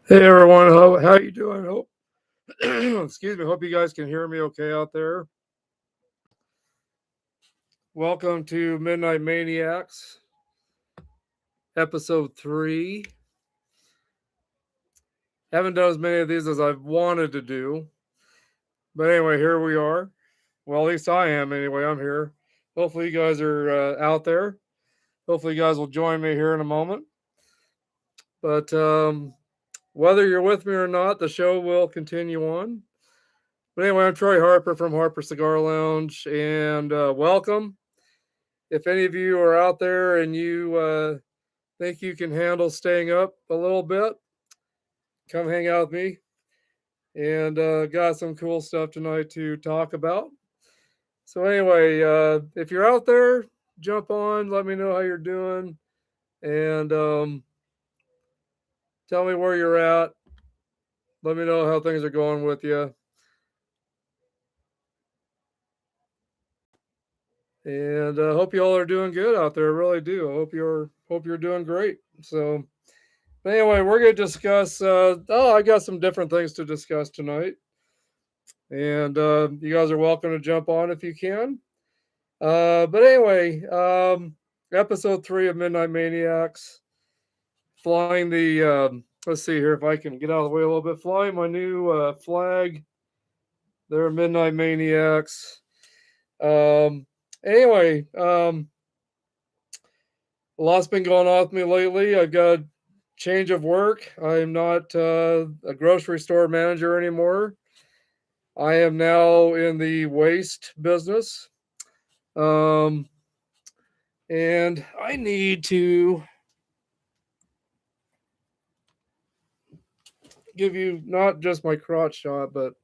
Hey everyone, how you doing? Hope excuse me. Hope you guys can hear me okay out there. Welcome to Midnight Maniacs, episode 3. Haven't done as many of these as I've wanted to do, but anyway, here we are. Well, at least I am. Anyway, I'm here. Hopefully, you guys are out there. Hopefully, you guys will join me here in a moment. But whether you're with me or not, the show will continue on. But anyway, I'm Troy Harper from Harper Cigar Lounge, and welcome. If any of you are out there and you think you can handle staying up a little bit, come hang out with me. And got some cool stuff tonight to talk about. So, anyway, if you're out there, jump on, let me know how you're doing, and tell me where you're at. Let me know how things are going with you. And I hope you all are doing good out there. I really do. I hope you're doing great. So, anyway, we're going to discuss. I got some different things to discuss tonight, and you guys are welcome to jump on if you can. But anyway, episode 3 of Midnight Maniacs, flying the. Let's see here if I can get out of the way a little bit. Flying my new flag. They're Midnight Maniacs. Anyway, a lot's been going on with me lately. I've got a change of work. I'm not a grocery store manager anymore. I am now in the waste business. And I need to give you not just my crotch shot, but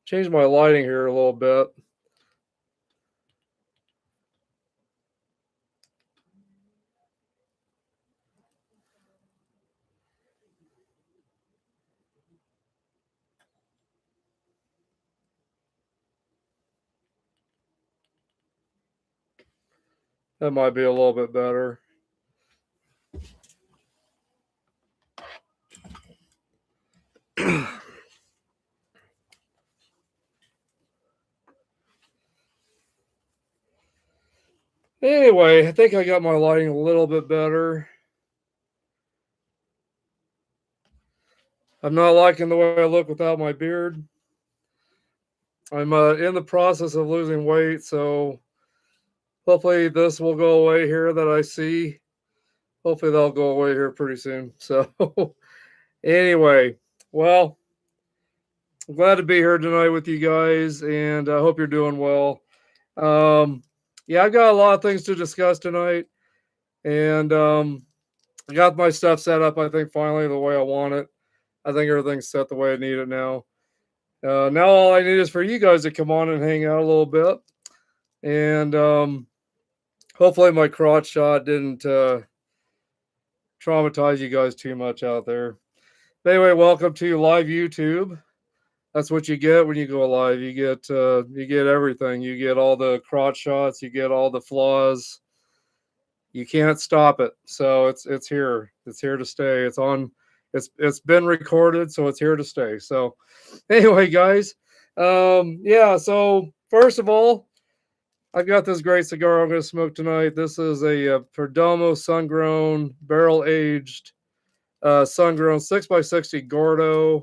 change my lighting here a little bit. That might be a little bit better. Anyway, I think I got my lighting a little bit better. I'm not liking the way I look without my beard. I'm in the process of losing weight, so hopefully this will go away here that I see. Hopefully they'll go away here pretty soon. So anyway, well, I'm glad to be here tonight with you guys, and I hope you're doing well. Yeah, I've got a lot of things to discuss tonight, and I got my stuff set up. I think finally the way I want it. I think everything's set the way I need it now. Now all I need is for you guys to come on and hang out a little bit, and hopefully my crotch shot didn't traumatize you guys too much out there. But anyway, welcome to live YouTube. That's what you get when you go live. You get everything. You get all the crotch shots. You get all the flaws. You can't stop it. So it's here. It's here to stay. It's on. It's been recorded, so it's here to stay. So anyway, guys, yeah. So first of all, I've got this great cigar I'm going to smoke tonight. This is a Perdomo sun-grown, barrel-aged, sun-grown 6x60 Gordo.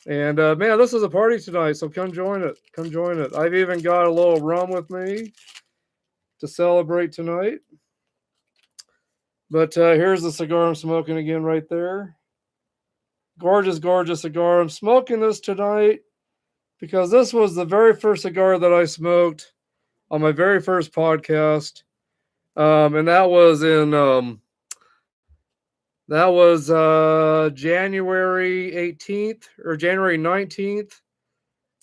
And man, this is a party tonight, so come join it. Come join it. I've even got a little rum with me to celebrate tonight. But here's the cigar I'm smoking again right there. Gorgeous, gorgeous cigar. I'm smoking this tonight because this was the very first cigar that I smoked on my very first podcast. And that was in January 18th or January 19th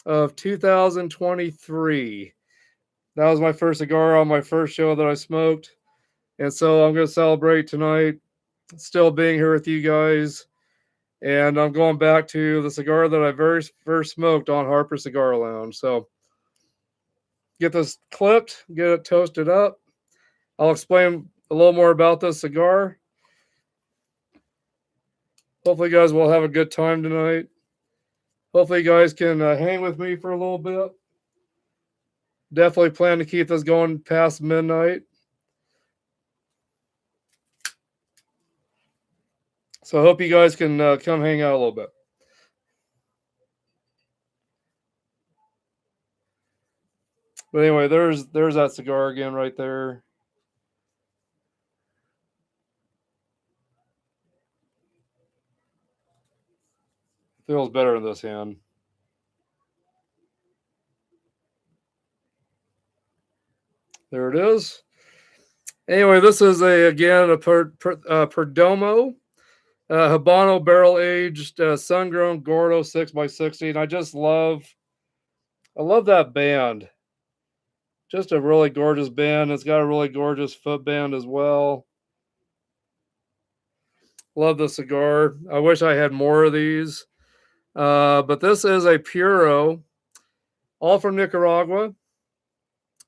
of 2023. That was my first cigar on my first show that I smoked. And so I'm going to celebrate tonight, still being here with you guys. And I'm going back to the cigar that I very first smoked on Harper Cigar Lounge. So get this clipped, get it toasted up. I'll explain a little more about this cigar. Hopefully, you guys will have a good time tonight. Hopefully, you guys can hang with me for a little bit. Definitely plan to keep this going past midnight. So I hope you guys can come hang out a little bit. But anyway, there's that cigar again right there. Feels better in this hand. There it is. Anyway, this is a Perdomo Habano barrel aged sun grown Gordo 6x60, and I love that band. Just a really gorgeous band. It's got a really gorgeous foot band as well. Love the cigar. I wish I had more of these. But this is a Puro, all from Nicaragua.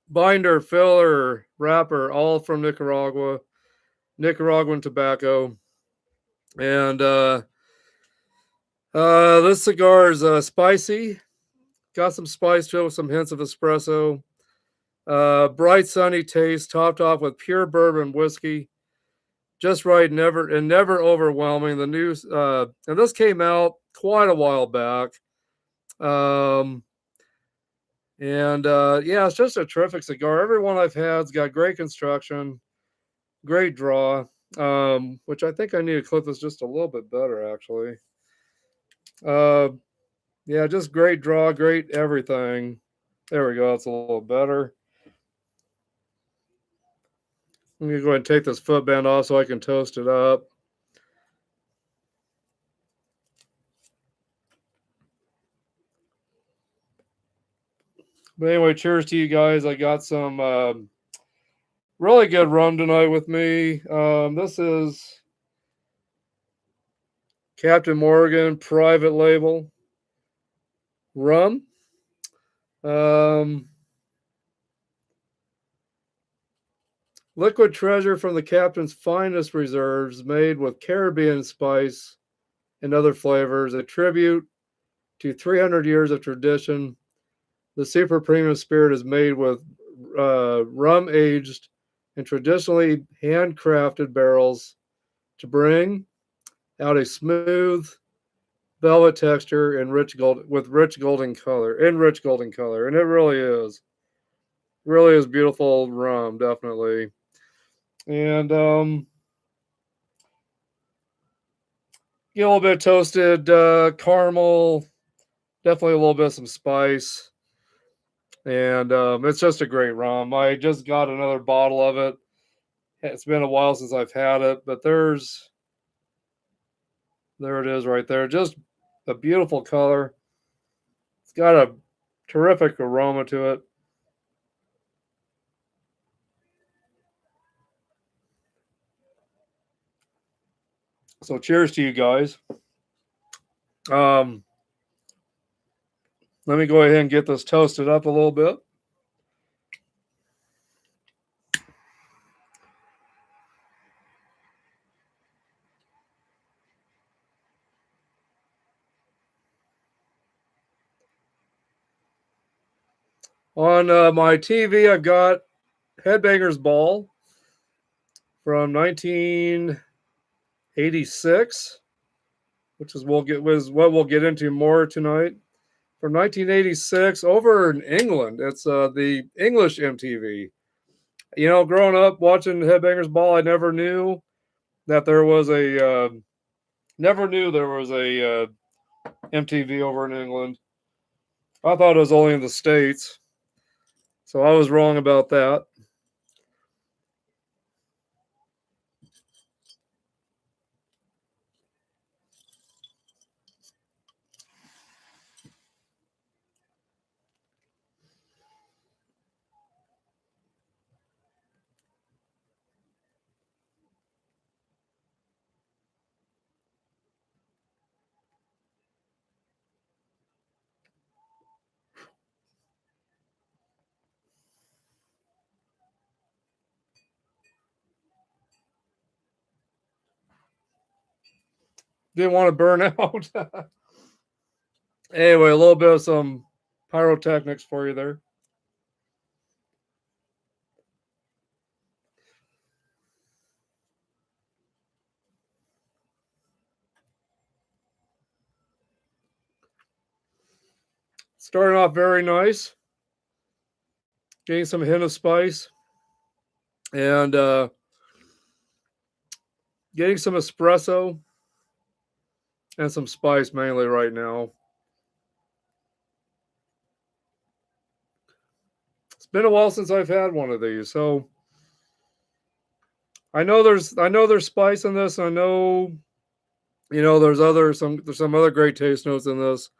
Binder, filler, wrapper, all from Nicaragua. Nicaraguan tobacco. And this cigar is spicy. Got some spice to it with some hints of espresso. Bright sunny taste, topped off with pure bourbon whiskey. Just right, never overwhelming. The news, and this came out quite a while back. Um, and yeah, it's just a terrific cigar. Every one I've had's got great construction, great draw. Which I think I need to clip this just a little bit better, actually. Uh, yeah, just great draw, great everything. There we go. It's a little better. Let me go ahead and take this footband off so I can toast it up. But anyway, cheers to you guys. I got some really good rum tonight with me. This is Captain Morgan private label rum. Liquid treasure from the captain's finest reserves, made with Caribbean spice and other flavors, a tribute to 300 years of tradition. The super premium spirit is made with rum aged in traditionally handcrafted barrels to bring out a smooth velvet texture and rich golden color, and it really is beautiful rum, definitely. And get a little bit of toasted caramel, definitely a little bit of some spice, and it's just a great rum. I just got another bottle of it. It's been a while since I've had it, but there it is right there. Just a beautiful color. It's got a terrific aroma to it. So cheers to you guys. Um, Let me go ahead and get this toasted up a little bit. On my TV, I've got Headbangers Ball from 1986, which is what we'll get into more tonight. From 1986, over in England, it's the English MTV. You know, growing up watching Headbangers Ball, I never knew that there was a MTV over in England. I thought it was only in the States, so I was wrong about that. Didn't want to burn out. Anyway, a little bit of some pyrotechnics for you there. Starting off very nice. Getting some hint of spice. And getting some espresso and some spice mainly right now. It's been a while since I've had one of these, so I know there's spice in this. I know there's some other great taste notes in this.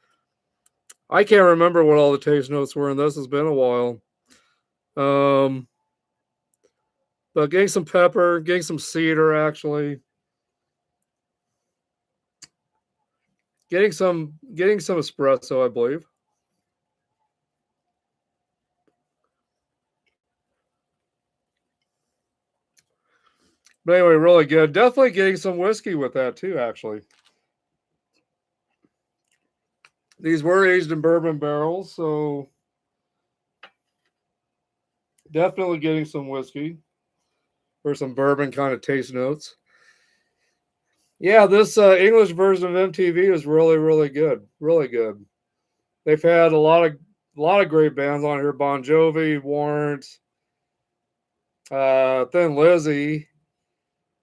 I can't remember what all the taste notes were in this. It's been a while. But getting some pepper, getting some cedar actually. Getting some espresso, I believe. But anyway, really good. Definitely getting some whiskey with that too, actually. These were aged in bourbon barrels, so definitely getting some whiskey or some bourbon kind of taste notes. Yeah, this English version of MTV is really, really good. Really good. They've had a lot of great bands on here: Bon Jovi, Warrant, Thin Lizzy,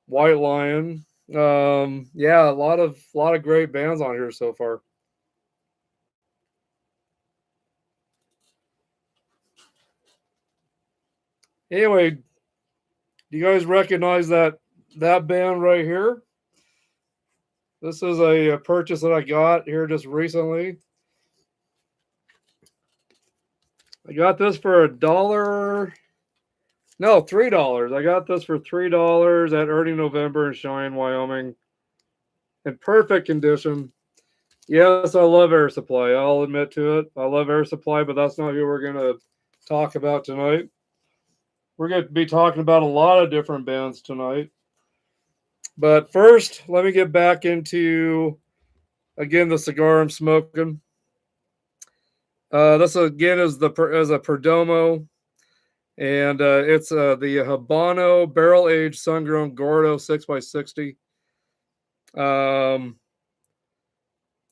White Lion. Yeah, a lot of great bands on here so far. Anyway, do you guys recognize that band right here? This is a purchase that I got here just recently. I got this for $1. No, $3. I got this for $3 at Early November in Cheyenne, Wyoming. In perfect condition. Yes, I love Air Supply. I'll admit to it. I love Air Supply, but that's not who we're going to talk about tonight. We're going to be talking about a lot of different bands tonight. But first, let me get back into, again, the cigar I'm smoking. This again is a Perdomo, and it's the Habano barrel aged sun grown Gordo 6x60.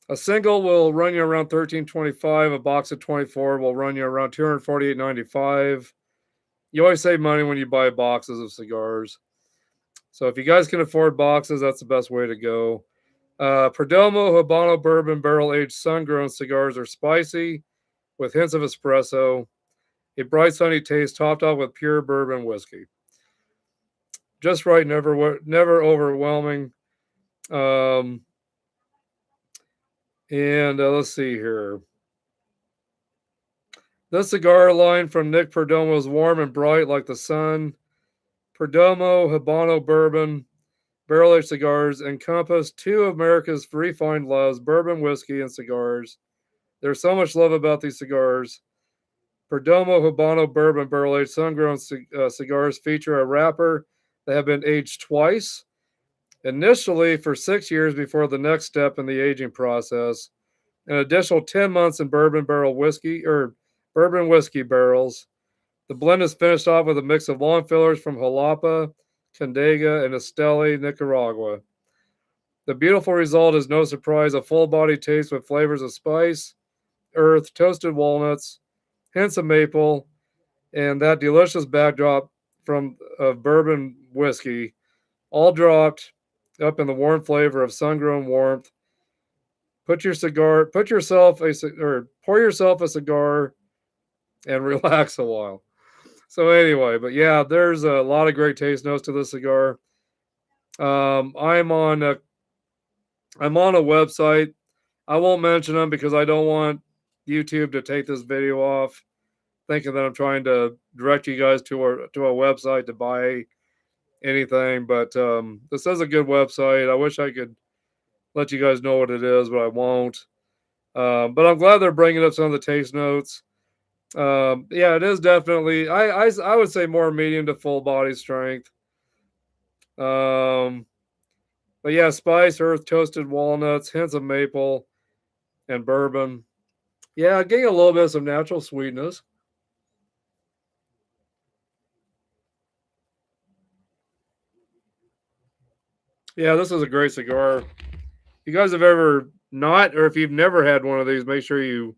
A single will run you around $13.25. A box of 24 will run you around $248.95. You always save money when you buy boxes of cigars. So if you guys can afford boxes, that's the best way to go. Perdomo Habano bourbon barrel aged sun grown cigars are spicy with hints of espresso, a bright sunny taste topped off with pure bourbon whiskey. Just right, never overwhelming. And let's see here. This cigar line from Nick Perdomo is warm and bright like the sun. Perdomo Habano bourbon barrel-aged cigars encompass two of America's refined loves, bourbon whiskey and cigars. There's so much love about these cigars. Perdomo Habano bourbon barrel-aged sun-grown cigars feature a wrapper that have been aged twice, initially for 6 years before the next step in the aging process. An additional 10 months in bourbon whiskey barrels. The blend is finished off with a mix of long fillers from Jalapa, Condega, and Esteli, Nicaragua. The beautiful result is no surprise, a full body taste with flavors of spice, earth, toasted walnuts, hints of maple, and that delicious backdrop from bourbon whiskey, all dropped up in the warm flavor of sun-grown warmth. Pour yourself a cigar and relax a while. So anyway, but yeah, there's a lot of great taste notes to this cigar. I'm on a website. I won't mention them because I don't want YouTube to take this video off, thinking that I'm trying to direct you guys to a website to buy anything. But this is a good website. I wish I could let you guys know what it is, but I won't. But I'm glad they're bringing up some of the taste notes. Yeah, it is definitely. I would say more medium to full body strength. But But yeah, spice, earth, toasted walnuts, hints of maple, and bourbon. Yeah, getting a little bit of some natural sweetness. Yeah, this is a great cigar. If you guys have ever not, or if you've never had one of these, make sure you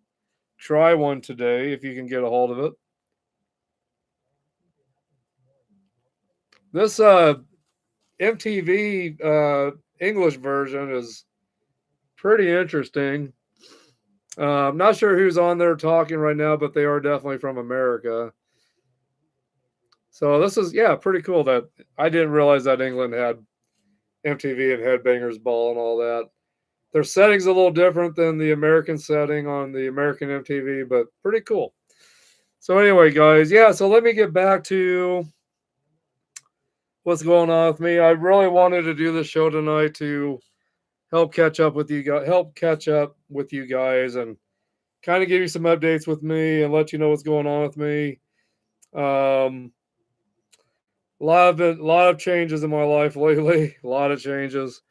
try one today if you can get a hold of it. This MTV English version is pretty interesting. I'm not sure who's on there talking right now, but they are definitely from America. So this is, yeah, pretty cool that I didn't realize that England had MTV and Headbangers Ball and all that. Their setting's a little different than the American setting on the American MTV, but pretty cool. So anyway, guys, yeah, so let me get back to what's going on with me. I really wanted to do this show tonight to help catch up with you guys, and kind of give you some updates with me and let you know what's going on with me. Um, a lot of changes in my life lately. A lot of changes.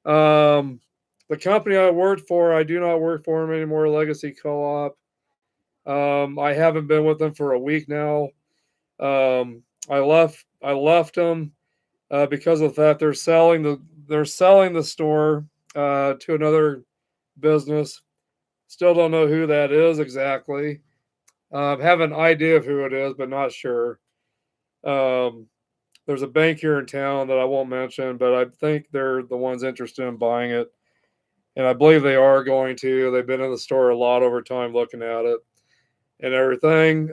Um, the company I worked for, I do not work for them anymore. Legacy Co-op. I haven't been with them for a week now. I left. I left them because of that. They're selling the store to another business. Still don't know who that is exactly. Have an idea of who it is, but not sure. Um, there's a bank here in town that I won't mention, but I think they're the ones interested in buying it. And I believe they are going to. They've been in the store a lot over time looking at it and everything.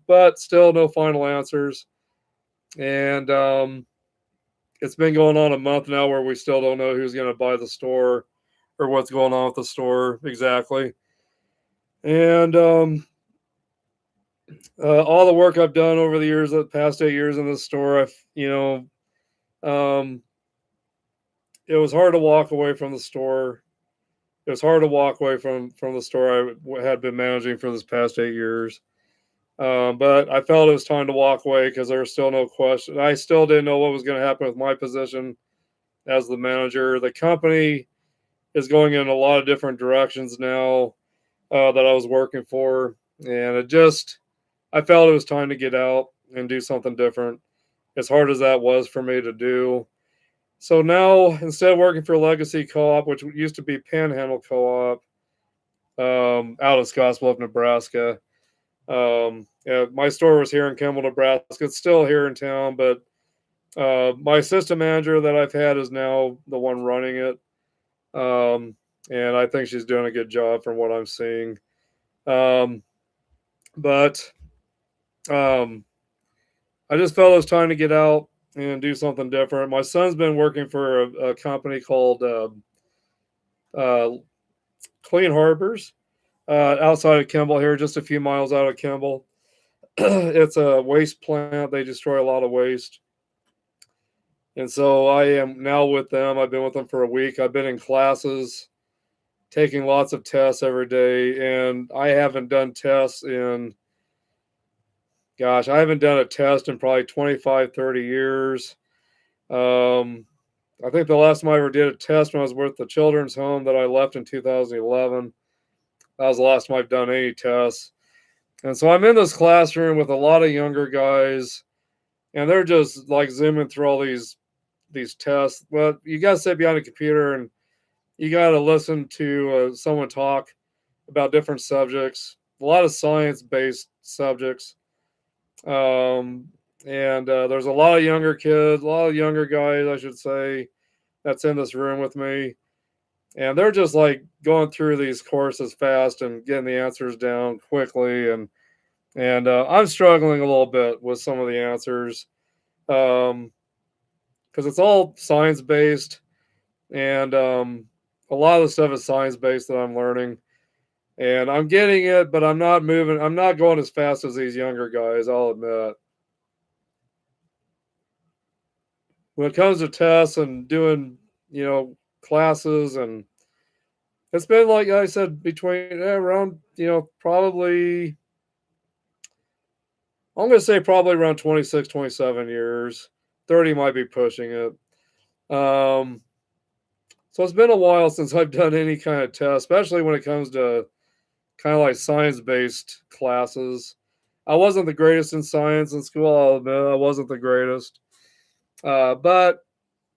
But still no final answers. And it's been going on a month now where we still don't know who's going to buy the store or what's going on with the store exactly. And all the work I've done over the years, the past 8 years in the store, um, it was hard to walk away from the store. It was hard to walk away from the store had been managing for this past 8 years. But I felt it was time to walk away because there was still no question. I still didn't know what was going to happen with my position as the manager. The company is going in a lot of different directions now that I was working for, and I felt it was time to get out and do something different. As hard as that was for me to do. So now, instead of working for Legacy Co-op, which used to be Panhandle Co-op, out of Scottsbluff, Nebraska. Yeah, my store was here in Kimball, Nebraska. It's still here in town, but my assistant manager that I've had is now the one running it. And I think she's doing a good job from what I'm seeing. Um, but I just felt it was time to get out and do something different. My son's been working for a company called uh, Clean Harbors outside of Kimball here, just a few miles out of Kimball. It's a waste plant. They destroy a lot of waste. And so I am now with them. I've been with them for a week. I've been in classes, taking lots of tests every day. And I haven't done tests I haven't done a test in probably 25, 30 years. I think the last time I ever did a test when I was with the children's home that I left in 2011. That was the last time I've done any tests. And so I'm in this classroom with a lot of younger guys, and they're just like zooming through all these tests. But you got to sit behind a computer and you got to listen to someone talk about different subjects, a lot of science based subjects. Um, and there's a lot of younger kids, a lot of younger guys, I should say, that's in this room with me. And they're just like going through these courses fast and getting the answers down quickly. And I'm struggling a little bit with some of the answers because it's all science based. And a lot of the stuff is science based that I'm learning. And I'm getting it, but I'm not moving. I'm not going as fast as these younger guys, I'll admit. When it comes to tests and doing, classes, and it's been like I said, between around, probably, I'm going to say probably around 26, 27 years. 30 might be pushing it. Um, So it's been a while since I've done any kind of test, especially when it comes to kind of like science-based classes. I wasn't the greatest in science in school, I'll admit. I wasn't the greatest. But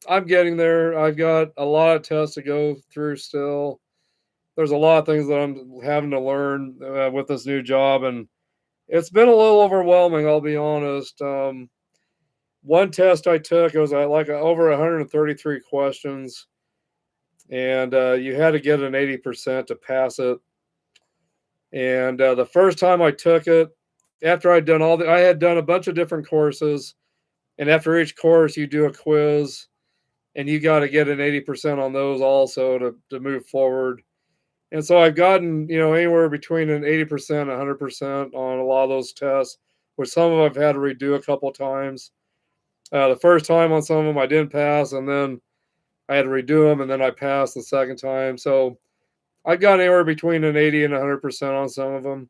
I'm getting there. I've got a lot of tests to go through still. There's a lot of things that I'm having to learn with this new job, and it's been a little overwhelming, I'll be honest. One test I took, it was like over 133 questions, and you had to get an 80% to pass it. And the first time I took it, after I'd done I had done a bunch of different courses, and after each course, you do a quiz, and you got to get an 80% on those also to move forward. And so I've gotten, anywhere between an 80% and 100% on a lot of those tests, which some of them I've had to redo a couple times. The first time on some of them I didn't pass, and then I had to redo them, and then I passed the second time. So I've got anywhere between an 80 and 100% on some of them.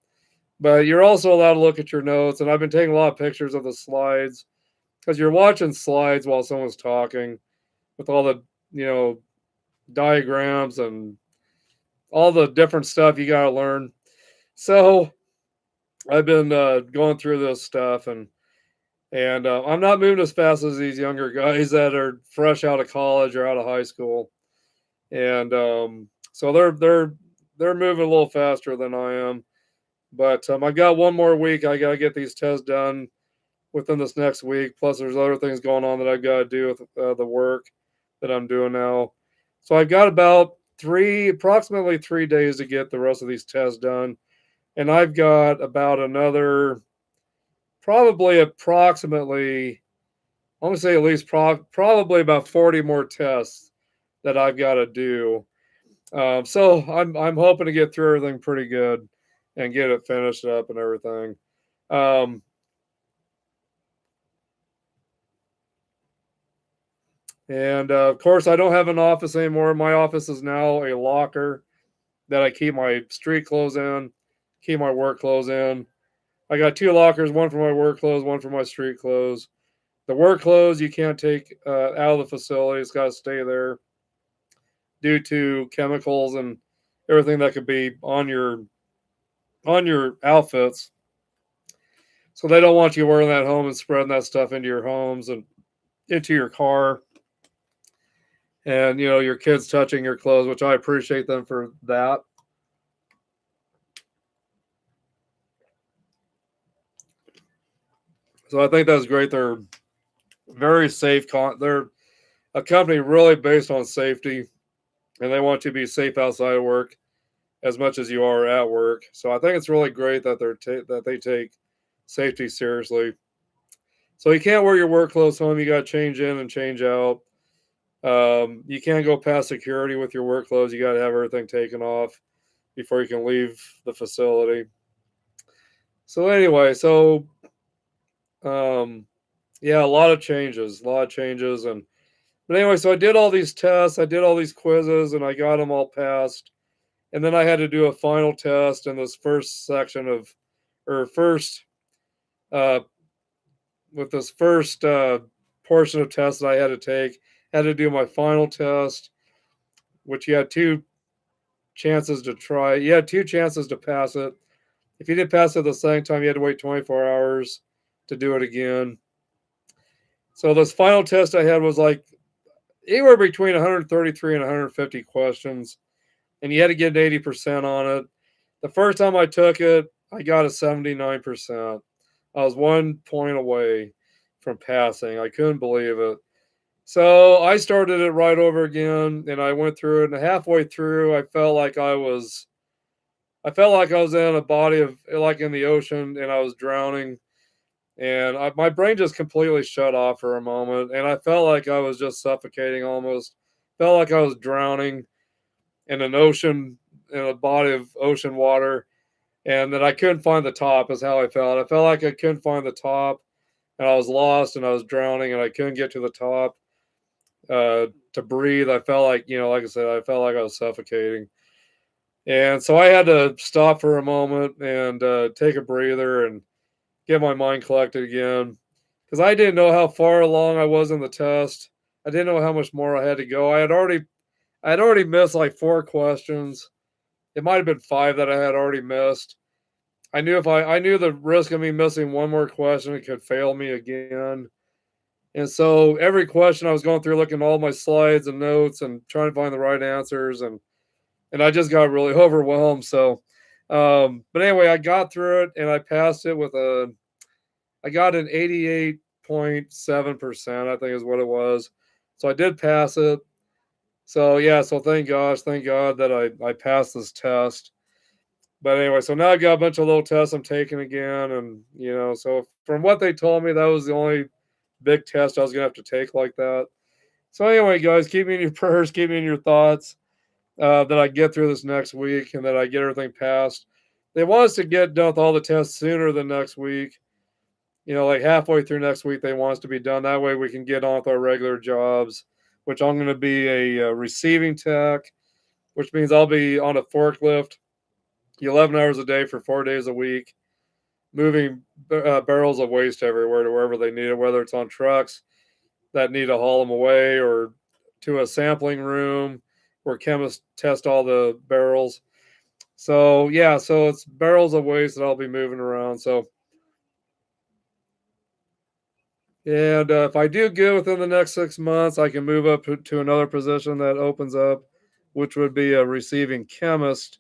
But you're also allowed to look at your notes, and I've been taking a lot of pictures of the slides because you're watching slides while someone's talking with all the, diagrams and all the different stuff you got to learn. So I've been going through this stuff, and I'm not moving as fast as these younger guys that are fresh out of college or out of high school, and so they're moving a little faster than I am. But I've got one more week. I got to get these tests done within this next week. Plus, there's other things going on that I've got to do with the work that I'm doing now. So I've got about approximately 3 days to get the rest of these tests done. And I've got about another, probably approximately, I'm going to say at least probably about 40 more tests that I've got to do. So I'm hoping to get through everything pretty good and get it finished up and everything. And of course, I don't have an office anymore. My office is now a locker that I keep my street clothes in, keep my work clothes in. I got two lockers, one for my work clothes, one for my street clothes. The work clothes you can't take out of the facility; it's got to stay there due to chemicals and everything that could be on your outfits. So they don't want you wearing that home and spreading that stuff into your homes and into your car. And your kids touching your clothes, which I appreciate them for that. So I think that's great. They're very safe. They're a company really based on safety, and they want you to be safe outside of work as much as you are at work. So I think it's really great that that they take safety seriously. So you can't wear your work clothes home. You got to change in and change out. You can't go past security with your work clothes. You got to have everything taken off before you can leave the facility. So anyway, yeah, a lot of changes, and but anyway, so I did all these tests, I did all these quizzes, and I got them all passed. And then I had to do a final test in this first section or first, uh, with this first portion of tests that I had to take. Had to do my final test, which you had two chances to try. You had two chances to pass it. If you didn't pass it the second time, you had to wait 24 hours to do it again. So this final test I had was like anywhere between 133 and 150 questions, and you had to get an 80% on it. The first time I took it, I got a 79%. I was 1 point away from passing. I couldn't believe it. So I started it right over again, and I went through it. And halfway through, I felt like I was in a body of, like, in the ocean, and I was drowning. And my brain just completely shut off for a moment, and I felt like I was just suffocating almost. Felt like I was drowning in an ocean, in a body of ocean water, and that I couldn't find the top is how I felt. I felt like I couldn't find the top, and I was lost, and I was drowning, and I couldn't get to the top to breathe. I felt like, like I said, I felt like I was suffocating. And so I had to stop for a moment and take a breather and get my mind collected again, because I didn't know how far along I was in the test. I didn't know how much more I had to go. I'd already missed like 4 questions. It might have been 5 that I had already missed. I knew the risk of me missing one more question, it could fail me again. And so every question I was going through looking at all my slides and notes and trying to find the right answers, and I just got really overwhelmed. So but anyway, I got through it and I passed it with I got an 88.7%, I think is what it was. So I did pass it. So yeah, so thank God that I passed this test. But anyway, so now I got a bunch of little tests I'm taking again, and so from what they told me, that was the only big test I was gonna have to take like that. So anyway, guys, keep me in your prayers, keep me in your thoughts, that I get through this next week and that I get everything passed. They want us to get done with all the tests sooner than next week. Like halfway through next week, they want us to be done. That way we can get on with our regular jobs, which I'm going to be a receiving tech, which means I'll be on a forklift 11 hours a day for 4 days a week, moving barrels of waste everywhere to wherever they need it, whether it's on trucks that need to haul them away or to a sampling room where chemists test all the barrels. So, yeah, so it's barrels of waste that I'll be moving around. So, and if I do good within the next 6 months, I can move up to another position that opens up, which would be a receiving chemist.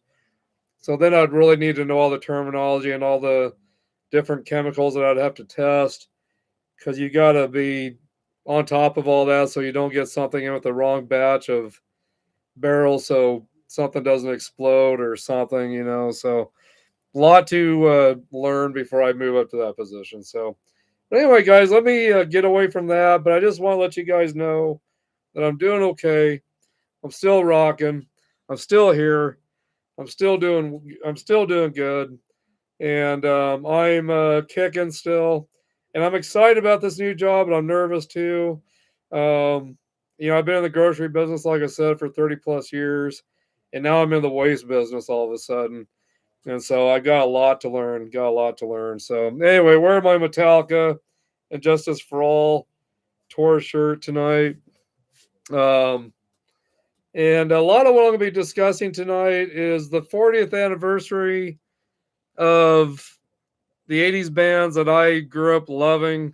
So then I'd really need to know all the terminology and all the different chemicals that I'd have to test because you got to be on top of all that so you don't get something in with the wrong batch of barrels so something doesn't explode or something. So a lot to learn before I move up to that position. So, but anyway, guys, let me get away from that. But I just want to let you guys know that I'm doing okay. I'm still rocking. I'm still here. I'm still doing good, and I'm kicking still, and I'm excited about this new job, but I'm nervous too. Um, I've been in the grocery business, like I said, for 30 plus years, and now I'm in the waste business all of a sudden, and so I got a lot to learn. Got a lot to learn. So anyway, wearing my Metallica and Justice for All tour shirt tonight. Um, and a lot of what I'm going to be discussing tonight is the 40th anniversary of the 80s bands that I grew up loving,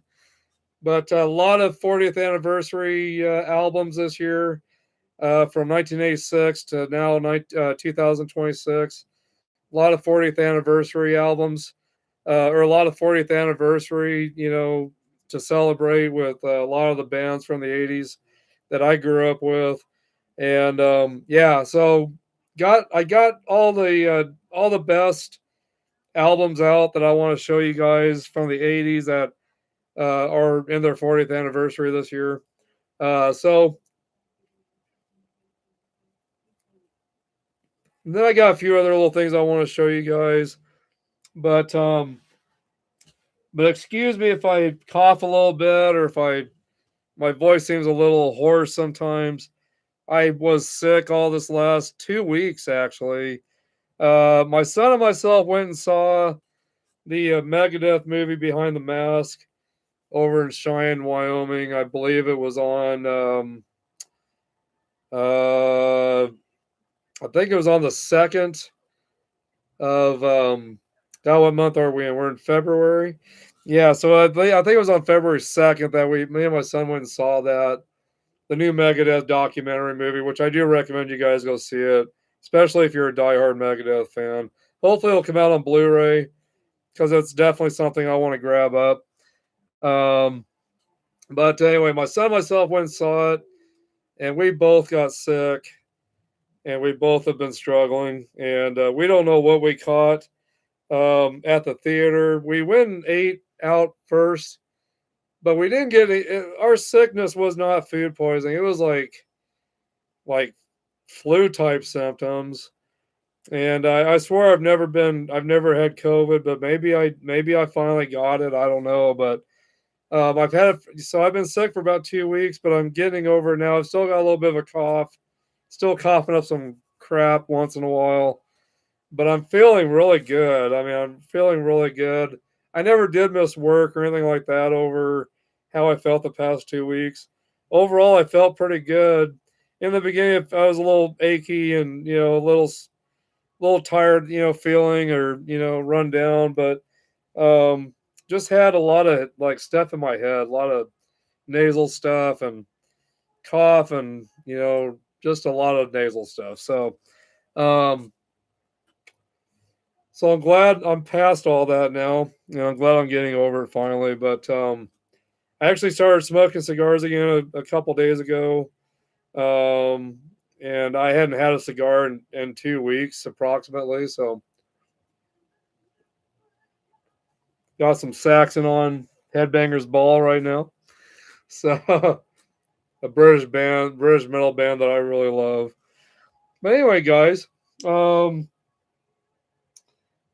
but a lot of 40th anniversary albums this year from 1986 to now 2026. A lot of 40th anniversary albums, or a lot of 40th anniversary, to celebrate with a lot of the bands from the 80s that I grew up with. And yeah, so I got all the best albums out that I want to show you guys from the 80s that are in their 40th anniversary this year. So then I got a few other little things I want to show you guys, but excuse me if I cough a little bit or if my voice seems a little hoarse sometimes. I was sick all this last 2 weeks actually. My son and myself went and saw the Megadeth movie Behind the Mask over in Cheyenne, Wyoming. I believe it was on. I think it was on the 2nd of. Now, what month are we in? We're in February. Yeah, so I think it was on February 2nd that me and my son went and saw that the new Megadeth documentary movie, which I do recommend you guys go see it, especially if you're a diehard Megadeth fan. Hopefully, it'll come out on Blu-ray because it's definitely something I want to grab up. Um, but anyway, my son and myself went and saw it, and we both got sick, and we both have been struggling, and we don't know what we caught at the theater. We went and ate out first, but we didn't get our sickness was not food poisoning. It was like flu type symptoms. And I swear I've never had COVID, but maybe I finally got it. I don't know, but I've been sick for about 2 weeks, but I'm getting over it now. I've still got a little bit of a cough, still coughing up some crap once in a while, but I'm feeling really good. I mean, I'm feeling really good. I never did miss work or anything like that over how I felt the past 2 weeks. Overall, I felt pretty good. in the beginning, I was a little achy and a little tired, feeling or run down, but um, just had a lot of like stuff in my head, a lot of nasal stuff and cough and just a lot of nasal stuff. Um, so I'm glad I'm past all that now. I'm glad I'm getting over it finally. But I actually started smoking cigars again a couple days ago. Um, and I hadn't had a cigar in 2 weeks approximately. So got some Saxon on Headbangers Ball right now. So a British metal band that I really love. But anyway, guys, um,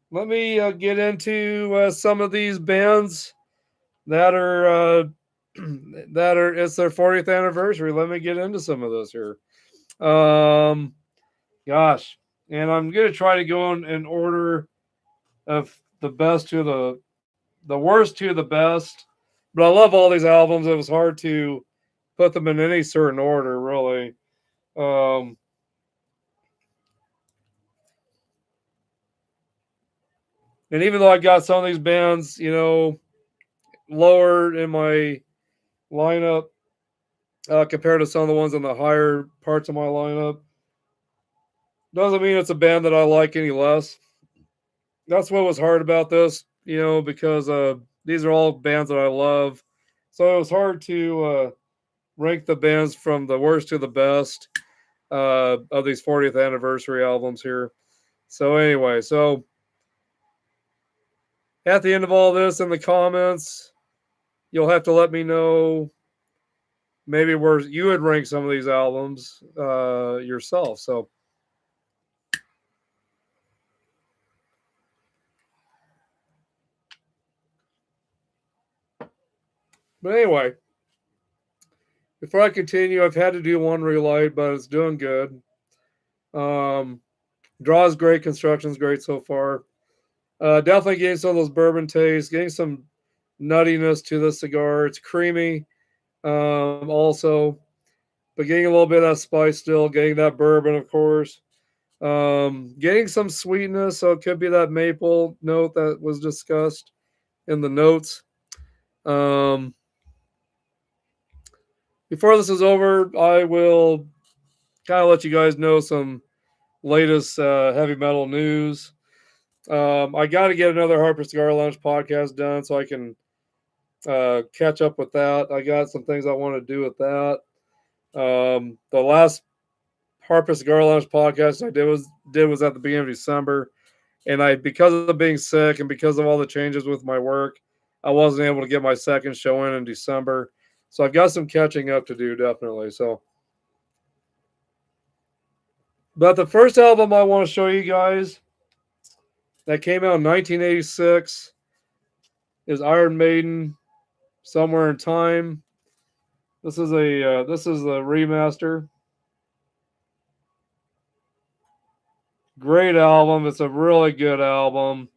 let me get into some of these bands that are it's their 40th anniversary. Let me get into some of this here. Um, gosh, and I'm gonna try to go in order of the best to the worst to the best. But I love all these albums. It was hard to put them in any certain order, really. Um, and even though I got some of these bands, lower in my lineup compared to some of the ones in the higher parts of my lineup, doesn't mean it's a band that I like any less. That's what was hard about this, because these are all bands that I love. So it was hard to rank the bands from the worst to the best of these 40th anniversary albums here. So anyway, so at the end of all this in the comments, you'll have to let me know maybe where you would rank some of these albums yourself. So, but anyway, before I continue, I've had to do one relight, but it's doing good. Um, Draw's great, construction's great so far. Definitely getting some of those bourbon tastes, getting some nuttiness to the cigar. It's creamy, also, but getting a little bit of that spice still. Getting that bourbon, of course. Getting some sweetness, so it could be that maple note that was discussed in the notes. Um, Before this is over, I will kind of let you guys know some latest heavy metal news. I got to get another Harper Cigar Lounge podcast done so I can catch up with that. I got some things I want to do with that. The last Harper Cigar Lounge podcast I did was at the beginning of December, and I, because of being sick and because of all the changes with my work, I wasn't able to get my second show in December. So I've got some catching up to do, definitely. So, but the first album I want to show you guys that came out in 1986 is Iron Maiden, Somewhere in Time. This is a remaster. Great album. It's a really good album.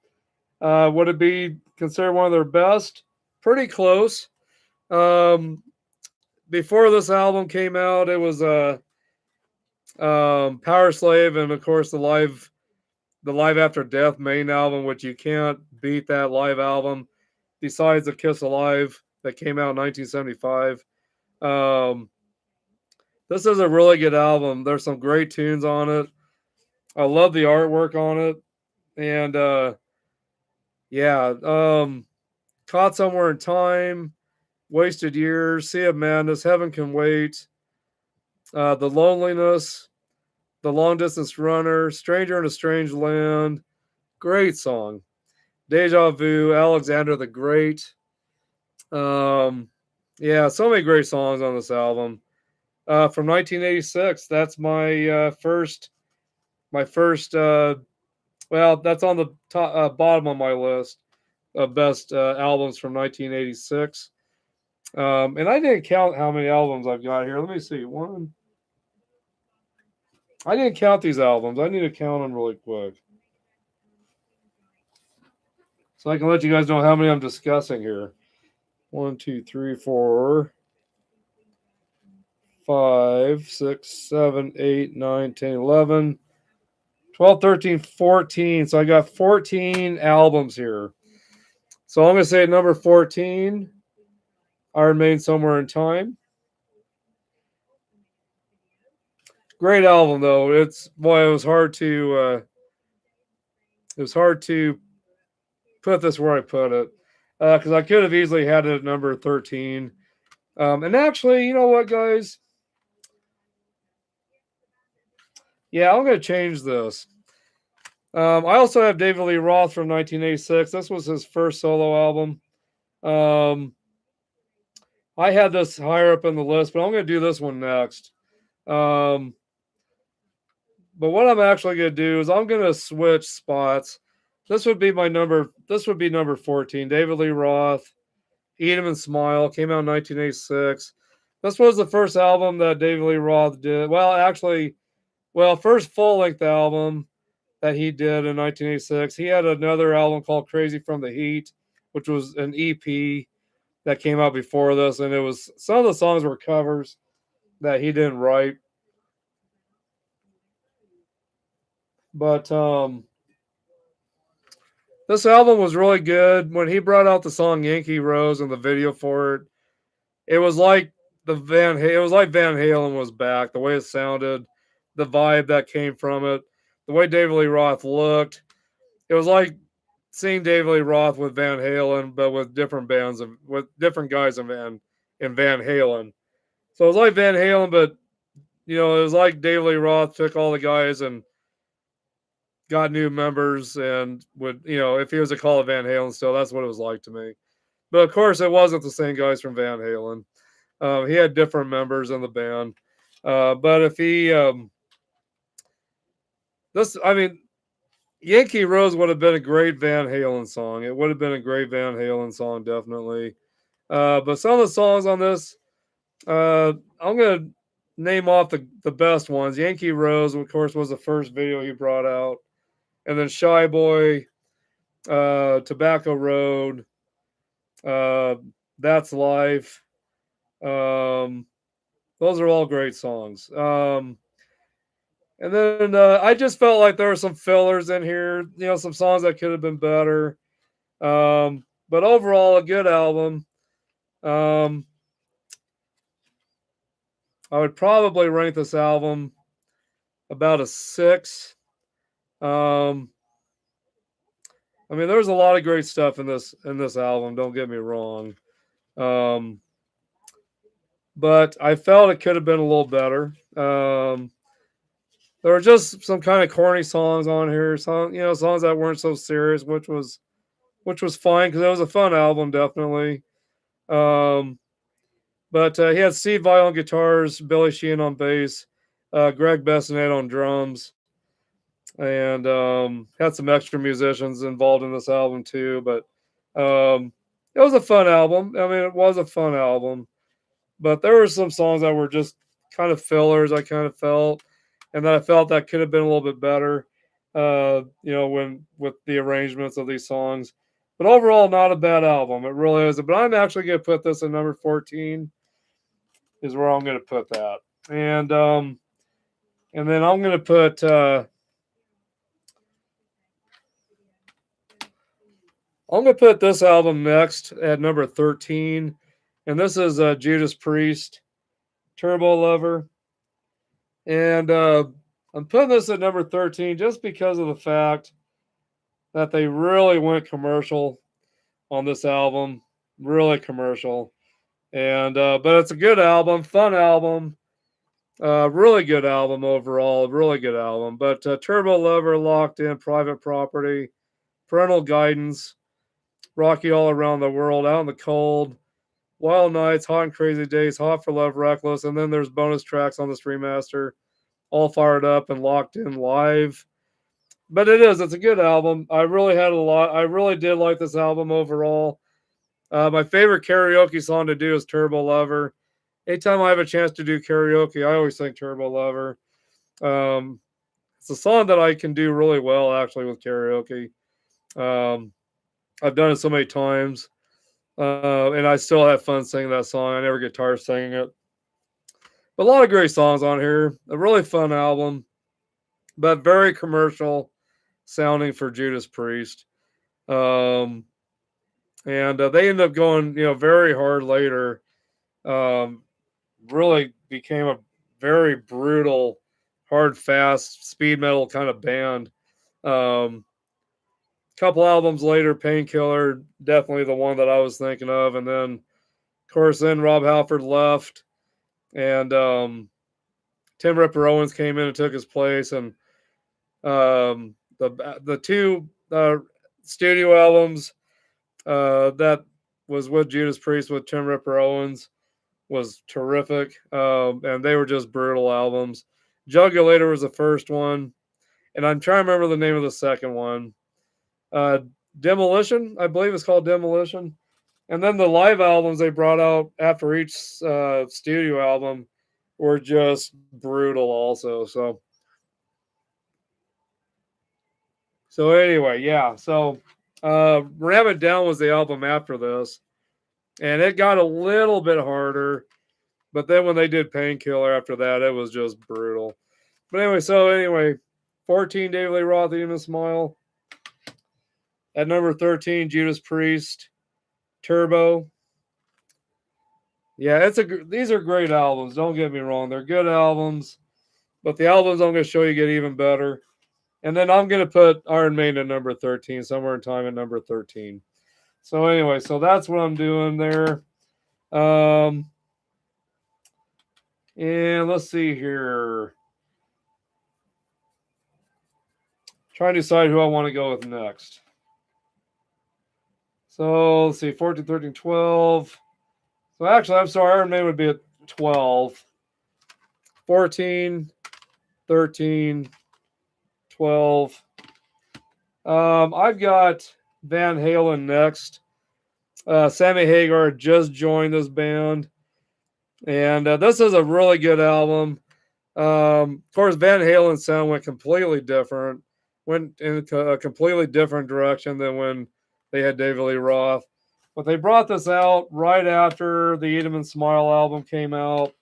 Would it be considered one of their best? Pretty close. Um, Before this album came out, it was Power Slave, and of course the Live After Death main album, which you can't beat that live album. Besides the Kiss Alive that came out in 1975, um, this is a really good album. There's some great tunes on it. I love the artwork on it, and yeah, Caught Somewhere in Time, Wasted Years, Sea of Madness, Heaven Can Wait, The Loneliness, The Long Distance Runner, Stranger in a Strange Land. Great song. Deja Vu, Alexander the Great. Um, yeah, so many great songs on this album. From 1986, that's my first. Well, that's on the top, bottom of my list of best albums from 1986. And I didn't count how many albums I've got here. Let me see. One. I didn't count these albums. I need to count them really quick, so I can let you guys know how many I'm discussing here. 1, 2, 3, 4, 5, 6, 7, 8, 9, 10, 11, 12, 13, 14. So I got 14 albums here. So I'm going to say at number 14, I Remain Somewhere in Time. Great album though. It was hard to put this where I put it. Because I could have easily had it at number 13. And actually, you know what, guys? Yeah, I'm going to change this. I also have David Lee Roth from 1986. This was his first solo album. I had this higher up in the list, but I'm going to do this one next. But what I'm actually going to do is I'm going to switch spots. This would be number 14. David Lee Roth, Eat 'Em and Smile, came out in 1986. This was the first album that David Lee Roth did. First full-length album that he did in 1986. He had another album called Crazy from the Heat, which was an EP that came out before this, and it was some of the songs were covers that he didn't write. But this album was really good. When he brought out the song Yankee Rose and the video for it, it was like Van Halen was back. The way it sounded, the vibe that came from it, the way David Lee Roth looked. It was like seeing David Lee Roth with Van Halen, but with different bands with different guys in Van Halen. So it was like Van Halen, but it was like David Lee Roth took all the guys and got new members, and if he was a call of Van Halen still, that's what it was like to me. But of course, it wasn't the same guys from Van Halen. He had different members in the band. But if he, Yankee Rose would have been a great Van Halen song. It would have been a great Van Halen song, definitely. But some of the songs on this, I'm going to name off the best ones. Yankee Rose, of course, was the first video he brought out. And then Shy Boy, Tobacco Road, That's Life. Those are all great songs. And then I just felt like there were some fillers in here, some songs that could have been better. But overall, a good album. I would probably rank this album about a 6. There's a lot of great stuff in this album. Don't get me wrong. But I felt it could have been a little better. There were just some kind of corny songs on here, songs that weren't so serious, which was fine because it was a fun album, definitely. But he had Steve Vai on guitars, Billy Sheehan on bass, Greg Bessanet on drums, and had some extra musicians involved in this album too. But it was a fun album. It was a fun album, but there were some songs that were just kind of fillers. I kind of felt. And that I felt that could have been a little bit better, when with the arrangements of these songs. But overall, not a bad album. It really is. But I'm actually going to put this at number 14. Is where I'm going to put that, and then I'm going to put this album next at number 13, and this is Judas Priest, Turbo Lover. And I'm putting this at number 13 just because of the fact that they really went commercial on this album. Really commercial. And but it's a good album, fun album. Really good album overall. Really good album. But Turbo Lover, Locked In, Private Property, Parental Guidance, Rocky All Around the World, Out in the Cold, Wild Nights, Hot and Crazy Days, Hot for Love, Reckless. And then there's bonus tracks on this remaster. All Fired Up and Locked In Live. But it's a good album. I really did like this album overall. My favorite karaoke song to do is Turbo Lover. Anytime I have a chance to do karaoke, I always sing Turbo Lover. It's a song that I can do really well, actually, with karaoke. I've done it so many times. And I still have fun singing that song. I never get tired of singing it. But a lot of great songs on here. A really fun album, but very commercial sounding for Judas Priest. And they ended up going, very hard later. Really became a very brutal, hard, fast, speed metal kind of band. Couple albums later, Painkiller, definitely the one that I was thinking of. And then, of course, then Rob Halford left, and Tim Ripper Owens came in and took his place. And the two studio albums that was with Judas Priest with Tim Ripper Owens was terrific, and they were just brutal albums. Jugulator was the first one, and I'm trying to remember the name of the second one. Demolition, I believe it's called Demolition. And then the live albums they brought out after each studio album were just brutal also. So anyway, yeah. So Ram It Down was the album after this. And it got a little bit harder. But then when they did Painkiller after that, it was just brutal. But anyway, 14, David Lee Roth, Even Smile. At number 13, Judas Priest, Turbo. Yeah, these are great albums. Don't get me wrong. They're good albums. But the albums I'm going to show you get even better. And then I'm going to put Iron Maiden at number 13, somewhere in time at number 13. So anyway, so that's what I'm doing there. And let's see here. Trying to decide who I want to go with next. So let's see, 14, 13, 12. So actually, I'm sorry, Iron Maiden would be at 12. 14, 13, 12. I've got Van Halen next. Sammy Hagar just joined this band. And this is a really good album. Of course, Van Halen's sound went completely different. Went in a completely different direction than when they had David Lee Roth. But they brought this out right after the Eat 'Em and Smile album came out.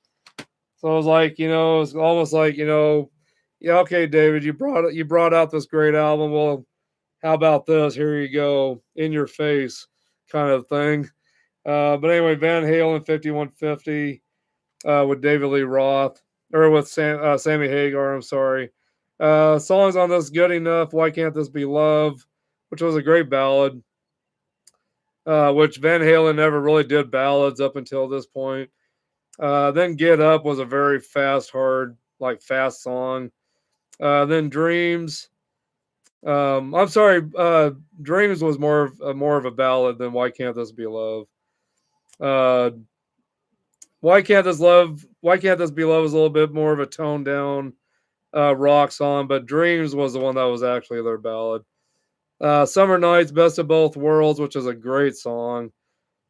So it was like, it was almost like, yeah, okay, David, you brought out this great album. Well, how about this? Here you go, in your face kind of thing. But anyway, Van Halen 5150 with David Lee Roth, or with Sammy Hagar, I'm sorry. Songs on this, Good Enough, Why Can't This Be Love, which was a great ballad, which Van Halen never really did ballads up until this point. Then Get Up was a very fast, hard, fast song. Then Dreams. I'm sorry, Dreams was more of a ballad than Why Can't This Be Love. Why Can't This Be Love is a little bit more of a toned down rock song, but Dreams was the one that was actually their ballad. Summer Nights, Best of Both Worlds, which is a great song.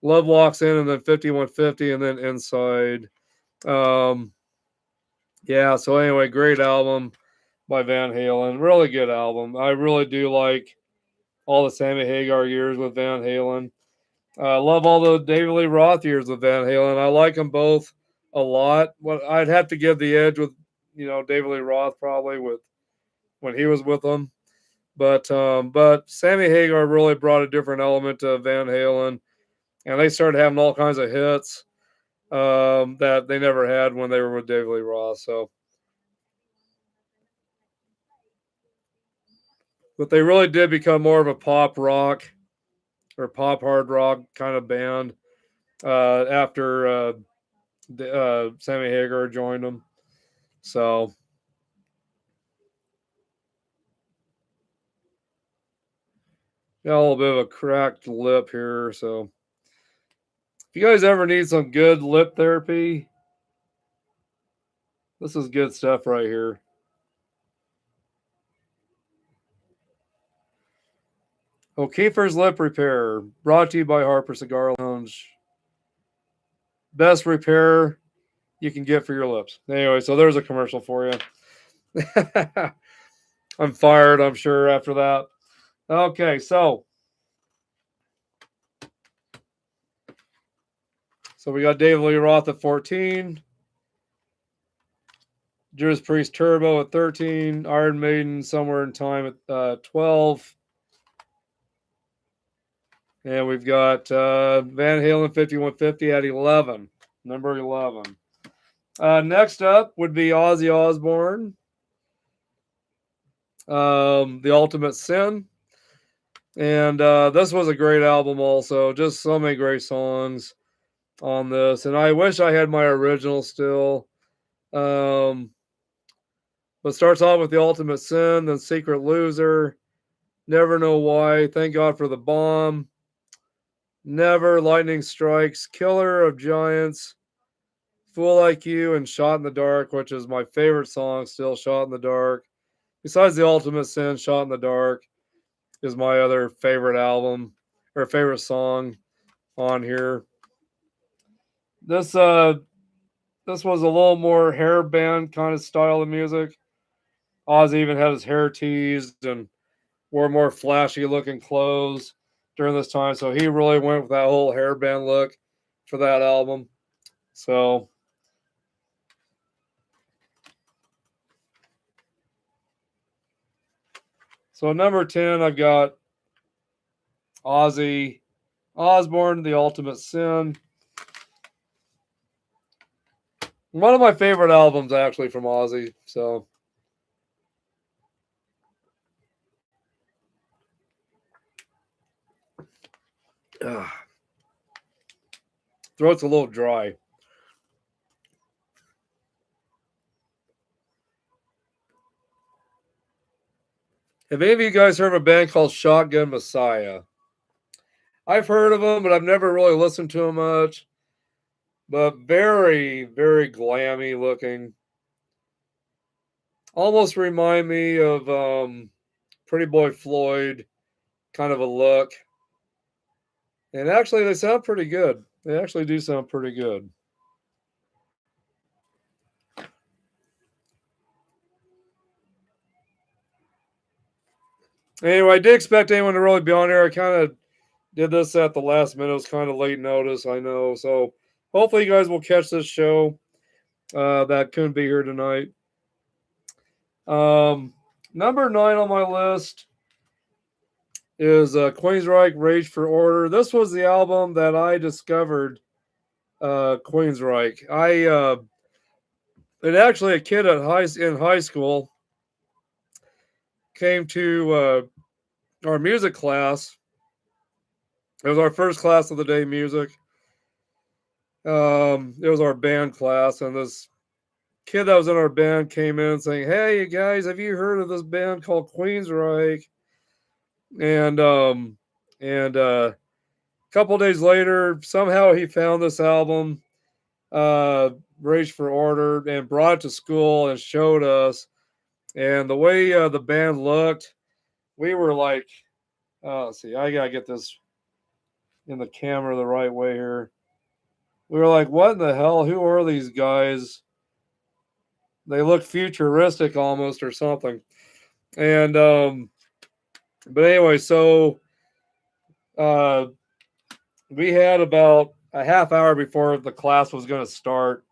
Love Walks In, and then 5150, and then Inside. Yeah, so anyway, great album by Van Halen. Really good album. I really do like all the Sammy Hagar years with Van Halen. I love all the David Lee Roth years with Van Halen. I like them both a lot. What I'd have to give the edge with, David Lee Roth probably with when he was with them. But Sammy Hagar really brought a different element to Van Halen, and they started having all kinds of hits that they never had when they were with David Lee Roth. So, but they really did become more of a pop rock or pop hard rock kind of band after Sammy Hagar joined them. So, got a little bit of a cracked lip here. So, if you guys ever need some good lip therapy, this is good stuff right here. O'Keefe's Lip Repair, brought to you by Harper Cigar Lounge. Best repair you can get for your lips. Anyway, so there's a commercial for you. I'm fired, I'm sure, after that. Okay, so we got David Lee Roth at 14. Judas Priest Turbo at 13. Iron Maiden Somewhere in Time at 12. And we've got Van Halen 5150 at 11. Number 11. Next up would be Ozzy Osbourne, The Ultimate Sin. And this was a great album also. Just so many great songs on this. And I wish I had my original still. But starts off with The Ultimate Sin, then Secret Loser, Never Know Why, Thank God for the Bomb, Never, Lightning Strikes, Killer of Giants, Fool Like You, and Shot in the Dark, which is my favorite song still, Shot in the Dark. Besides The Ultimate Sin, Shot in the Dark is my other favorite album or favorite song on here. This was a little more hair band kind of style of music. Ozzy even had his hair teased and wore more flashy looking clothes during this time. So he really went with that whole hairband look for that album. So number 10, I've got Ozzy Osbourne, The Ultimate Sin. One of my favorite albums actually from Ozzy. So throat's a little dry. Have any of you guys heard of a band called Shotgun Messiah? I've heard of them, but I've never really listened to them much. But very, very glammy looking. Almost remind me of Pretty Boy Floyd kind of a look. And actually, they sound pretty good. They actually do sound pretty good. Anyway, I did expect anyone to really be on here. I kind of did this at the last minute. It was kind of late notice, I know. So hopefully you guys will catch this show that couldn't be here tonight. Number 9 on my list is Queensryche Rage for Order. This was the album that I discovered Queensryche. And actually a kid in high school came to our music class. It was our first class of the day, music. It was our band class, and this kid that was in our band came in saying, "Hey, you guys, have you heard of this band called Queensryche?" And a couple days later, somehow he found this album, Rage for Order, and brought it to school and showed us. And the way the band looked, we were like, let's see, I gotta get this in the camera the right way here. We were like, what in the hell? Who are these guys? They look futuristic almost or something. And but anyway, so we had about a half hour before the class was going to start,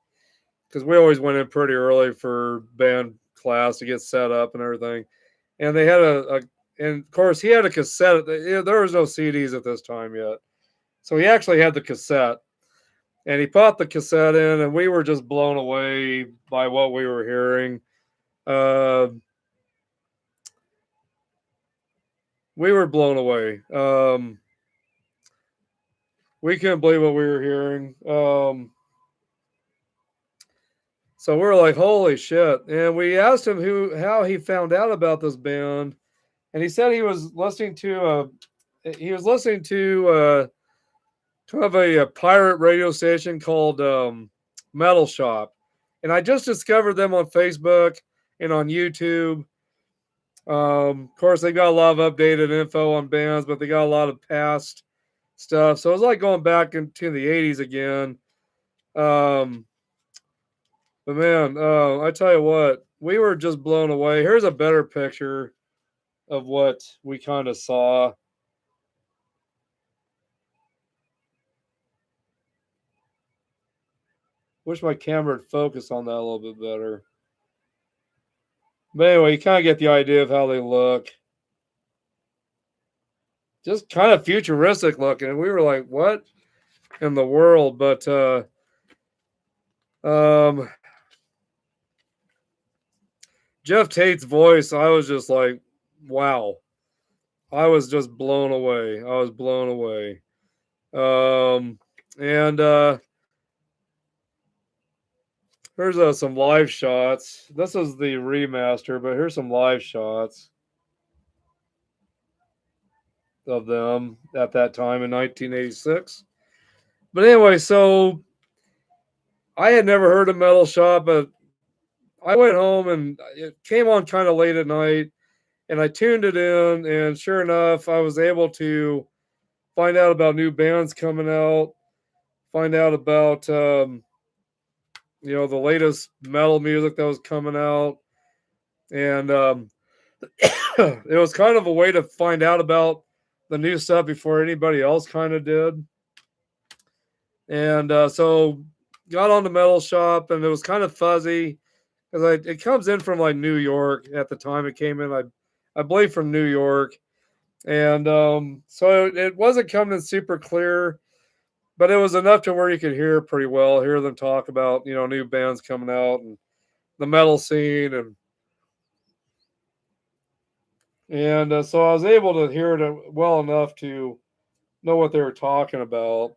because we always went in pretty early for band class to get set up and everything. And they had and of course he had a cassette. There was no CDs at this time yet, so he actually had the cassette. And he popped the cassette in, and we were just blown away by what we were hearing. We were blown away. We couldn't believe what we were hearing. So we were like, "Holy shit!" And we asked him how he found out about this band, and he said he was listening to kind of a pirate radio station called Metal Shop, and I just discovered them on Facebook and on YouTube. Of course, they got a lot of updated info on bands, but they got a lot of past stuff. So it's like going back into the 80s again. But man, I tell you what, we were just blown away. Here's a better picture of what we kind of saw. Wish my camera would focus on that a little bit better. But anyway, you kind of get the idea of how they look. Just kind of futuristic looking. We were like, what in the world? But um, Jeff Tate's voice, I was just like, wow. I was just blown away. I was blown away. And here's some live shots. This is the remaster, but here's some live shots of them at that time in 1986. But anyway, so I had never heard of Metal Shop, but I went home and it came on kind of late at night, and I tuned it in, and sure enough, I was able to find out about new bands coming out, find out about the latest metal music that was coming out, and it was kind of a way to find out about the new stuff before anybody else kind of did. And so got on the Metal Shop, and it was kind of fuzzy because it comes in from like New York at the time. It came in, I believe, from New York, and so it wasn't coming in super clear, but it was enough to where you could hear pretty well, hear them talk about new bands coming out and the metal scene, and so I was able to hear it well enough to know what they were talking about.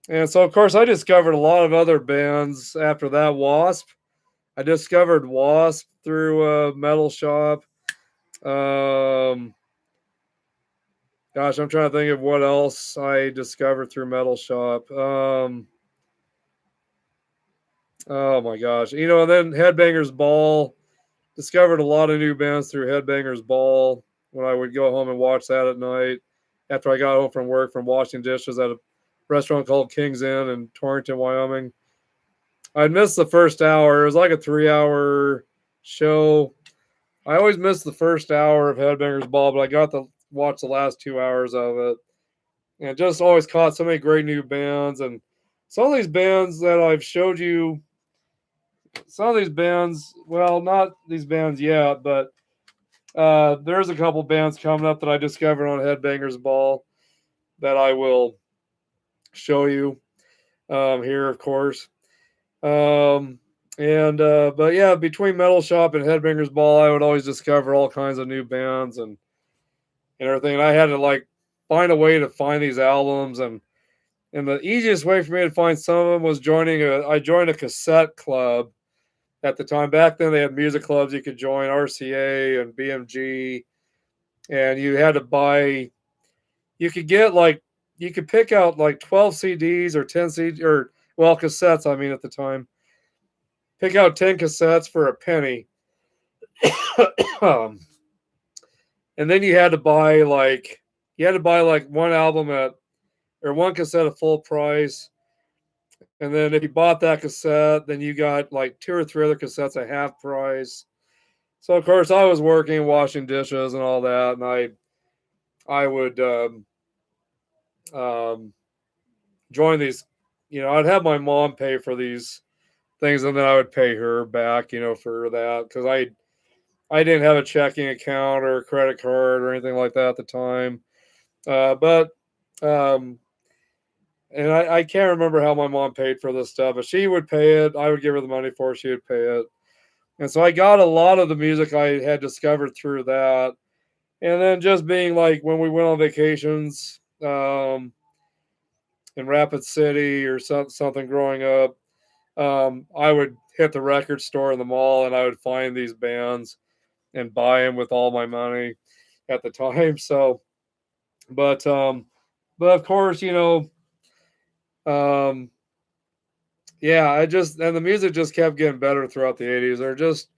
And so, of course, I discovered a lot of other bands after that. Wasp. I discovered Wasp through Metal Shop. Gosh, I'm trying to think of what else I discovered through Metal Shop. Oh my gosh, and then Headbangers Ball. Discovered a lot of new bands through Headbangers Ball when I would go home and watch that at night after I got home from work from washing dishes at a restaurant called King's Inn in Torrington, Wyoming. I'd missed the first hour. It was like a 3-hour show. I always missed the first hour of Headbangers Ball, but I got to watch the last 2 hours of it. And just always caught so many great new bands. And some of these bands that I've showed you, some of these bands, well, not these bands yet, but there's a couple bands coming up that I discovered on Headbangers Ball that I will show you here, of course. But yeah, between Metal Shop and Headbangers Ball, I would always discover all kinds of new bands and everything. And I had to like find a way to find these albums, and the easiest way for me to find some of them was I joined a cassette club at the time. Back then they had music clubs you could join, RCA and BMG, and you had to buy, you could pick out like 12 CDs or 10 CDs, or well, cassettes, I mean, at the time. Pick out 10 cassettes for a penny. And then you had to buy like one album or one cassette at full price. And then if you bought that cassette, then you got like 2 or 3 other cassettes at half price. So of course I was working, washing dishes and all that, and I would join these. I'd have my mom pay for these things, and then I would pay her back, for that, because I didn't have a checking account or a credit card or anything like that at the time. But and I can't remember how my mom paid for this stuff, but she would pay it. I would give her the money for it. She would pay it. And so I got a lot of the music I had discovered through that. And then just being like when we went on vacations in Rapid City or something growing up, I would hit the record store in the mall and I would find these bands and buy them with all my money at the time. So, but of course, yeah, and the music just kept getting better throughout the 80s. They're just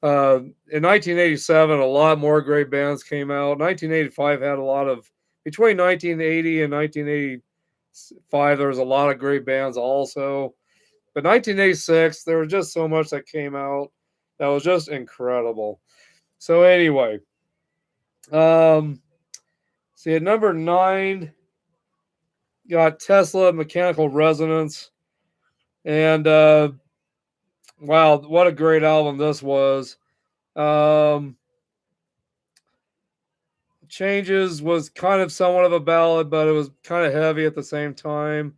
in 1987, a lot more great bands came out. 1985 had a lot of, between 1980 and 1985, there was a lot of great bands also. But 1986, there was just so much that came out that was just incredible. So anyway, see, at number 9, got Tesla Mechanical Resonance. And wow, what a great album this was. Um, Changes was kind of somewhat of a ballad, but it was kind of heavy at the same time.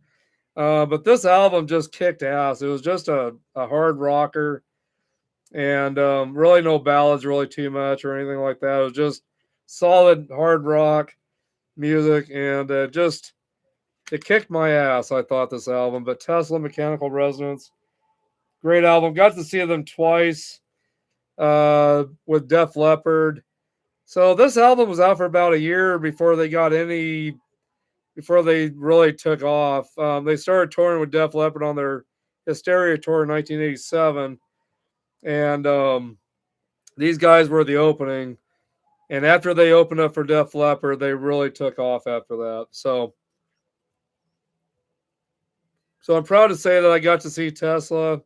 But this album just kicked ass. It was just a hard rocker, and really no ballads, really too much or anything like that. It was just solid hard rock music, and it kicked my ass. I thought this album, but Tesla Mechanical Resonance, great album. Got to see them twice with Def Leppard. So this album was out for about a year before they really took off. They started touring with Def Leppard on their Hysteria tour in 1987, and these guys were the opening. And after they opened up for Def Leppard, they really took off after that. So I'm proud to say that I got to see Tesla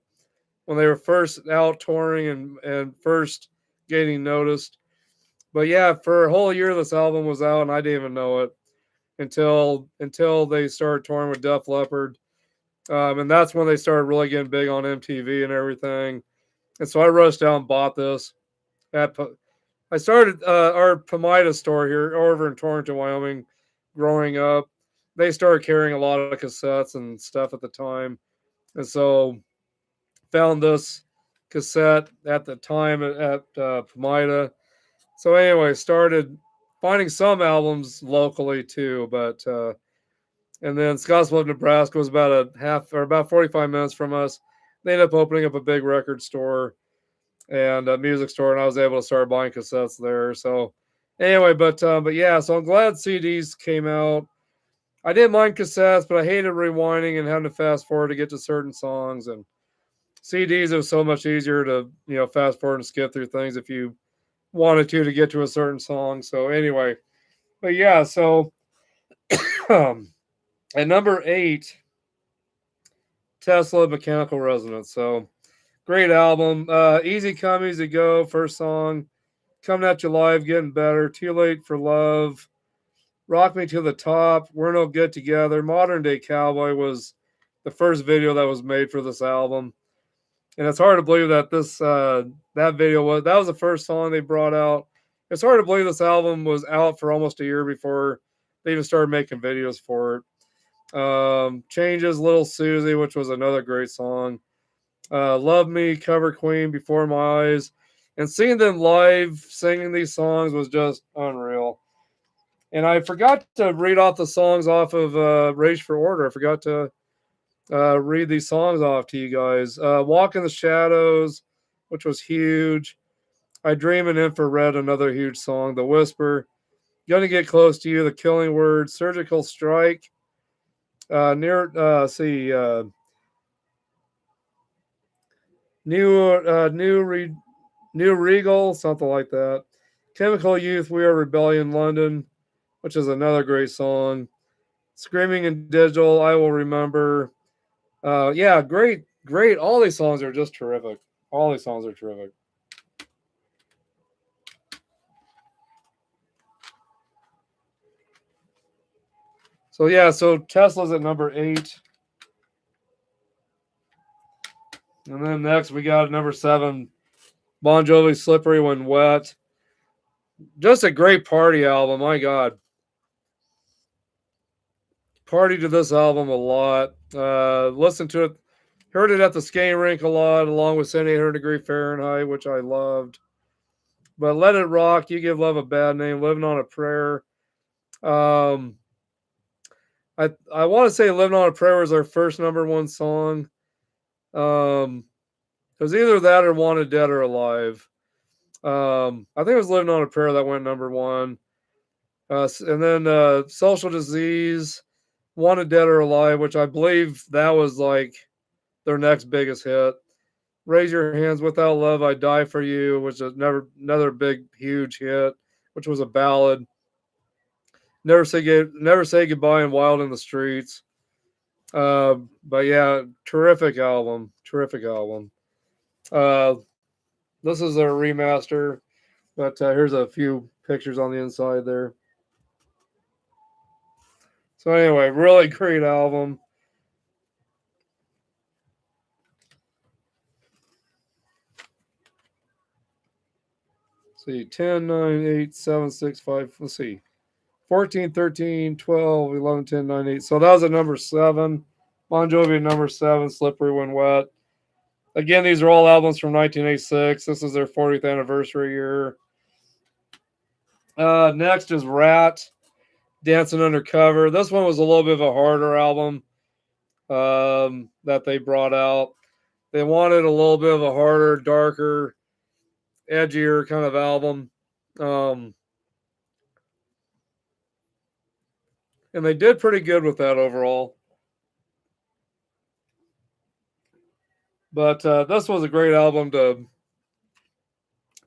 when they were first out touring and first getting noticed. But yeah, for a whole year this album was out and I didn't even know it until they started touring with Def Leppard. And that's when they started really getting big on MTV and everything. And so I rushed out and bought this. I started our Pomida store here over in Torrington, Wyoming, growing up. They started carrying a lot of cassettes and stuff at the time. And so found this cassette at the time at Pomida. So anyway, started finding some albums locally too, but and then Scottsbluff, Nebraska was about a half or about 45 minutes from us. They ended up opening up a big record store and a music store, and I was able to start buying cassettes there. So anyway, but yeah, so I'm glad CDs came out. I didn't mind cassettes, but I hated rewinding and having to fast forward to get to certain songs. And CDs, it was so much easier to fast forward and skip through things if you wanted to get to a certain song. So anyway, but yeah, so at number 8, Tesla Mechanical Resonance. So great album. Easy Come, Easy Go, first song. Coming at You Live, Getting Better. Too Late for Love. Rock Me to the Top. We're No Good Together. Modern Day Cowboy was the first video that was made for this album. And it's hard to believe that that video was the first song they brought out. It's hard to believe this album was out for almost a year before they even started making videos for it. Changes, Little Susie, which was another great song. Love Me, Cover Queen, Before My Eyes. And seeing them live singing these songs was just unreal. And I forgot to read off the songs off of Rage for Order. I forgot to read these songs off to you guys. Walk in the Shadows, which was huge. I Dream in Infrared, another huge song. The Whisper. Gonna Get Close to You, The Killing Word. Surgical Strike. New Regal, something like that. Chemical Youth, We Are Rebellion, London, which is another great song. Screaming in Digital, I Will Remember. Yeah, great. All these songs are just terrific. All these songs are terrific. So yeah, so Tesla's at number 8. And then next we got number 7, Bon Jovi, Slippery When Wet. Just a great party album, my God. Party to this album a lot. Listened to it, heard it at the skating rink a lot, along with 7800 Degree Fahrenheit, which I loved. But Let It Rock, You Give Love a Bad Name, Living on a Prayer. I want to say Living on a Prayer was our first number 1 song. It was either that or Wanted Dead or Alive. I think it was Living on a Prayer that went number 1. And then Social Disease, Wanted Dead or Alive, which I believe that was like their next biggest hit. Raise Your Hands, Without Love, I Die for You, which is another big, huge hit, which was a ballad. Never Say Goodbye and Wild in the Streets. But yeah, terrific album. This is a remaster, but here's a few pictures on the inside there. So anyway, really great album. see, 10, 9, 8, 7, 6, 5. Let's see. 14, 13, 12, 11, 10, 9, 8. So that was at number 7. Bon Jovi at number 7, Slippery When Wet. Again, these are all albums from 1986. This is their 40th anniversary year. Next is Rat, Dancing Undercover. This one was a little bit of a harder album that they brought out. They wanted a little bit of a harder, darker, edgier kind of album. And they did pretty good with that overall. But this was a great album to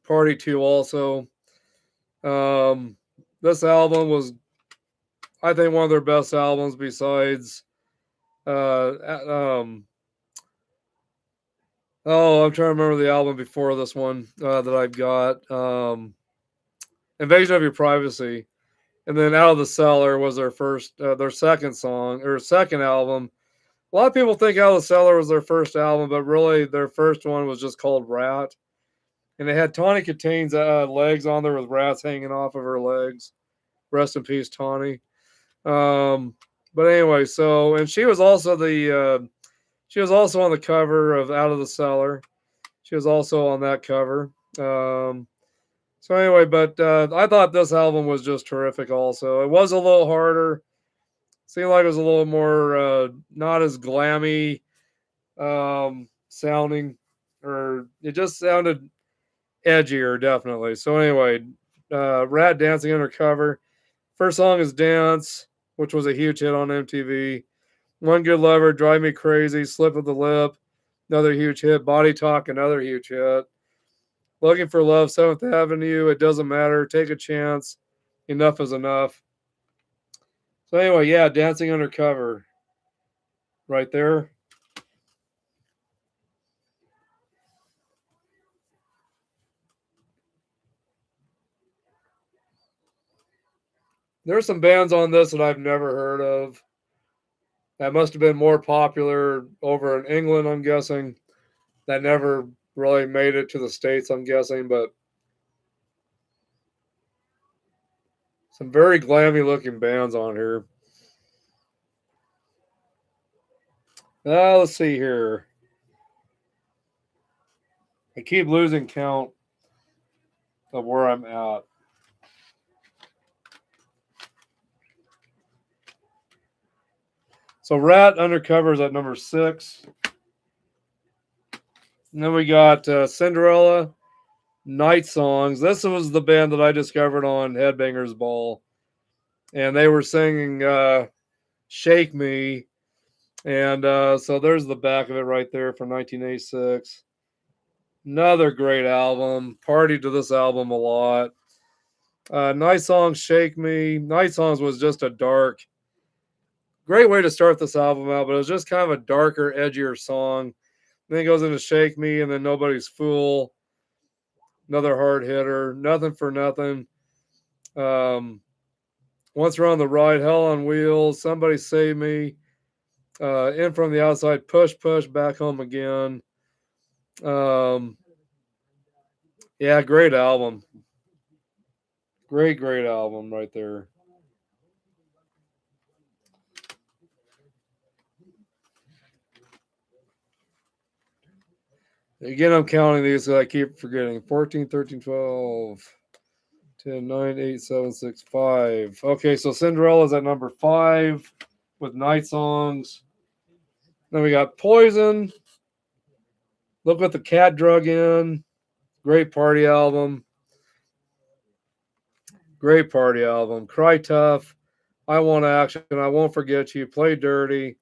party to also. This album was, I think, one of their best albums besides I'm trying to remember the album before this one that I've got. Invasion of Your Privacy. And then Out of the Cellar was their second song, or second album. A lot of people think Out of the Cellar was their first album, but really their first one was just called Rat. And it had Tawny Kitane's legs on there with rats hanging off of her legs. Rest in peace, Tawny. But anyway, so, and she was also on the cover of Out of the Cellar. She was also on that cover. So anyway, but I thought this album was just terrific also. It was a little harder. Seemed like it was a little more not as glammy sounding, or it just sounded edgier, definitely. So anyway, Rat, Dancing Undercover. First song is Dance, which was a huge hit on MTV. One Good Lover, Drive Me Crazy, Slip of the Lip, another huge hit. Body Talk, another huge hit. Looking for Love, 7th Avenue, It Doesn't Matter, Take a Chance, Enough is Enough. So anyway, yeah, Dancing Undercover right there. There's some bands on this that I've never heard of. That must have been more popular over in England, I'm guessing. That never really made it to the States, I'm guessing, but some very glammy looking bands on here. Let's see here. I keep losing count of where I'm at. So Rat Undercover is at number 6. And then we got Cinderella, Night Songs. This was the band that I discovered on Headbangers Ball. And they were singing Shake Me. And so there's the back of it right there from 1986. Another great album. Partied to this album a lot. Night Songs, Shake Me. Night Songs was just a great way to start this album out, but it was just kind of a darker, edgier song. Then it goes into Shake Me, and then Nobody's Fool. Another hard hitter. Nothing for Nothing. Once We're on the Ride, Hell on Wheels, Somebody Save Me. In From the Outside, Push, Push, Back Home Again. Yeah, great album. Great album right there. Again, I'm counting these so I keep forgetting. 14, 13, 12, 10, 9, 8, 7, 6, 5. Okay, so Cinderella's at number 5 with Night Songs. Then we got Poison. Look What the Cat Drug In. Great party album. Great party album. Cry Tough. I Want Action. I Won't Forget You. Play Dirty.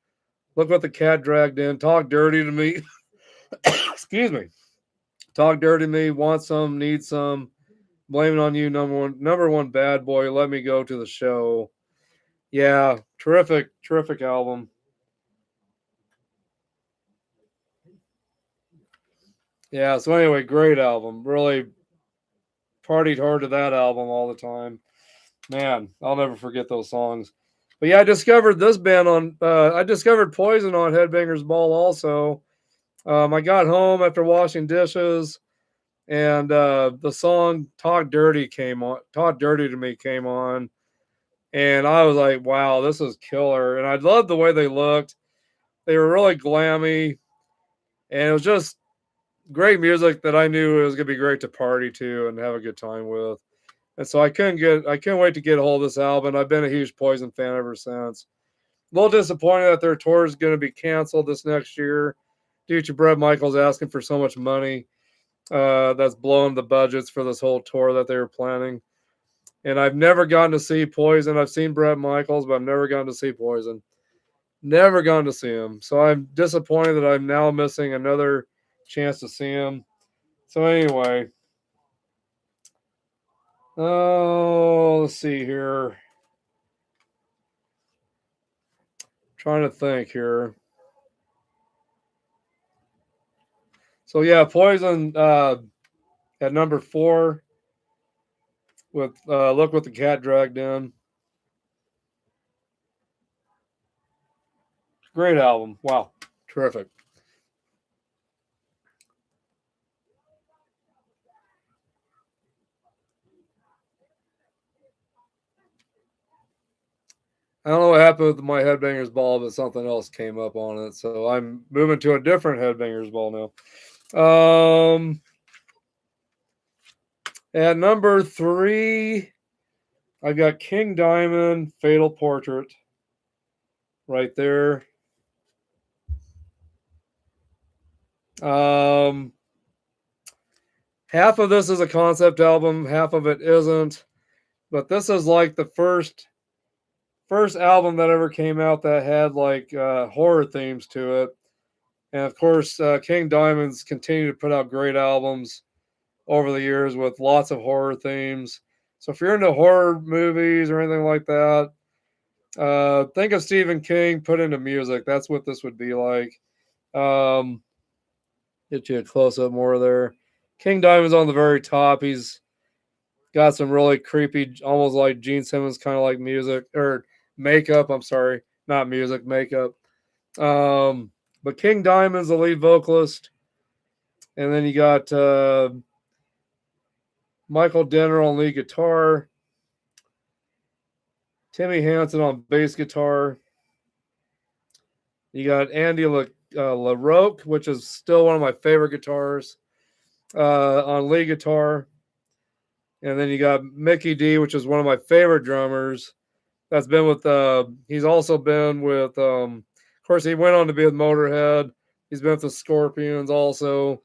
Look What the Cat Dragged In. Talk Dirty to Me. Excuse me. Talk Dirty to Me. Want Some. Need Some. Blame It on You. Number one Bad Boy. Let Me Go to the Show. Yeah. Terrific album. Yeah. So anyway, great album. Really partied hard to that album all the time. Man, I'll never forget those songs. But yeah, I discovered this band I discovered Poison on Headbangers Ball also. I got home after washing dishes. and the song "Talk Dirty" came on. "Talk Dirty to Me" came on, and I was like, "Wow, this is killer!" And I loved the way they looked. They were really glammy, and it was just great music that I knew it was gonna be great to party to and have a good time with. And so I couldn't wait to get a hold of this album. I've been a huge Poison fan ever since. A little disappointed that their tour is going to be canceled this next year due to Bret Michaels asking for so much money. That's blowing the budgets for this whole tour that they were planning. And I've never gotten to see Poison. I've seen Bret Michaels, but I've never gotten to see Poison. Never gone to see him. So I'm disappointed that I'm now missing another chance to see him. So anyway, oh, let's see here. Trying to think here. So yeah, Poison at number 4 with Look What the Cat Dragged In. Great album. Wow. Terrific. I don't know what happened with my Headbangers Ball, but something else came up on it. So I'm moving to a different Headbangers Ball now. At number 3, I've got King Diamond, Fatal Portrait. Right there. Half of this is a concept album, half of it isn't. But this is like the first album that ever came out that had like horror themes to it. And of course, King Diamond's continued to put out great albums over the years with lots of horror themes. So if you're into horror movies or anything like that, think of Stephen King put into music. That's what this would be like. Get you a close up more there. King Diamond's on the very top. He's got some really creepy, almost like Gene Simmons kind of like music or makeup. I'm sorry, not music, makeup. But King Diamond's the lead vocalist, and then you got Michael Denner on lead guitar, Timmy Hansen on bass guitar. You got Andy LaRocque, which is still one of my favorite guitars, on lead guitar. And then you got Mickey D, which is one of my favorite drummers. That's been with, he's also been with, of course, he went on to be with Motorhead. He's been with the Scorpions also.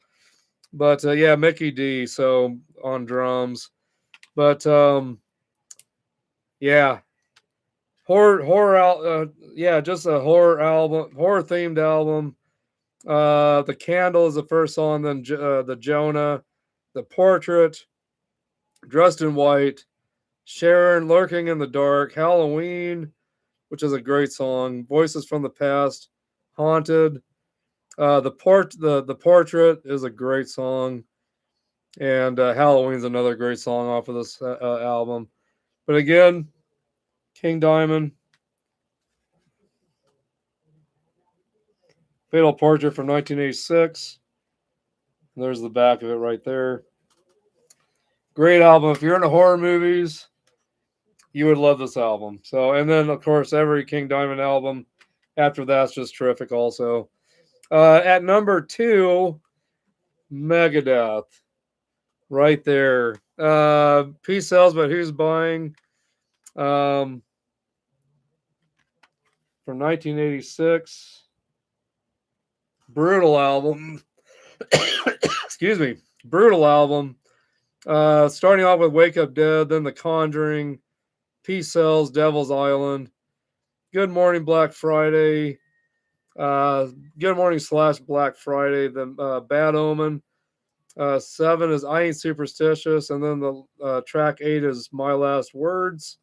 But yeah, Mickey D, so on drums. But yeah, yeah, just a horror album, horror themed album. The Candle is the first song, then the Jonah, the Portrait, Dressed in White, Sharon, Lurking in the Dark, Halloween, which is a great song, Voices from the Past, Haunted. The Portrait is a great song, and Halloween's another great song off of this album. But again, King Diamond, Fatal Portrait from 1986. There's the back of it right there. Great album. If you're into horror movies, you would love this album. So, and then of course every King Diamond album after that's just terrific. Also, at number 2, Megadeth, right there. Peace sells, but who's buying? From 1986, brutal album. Excuse me, brutal album. Starting off with Wake Up Dead, then The Conjuring, Peace Sells, Devil's Island, Good Morning Black Friday, Good Morning / Black Friday, then Bad Omen. 7 is I Ain't Superstitious, and then the track 8 is My Last Words.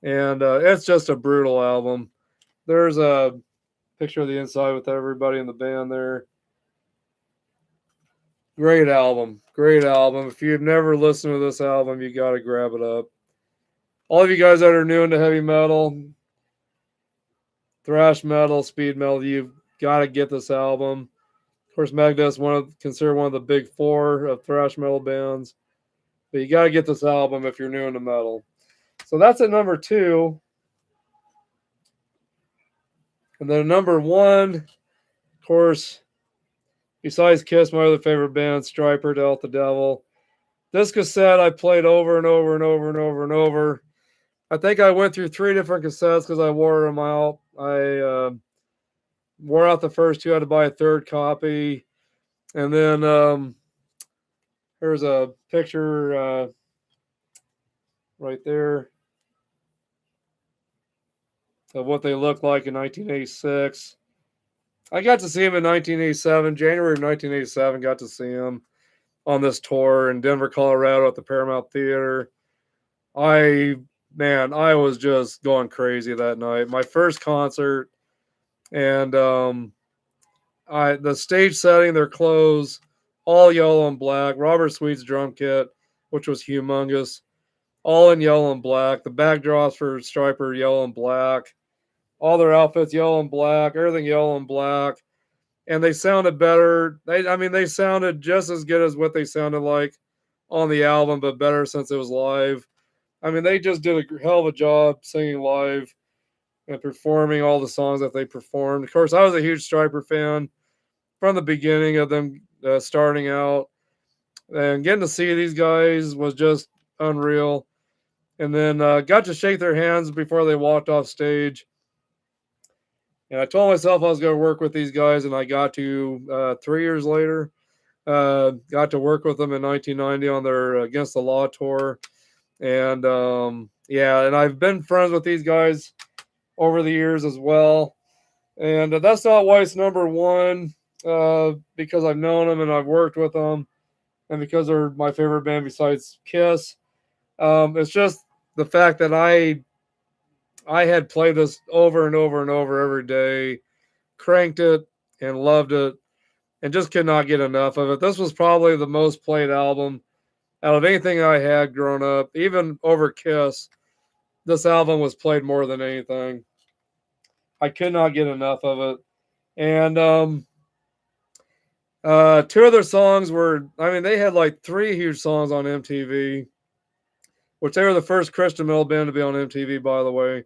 And it's just a brutal album. There's a picture of the inside with everybody in the band there. Great album. Great album. If you've never listened to this album, you got to grab it up. All of you guys that are new into heavy metal, thrash metal, speed metal, you've got to get this album. Of course, Megadeth's considered one of the big four of thrash metal bands. But you got to get this album if you're new into metal. So that's at number 2. And then number 1, of course, besides Kiss, my other favorite band, Stryper, To Help the Devil. This cassette I played over and over and over and over and over. I think I went through 3 different cassettes because I wore them out. I wore out the first 2, had to buy a third copy. And then here's a picture right there of what they looked like in 1986. I got to see him in 1987, January of 1987, got to see him on this tour in Denver, Colorado at the Paramount Theater. I was just going crazy that night. My first concert, and the stage setting, their clothes, all yellow and black. Robert Sweet's drum kit, which was humongous, all in yellow and black. The backdrops for Stryper, yellow and black. All their outfits, yellow and black. Everything yellow and black. And they sounded better. They sounded just as good as what they sounded like on the album, but better since it was live. They just did a hell of a job singing live and performing all the songs that they performed. Of course, I was a huge Stryper fan from the beginning of them starting out. And getting to see these guys was just unreal. And then got to shake their hands before they walked off stage. And I told myself I was going to work with these guys, and I got to 3 years later. Got to work with them in 1990 on their Against the Law tour. And and I've been friends with these guys over the years as well. And that's not why it's number 1, because I've known them and I've worked with them, and because they're my favorite band besides Kiss. It's just the fact that I had played this over and over and over every day, cranked it and loved it, and just could not get enough of it. This was probably the most played album out of anything I had growing up, even over Kiss. This album was played more than anything. I could not get enough of it. And 2 of their songs were, they had like 3 huge songs on MTV, which they were the first Christian metal band to be on MTV, by the way.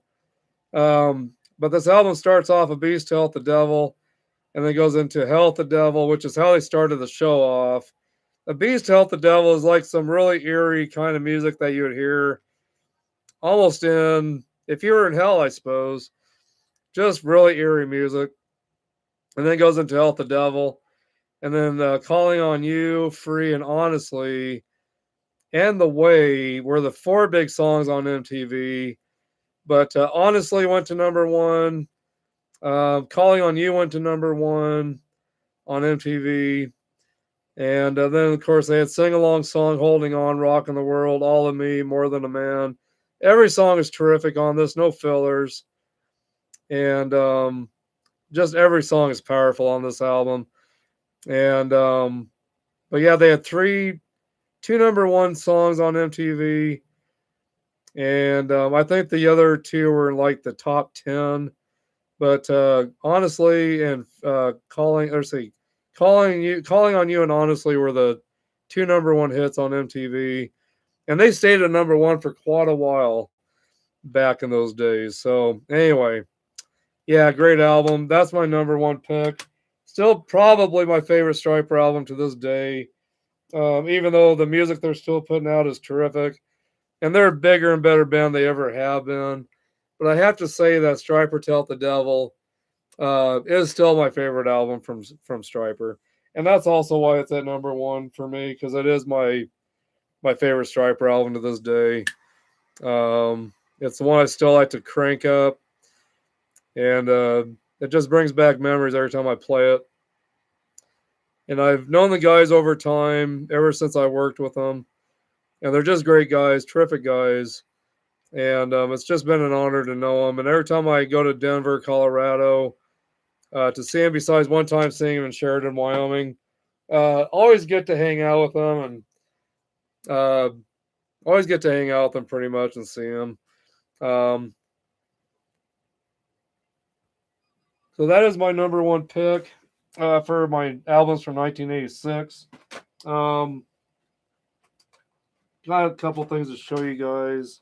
But this album starts off A Beast to Help the Devil, and then goes into Help the Devil, which is how they started the show off. A Beast to Help the Devil is like some really eerie kind of music that you would hear almost if you were in hell, I suppose. Just really eerie music. And then it goes into Help the Devil. And then Calling on You, Free, and Honestly, and The Way were the 4 big songs on MTV. But Honestly went to number 1. Calling on You went to number 1 on MTV. And then, of course, they had sing-along song, Holding On, Rockin' the World, All of Me, More Than a Man. Every song is terrific on this, no fillers. And just every song is powerful on this album. And, but yeah, they had 2 number 1 songs on MTV. And I think the other 2 were in like the top 10. But Honestly and Calling on You and Honestly were the 2 number 1 hits on MTV. And they stayed at number 1 for quite a while back in those days. So anyway, yeah, great album. That's my number 1 pick. Still probably my favorite Stryper album to this day. Even though the music they're still putting out is terrific. And they're a bigger and better band they ever have been. But I have to say that Stryper To Help the Devil is still my favorite album from Stryper. And that's also why it's at number 1 for me, because it is my favorite Stryper album to this day. It's the one I still like to crank up. And it just brings back memories every time I play it. And I've known the guys over time, ever since I worked with them. And they're just great guys, terrific guys. And it's just been an honor to know them. And every time I go to Denver, Colorado, to see them, besides one time seeing them in Sheridan, Wyoming, always get to hang out with them. And always get to hang out with them pretty much and see them. So that is my number 1 pick. for my albums from 1986. Got a couple things to show you guys.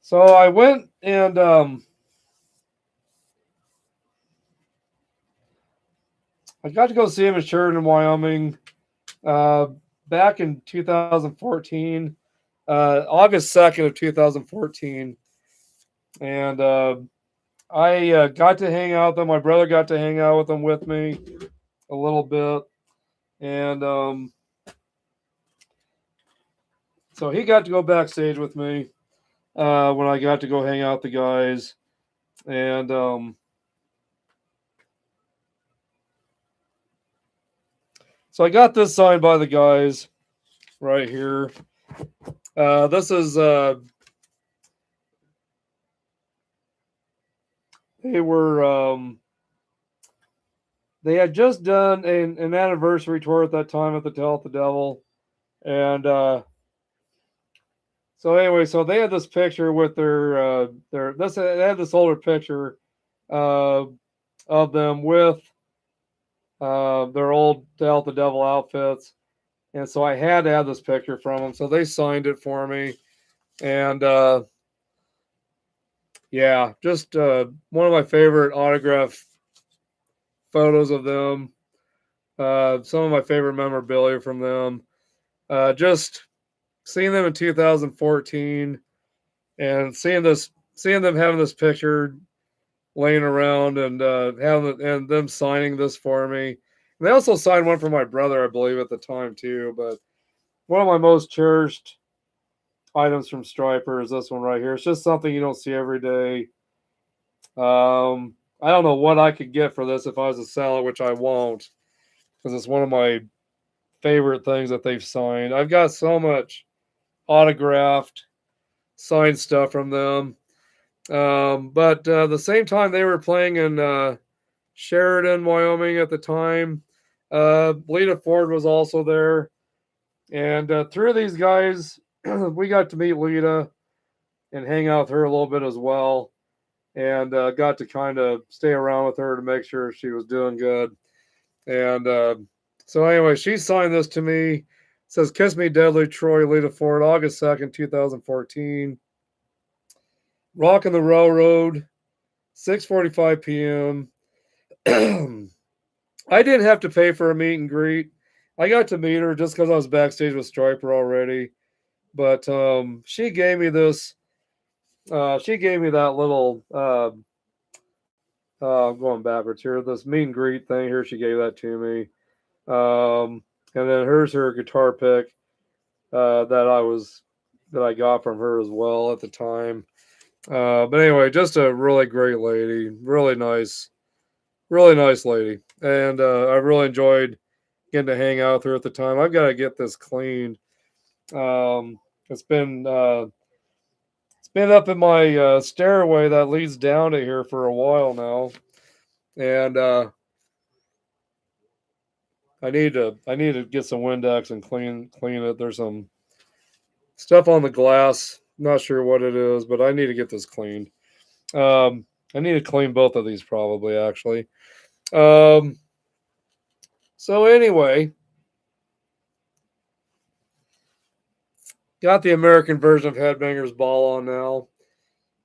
So I went and I got to go see him in Sheridan, Wyoming, back in 2014, August 2nd of 2014, and I got to hang out with them. My brother got to hang out with them with me a little bit, and so he got to go backstage with me when I got to go hang out with the guys, and so I got this signed by the guys right here. This is they had just done an anniversary tour at that time at the Tell the Devil, and so anyway, so they had this picture with they had this older picture uh, of them with their old Tell the Devil outfits, and so I had to have this picture from them. So they signed it for me, and yeah, just one of my favorite autograph photos of them. Some of my favorite memorabilia from them. Just seeing them in 2014 and seeing them having this picture laying around and them signing this for me. And they also signed one for my brother, I believe, at the time too. But one of my most cherished items from Striper is this one right here. It's just something you don't see every day. I don't know what I could get for this if I was to sell it, which I won't, because it's one of my favorite things that they've signed. I've got so much autographed, signed stuff from them. But the same time they were playing in Sheridan, Wyoming at the time, Lita Ford was also there. And through these guys, we got to meet Lita and hang out with her a little bit as well. And got to kind of stay around with her to make sure she was doing good. And so anyway, she signed this to me. It says, "Kiss Me Deadly, Troy, Lita Ford, August 2nd, 2014. Rockin' the Railroad, 6:45 p.m. I didn't have to pay for a meet and greet. I got to meet her just because I was backstage with Striper already. But she gave me this. She gave me that little. Going backwards here. This meet and greet thing here. She gave that to me. And then here's her guitar pick that I got from her as well at the time. But anyway, just a really great lady, really nice lady, and I really enjoyed getting to hang out with her at the time. I've got to get this cleaned. It's been up in my stairway that leads down to here for a while now, and I need to get some Windex and clean it. There's some stuff on the glass. Not sure what it is, but I need to get this cleaned. I need to clean both of these probably actually. So anyway, got the American version of Headbangers Ball on now.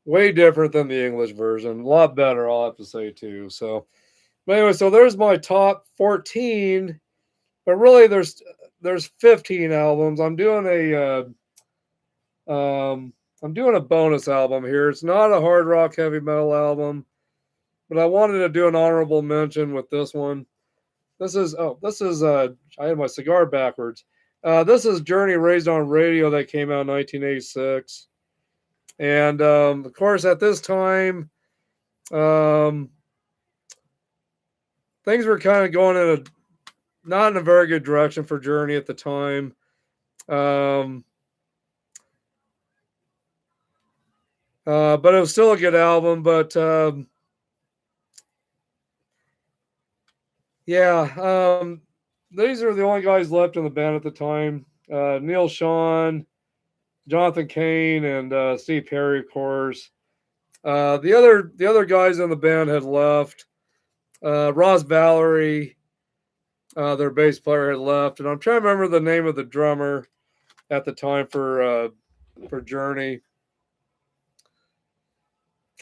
Way different than the English version. A lot better, I'll have to say too. So, but anyway, so there's my top 14. But really, there's 15 albums. I'm doing a bonus album here. It's not a hard rock heavy metal album, but I wanted to do an honorable mention with this one. This is I had my cigar backwards. This is Journey Raised on Radio that came out in 1986. And of course, at this time, things were kind of going not in a very good direction for Journey at the time. But it was still a good album. But yeah, these are the only guys left in the band at the time. Neil Sean, Jonathan Kane, and Steve Perry, of course. The other guys in the band had left. Ross Valerie, their bass player, had left, and I'm trying to remember the name of the drummer at the time for Journey.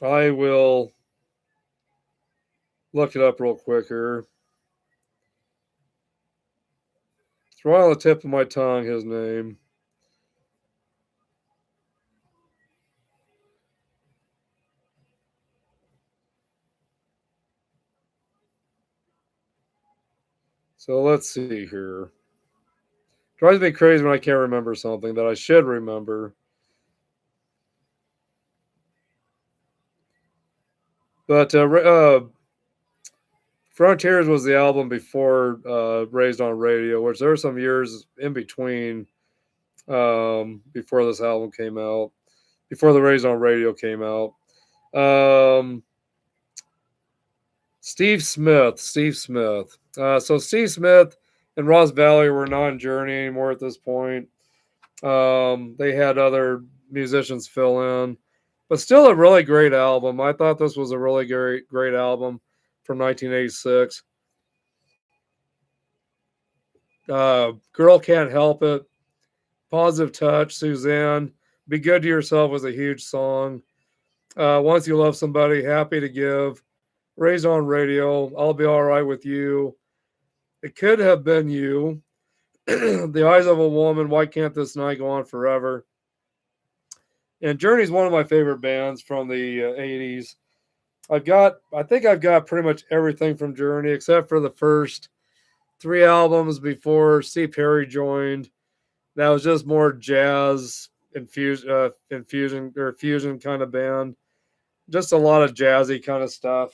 I will look it up real quick here. It's right on the tip of my tongue, his name. So let's see here. Drives me crazy when I can't remember something that I should remember. But Frontiers was the album before Raised on Radio, which there were some years in between before this album came out, before the Raised on Radio came out. Steve Smith. So Steve Smith and Ross Valley were not in Journey anymore at this point. They had other musicians fill in, but still a really great album. I thought this was a really great album from 1986. Girl Can't Help It, Positive Touch, Suzanne, Be Good to Yourself was a huge song. Once You Love Somebody, Happy to Give, Raised on Radio, I'll Be All Right with You, It Could Have Been You, The Eyes of a Woman, Why Can't This Night Go On Forever. And Journey's one of my favorite bands from the 80s. I think I've got pretty much everything from Journey except for the first 3 albums before Steve Perry joined. That was just more jazz fusion kind of band. Just a lot of jazzy kind of stuff.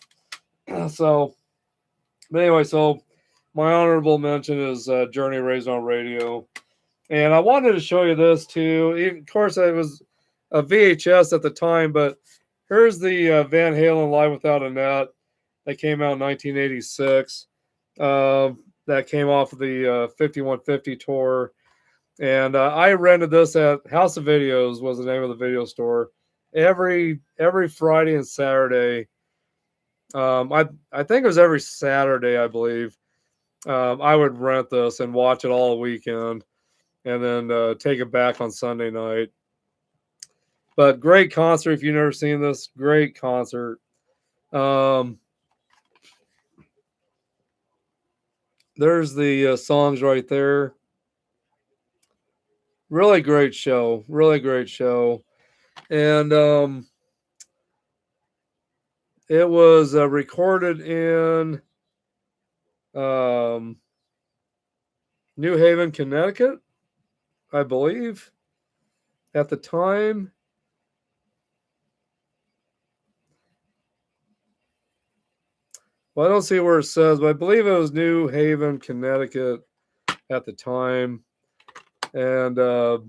So my honorable mention is Journey Raised on Radio. And I wanted to show you this too. Of course, it was a VHS at the time, but here's the Van Halen Live Without a Net that came out in 1986. That came off of the 5150 tour. And I rented this at House of Videos, was the name of the video store, every Friday and Saturday. I think it was every Saturday, I believe. I would rent this and watch it all weekend, and then take it back on Sunday night. But great concert if you've never seen this. Great concert. There's the songs right there. Really great show. Really great show. And it was recorded in New Haven, Connecticut, I believe, at the time. Well, I don't see where it says, but I believe it was New Haven, Connecticut at the time. And but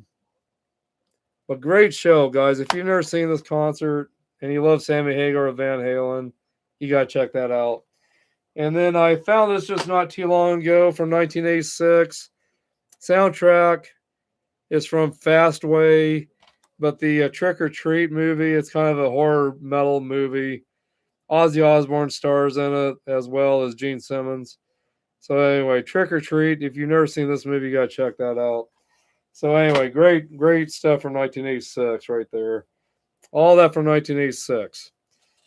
great show, guys. If you've never seen this concert and you love Sammy Hagar or Van Halen, you got to check that out. And then I found this just not too long ago from 1986. Soundtrack is from Fastway, but the Trick or Treat movie, it's kind of a horror metal movie. Ozzy Osbourne stars in it as well as Gene Simmons. So anyway, Trick or Treat. If you've never seen this movie, you got to check that out. So anyway, great stuff from 1986 right there. All that from 1986.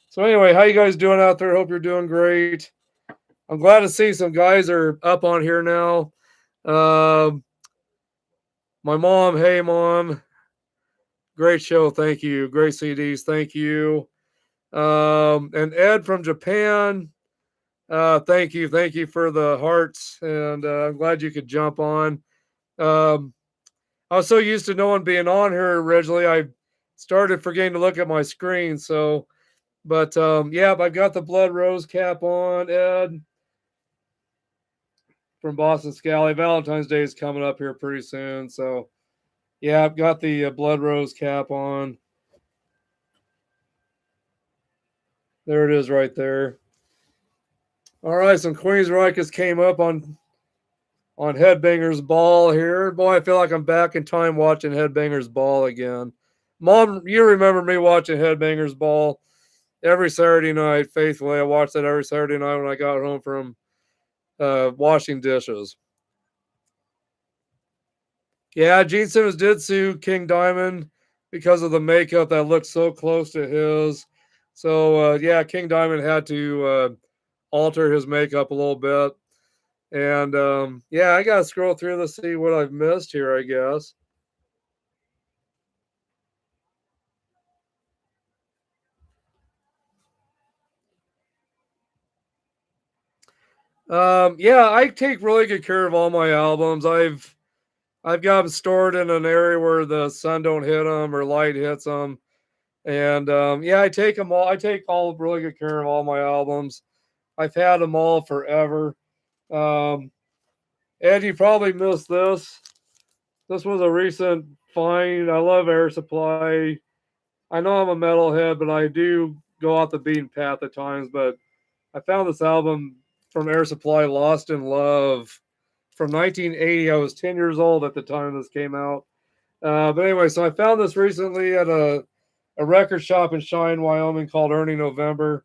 So anyway, how you guys doing out there? Hope you're doing great. I'm glad to see some guys are up on here now. My mom, hey mom. Great show, thank you. Great CDs, thank you. And Ed from Japan, thank you for the hearts, and I'm glad you could jump on. I was so used to no one being on here originally, I started forgetting to look at my screen. So, but yeah, I've got the Blood Rose cap on, Ed from Boston Scally. Valentine's Day is coming up here pretty soon, so yeah, I've got the Blood Rose cap on. There it is right there. All right, some Queensrÿche came up on Headbangers Ball here. Boy, I feel like I'm back in time watching Headbangers Ball again. Mom, you remember me watching Headbangers Ball every Saturday night faithfully. I watched that every Saturday night when I got home from washing dishes. Yeah, Gene Simmons did sue King Diamond because of the makeup that looked so close to his. So yeah, King Diamond had to alter his makeup a little bit. And yeah, I gotta scroll through to see what I've missed here, I guess. Yeah, I take really good care of all my albums. I've got them stored in an area where the sun don't hit them or light hits them. And yeah, I take them all. I take all really good care of all my albums. I've had them all forever. Um, Ed, you probably missed this. This was a recent find. I love Air Supply. I know I'm a metalhead, but I do go off the beaten path at times. But I found this album from Air Supply, Lost in Love, from 1980. I was 10 years old at the time this came out. But anyway, so I found this recently at a record shop in Cheyenne, Wyoming called Ernie November.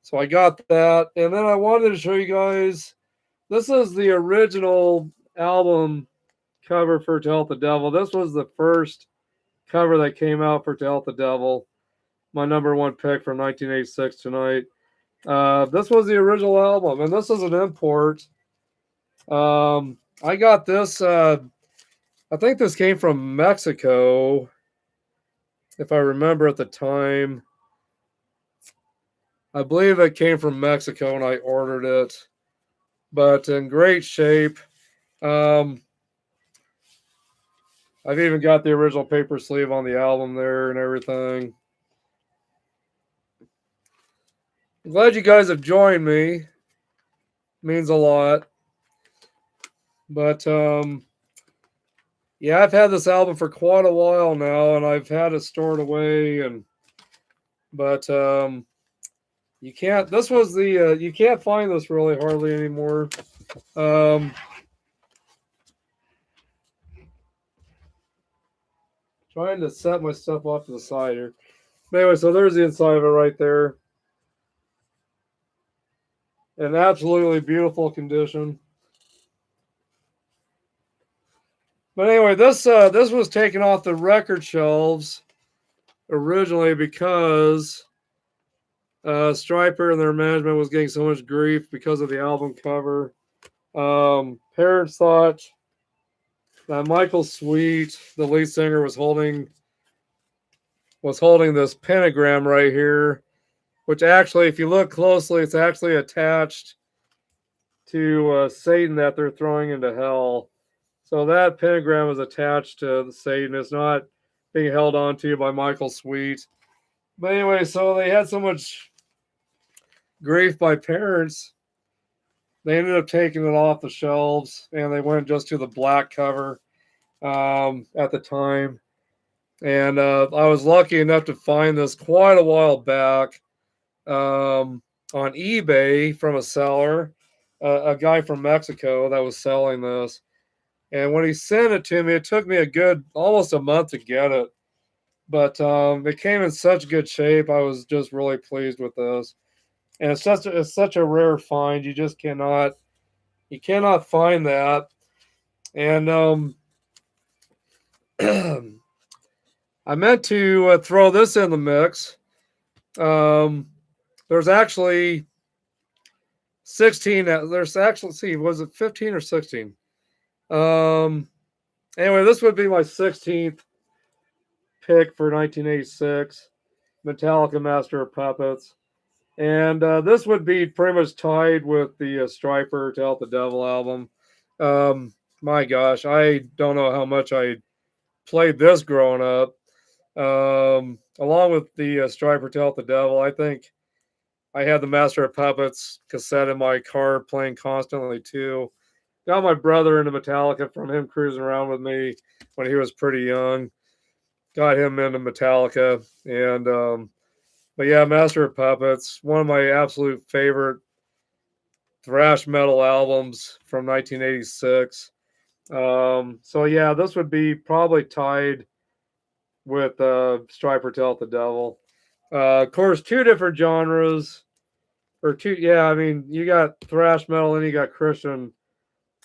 So I got that. And then I wanted to show you guys this is the original album cover for To Help the Devil. This was the first cover that came out for To Help the Devil, my number one pick from 1986 tonight. This was the original album, and this is an import. I got this. I think this came from Mexico, if I remember at the time. I believe it came from Mexico, and I ordered it, but in great shape. Um, I've even got the original paper sleeve on the album there and everything. I'm glad you guys have joined me. It means a lot. But yeah, I've had this album for quite a while now, and I've had it stored away. But you can't. This was the you can't find this really hardly anymore. Um, Trying to set my stuff off to the side here. But anyway, so there's the inside of it right there. In absolutely beautiful condition. But anyway, this was taken off the record shelves originally because Stryper and their management was getting so much grief because of the album cover. Parents thought that Michael Sweet, the lead singer, was holding this pentagram right here, which actually, if you look closely, it's actually attached to Satan that they're throwing into hell. So that pentagram is attached to Satan. It's not being held on to by Michael Sweet. But anyway, so they had so much grief by parents, they ended up taking it off the shelves and they went just to the black cover at the time. And I was lucky enough to find this quite a while back on eBay from a seller, a guy from Mexico that was selling this. And when he sent it to me, it took me a good almost a month to get it. But it came in such good shape. I was just really pleased with this. And it's such a rare find. You just cannot find that. And I meant to throw this in the mix. There's actually 16. There's actually, see, was it 15 or 16? Anyway, this would be my 16th pick for 1986, Metallica Master of Puppets. And this would be pretty much tied with the Stryper To Help the Devil album. My gosh, I don't know how much I played this growing up. Along with the Stryper To Help the Devil, I think I had the Master of Puppets cassette in my car playing constantly too. Got my brother into Metallica from him cruising around with me when he was pretty young. Got him into Metallica. And but yeah, Master of Puppets, one of my absolute favorite thrash metal albums from 1986. So yeah, this would be probably tied with Stryper To Help the Devil. Of course, two different genres, or two. Yeah, I mean, you got thrash metal and you got Christian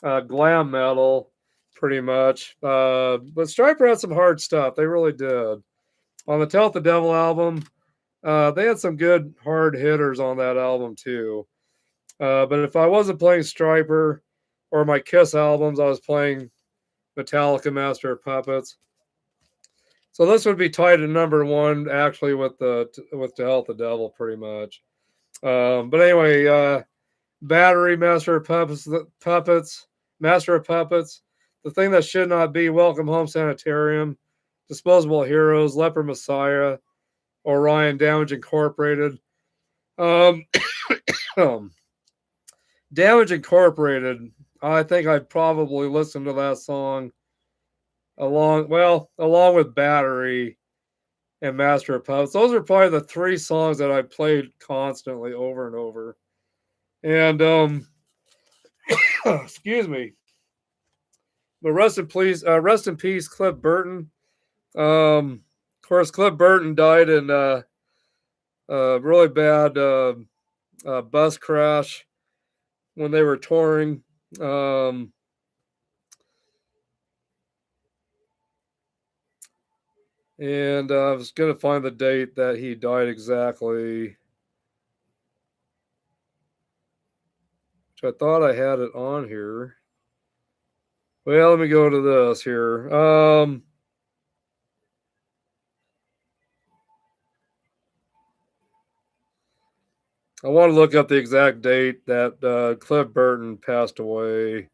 glam metal, pretty much. But Striper had some hard stuff. They really did. On the Tell the Devil album, they had some good hard hitters on that album too. But if I wasn't playing Striper or my Kiss albums, I was playing Metallica, Master of Puppets. So this would be tied to number one, actually, with To Hell with the Devil, pretty much. But anyway, Battery, Puppets, Master of Puppets, The Thing That Should Not Be, Welcome Home Sanitarium, Disposable Heroes, Leper Messiah, Orion, Damage Incorporated. Um, Damage Incorporated. I think I'd probably listen to that song along with Battery and Master of Puppets. Those are probably the three songs that I played constantly over and over. And excuse me. But rest in peace, Cliff Burton. Of course, Cliff Burton died in a really bad bus crash when they were touring. And I was going to find the date that he died exactly, which I thought I had it on here. Well, let me go to this here. I want to look up the exact date that Cliff Burton passed away.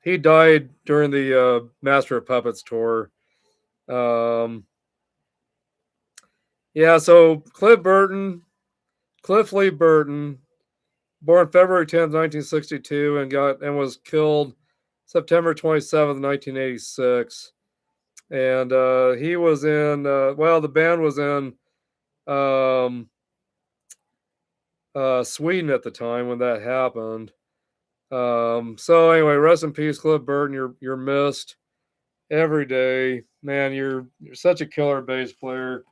He died during the Master of Puppets tour. Yeah, so Cliff Lee Burton, born February 10th, 1962, and was killed September 27th, 1986. And he was in the band was in Sweden at the time when that happened. So anyway, rest in peace, Cliff Burton. You're missed every day, man. You're such a killer bass player,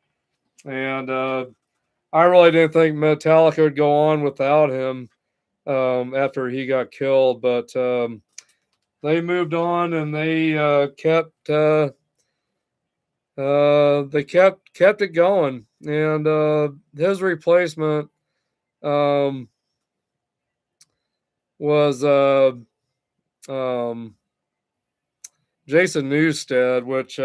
and I really didn't think Metallica would go on without him after he got killed, but they moved on and they kept it going, and his replacement was Jason Newsted, which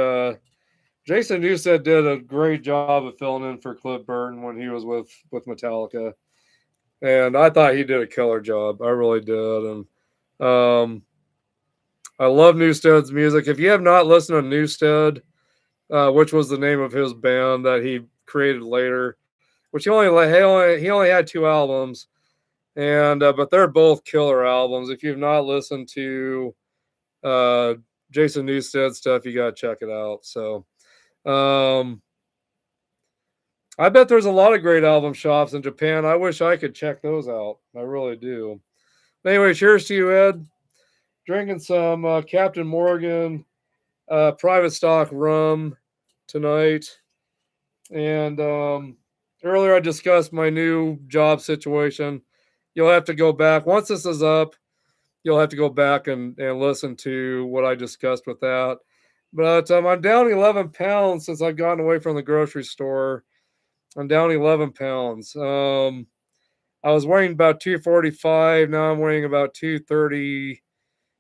Jason Newsted did a great job of filling in for Cliff Burton when he was with Metallica, and I thought he did a killer job. I really did, and I love Newsted's music. If you have not listened to Newsted, which was the name of his band that he created later, which he only had two albums, and but they're both killer albums. If you've not listened to Jason Newsted stuff, you gotta check it out. So I bet there's a lot of great album shops in Japan. I wish I could check those out. I really do. Anyway, cheers to you, Ed. Drinking some Captain Morgan private stock rum tonight. And earlier I discussed my new job situation. You'll have to go back. Once this is up, you'll have to go back and listen to what I discussed with that. But I'm down 11 pounds since I've gotten away from the grocery store. I'm down 11 pounds. I was weighing about 245. Now I'm weighing about 230.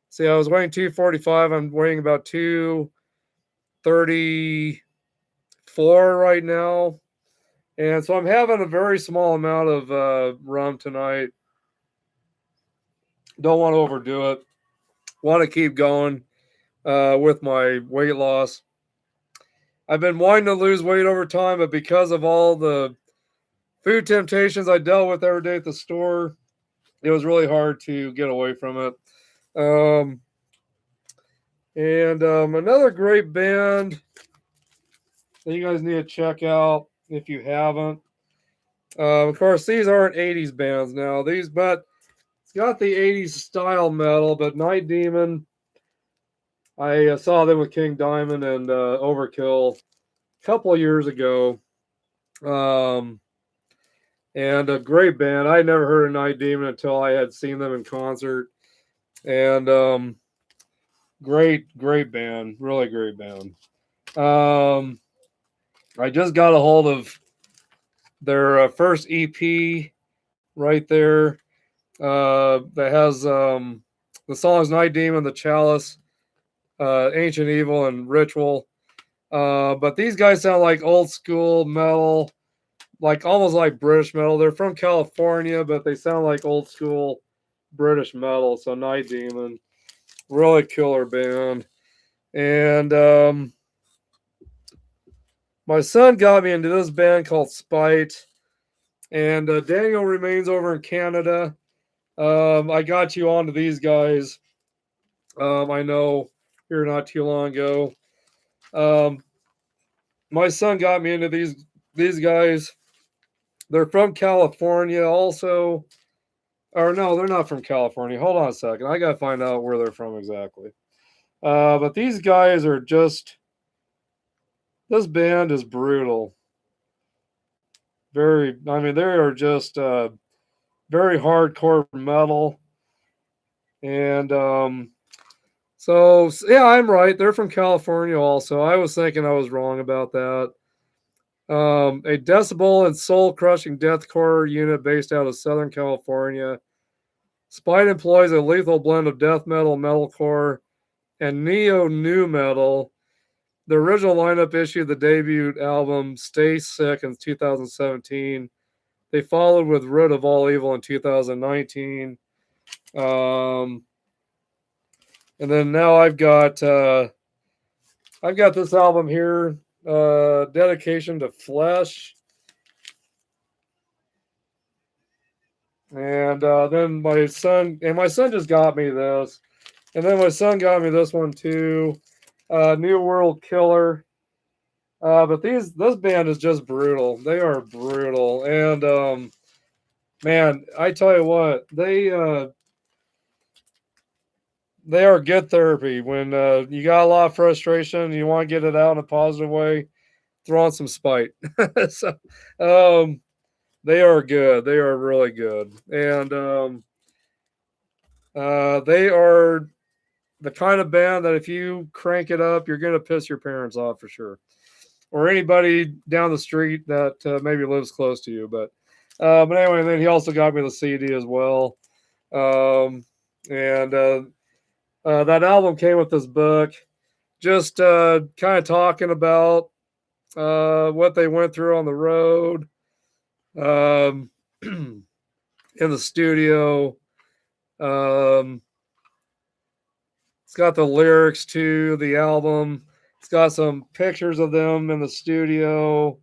See, I was weighing 245. I'm weighing about 234 right now. And so I'm having a very small amount of rum tonight. Don't want to overdo it. Want to keep going with my weight loss. I've been wanting to lose weight over time, but because of all the food temptations I dealt with every day at the store, it was really hard to get away from it. Another great band that you guys need to check out if you haven't. Of course, these aren't 80s bands now. But it's got the 80s style metal, but Night Demon, I saw them with King Diamond and Overkill couple of years ago. And a great band. I never heard of Night Demon until I had seen them in concert. And great band, really great band. I just got a hold of their first EP right there. That has the songs Night Demon, The Chalice, Ancient Evil, and Ritual. But these guys sound like old school metal, like almost like British metal. They're from California, but they sound like old school British metal. So Night Demon, really killer band. And my son got me into this band called Spite. And Daniel remains over in Canada. I got you onto these guys. I know here not too long ago. My son got me into these guys. They're from California also. Or no, they're not from California. Hold on a second. I gotta find out where they're from exactly. But these guys are just, this band is brutal. They are just very hardcore metal. And so yeah, I'm right. They're from California also. I was thinking I was wrong about that. A decibel and soul-crushing deathcore unit based out of Southern California. Spite employs a lethal blend of death metal, metalcore, and neo-nu metal. The original lineup issued the debut album Stay Sick in 2017. They followed with Root of All Evil in 2019. And then now I've got this album here, Dedication to Flesh. And then my son just got me this. And then my son got me this one too. New World Killer. But this band is just brutal. They are brutal. And man, I tell you what, they are good therapy. When you got a lot of frustration, you want to get it out in a positive way, throw on some Spite. So they are good. They are really good. And they are the kind of band that if you crank it up, you're going to piss your parents off for sure. Or anybody down the street that maybe lives close to you. But anyway, then he also got me the CD as well. And that album came with this book, just kind of talking about what they went through on the road, in the studio. It's got the lyrics to the album. It's got some pictures of them in the studio.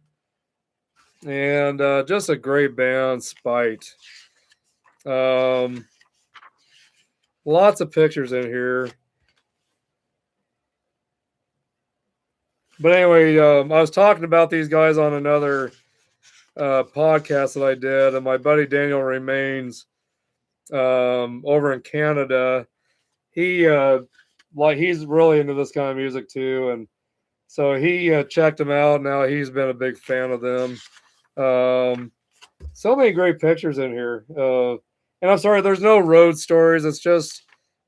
And just a great band, Spite. Lots of pictures in here. But anyway, I was talking about these guys on another podcast that I did, and my buddy Daniel Remains over in Canada. He's really into this kind of music too, and so he checked them out. Now he's been a big fan of them. So many great pictures in here. And I'm sorry, there's no road stories. It's just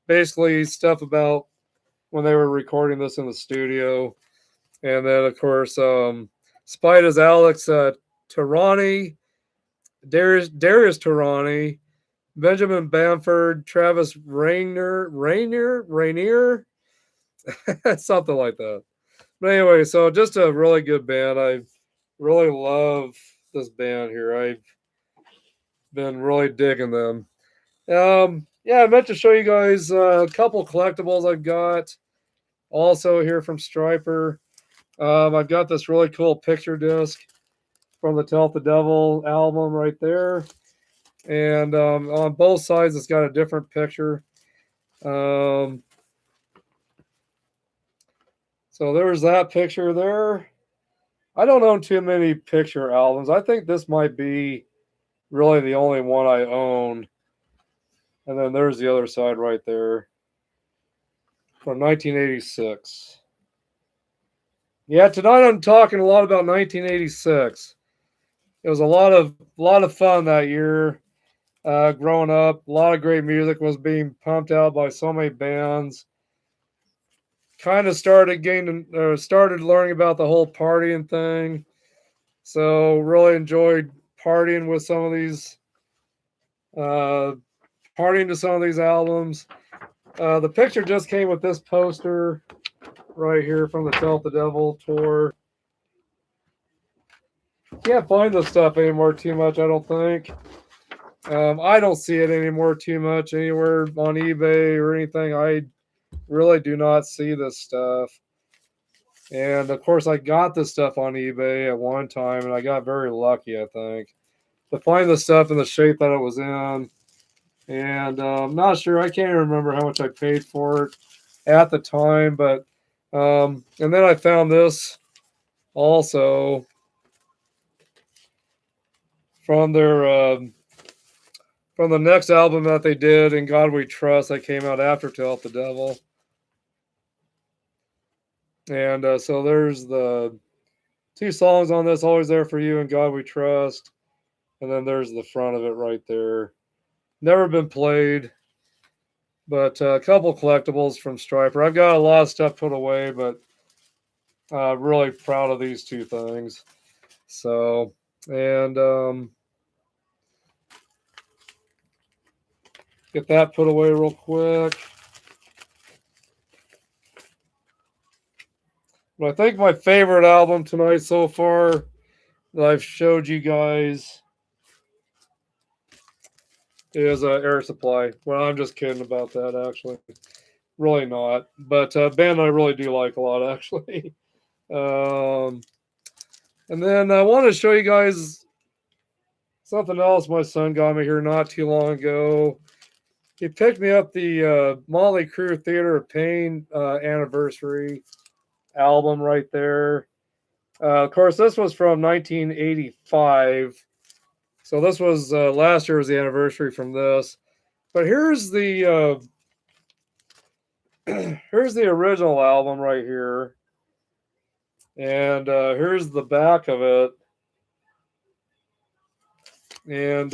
basically stuff about when they were recording this in the studio. And then, of course, Spite is Alex Tarani, Darius Tarani, Benjamin Bamford, Travis Rainier, something like that. But anyway, so just a really good band. I really love this band here. I've been really digging them. Yeah, I meant to show you guys a couple collectibles I've got also here from Striper. I've got this really cool picture disc from the Tell the Devil album right there. And on both sides, it's got a different picture. So there's that picture there. I don't own too many picture albums. I think this might be really the only one I own. And then there's the other side right there from 1986. Yeah, tonight I'm talking a lot about 1986. It was a lot of fun that year. Growing up, a lot of great music was being pumped out by so many bands. Kind of started learning about the whole partying thing. So really enjoyed partying with some of these, uh, partying to some of these albums. The picture just came with this poster right here from the Tell the Devil tour. Can't find this stuff anymore too much, I don't think. I don't see it anymore too much anywhere on eBay or anything. I really do not see this stuff. And of course, I got this stuff on eBay at one time, and I got very lucky, I think, to find the stuff in the shape that it was in. And I'm not sure. I can't remember how much I paid for it at the time, but and then I found this also from their from the next album that they did, "In God We Trust," that came out after "To Help the Devil." And so there's the two songs on this: "Always There for You" and "God We Trust." And then there's the front of it right there. Never been played, but a couple collectibles from Striper. I've got a lot of stuff put away, but really proud of these two things. So, and get that put away real quick. But I think my favorite album tonight so far that I've showed you guys is Air Supply. Well, I'm just kidding about that, actually. Really not. But band I really do like a lot, actually. Um, and then I want to show you guys something else my son got me here not too long ago. He picked me up the Motley Crue Theater of Pain anniversary album right there. Of course, this was from 1985. So this was last year was the anniversary from this. But here's the here's the original album right here, and here's the back of it. And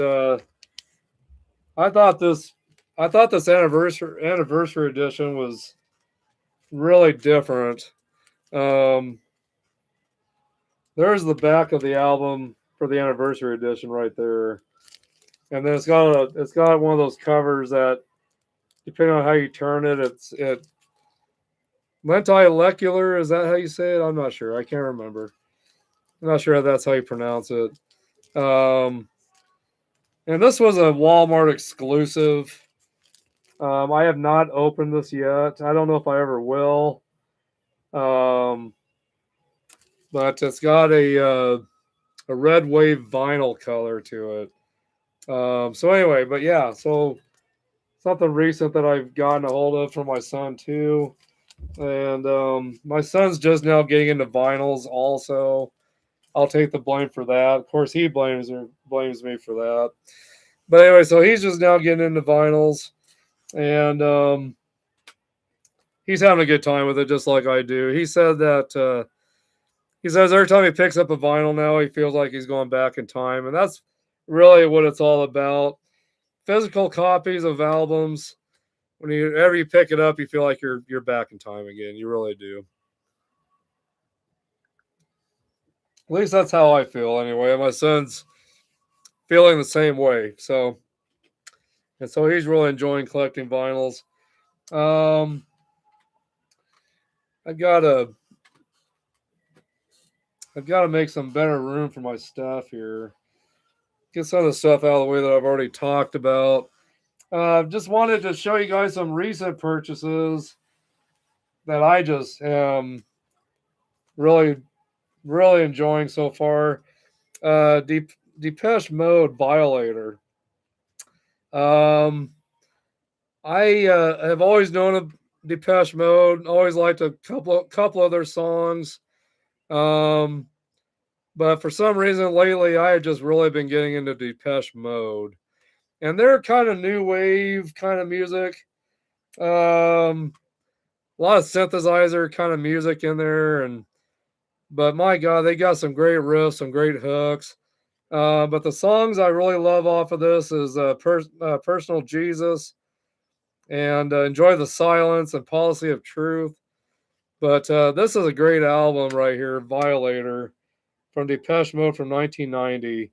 I thought this anniversary edition was really different. Um, there's the back of the album for the anniversary edition right there, and then it's got one of those covers that, depending on how you turn it, it lenticular. Is that how you say it? I'm not sure. I can't remember. I'm not sure if that's how you pronounce it. Um, and this was a Walmart exclusive. I have not opened this yet. I don't know if I ever will. Um, but it's got a red wave vinyl color to it. So anyway, but yeah, so something recent that I've gotten a hold of from my son too. And my son's just now getting into vinyls also. I'll take the blame for that. Of course, he blames me for that. But anyway, so he's just now getting into vinyls, and he's having a good time with it, just like I do. He said that he says every time he picks up a vinyl now, he feels like he's going back in time, and that's really what it's all about. Physical copies of albums. Whenever you pick it up, you feel like you're back in time again. You really do. At least that's how I feel anyway. My son's feeling the same way. So he's really enjoying collecting vinyls. Um, I've got to I've got to make some better room for my stuff here. Get some of the stuff out of the way that I've already talked about. Just wanted to show you guys some recent purchases that I just am really really enjoying so far. Depeche Mode Violator. Um, I have always known of Depeche Mode. Always liked a couple of their songs. Um, but for some reason lately, I have just really been getting into Depeche Mode, and they're kind of new wave kind of music. A lot of synthesizer kind of music in there, and but my God, they got some great riffs, some great hooks. But the songs I really love off of this is Personal Jesus and Enjoy the Silence and Policy of Truth. But this is a great album right here, Violator, from Depeche Mode from 1990.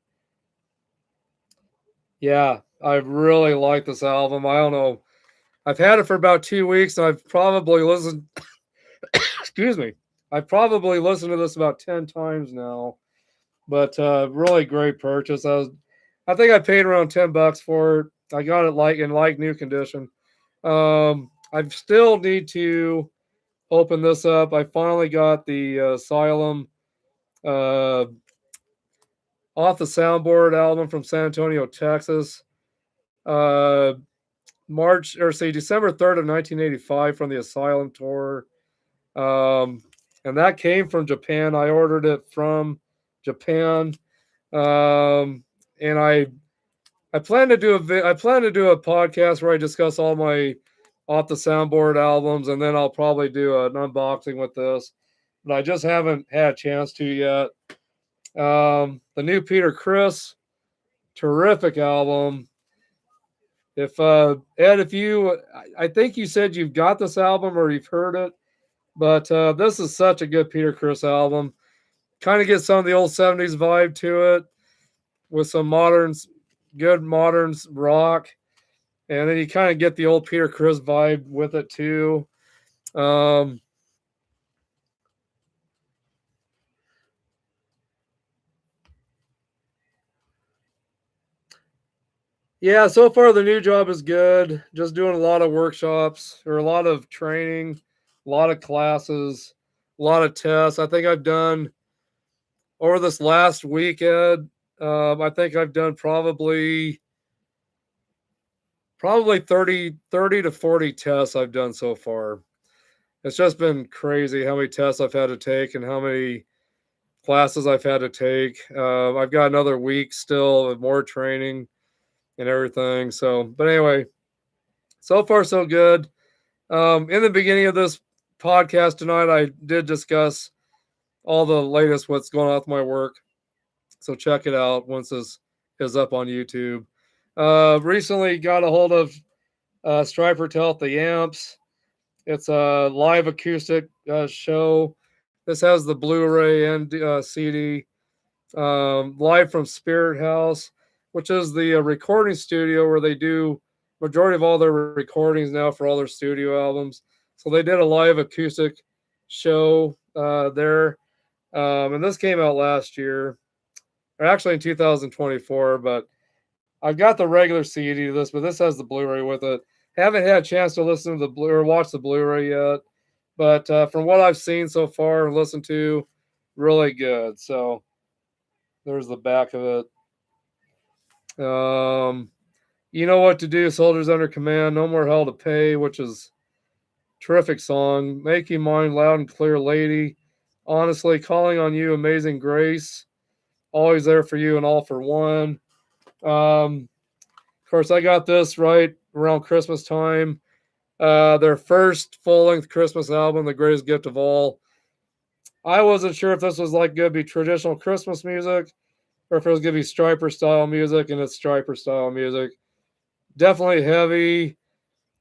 Yeah, I really like this album. I don't know. I've had it for about 2 weeks, and I've probably listened. Excuse me. I've probably listened to this about 10 times now. But really great purchase. I think I paid around $10 for it. I got it in new condition. I still need to open this up. I finally got the Asylum uh, off the soundboard album from San Antonio, Texas. Uh, December 3rd of 1985 from the Asylum tour. And that came from Japan. I ordered it from Japan. And I plan to do a podcast where I discuss all my off the soundboard albums, and then I'll probably do an unboxing with this. But I just haven't had a chance to yet. The new Peter Criss, terrific album. If Ed, I think you said you've got this album or you've heard it, but this is such a good Peter Criss album. Kind of gets some of the old '70s vibe to it, with some good modern rock, and then you kind of get the old Peter Criss vibe with it too. Yeah, so far the new job is good. Just doing a lot of workshops or a lot of training, a lot of classes, a lot of tests. I think I've done over this last week, Ed. I think I've done probably 30 to 40 tests I've done so far. It's just been crazy how many tests I've had to take and how many classes I've had to take. I've got another week still of more training and everything. So, but anyway, so far so good. In the beginning of this podcast tonight, I did discuss all the latest what's going on with my work. So check it out once this is up on YouTube. Recently got a hold of Striper Telt the amps. It's a live acoustic show. This has the Blu-ray and CD. Live from Spirit House, which is the recording studio where they do majority of all their recordings now for all their studio albums. So they did a live acoustic show there, and this came out last year, or actually in 2024. But I've got the regular CD to this, but this has the Blu-ray with it. Haven't had a chance to listen to watch the Blu-ray yet, but from what I've seen so far and listened to, really good. So there's the back of it. You Know What to Do, Soldiers Under Command, No More Hell to Pay, which is terrific song. Making Mine Loud and Clear, Lady. Honestly, Calling on You, Amazing Grace. Always There for You and All for One. Of course, I got this right around Christmas time. Their first full-length Christmas album, The Greatest Gift of All. I wasn't sure if this was like going to be traditional Christmas music or if it was going to be Striper style music, and it's Striper style music. Definitely heavy,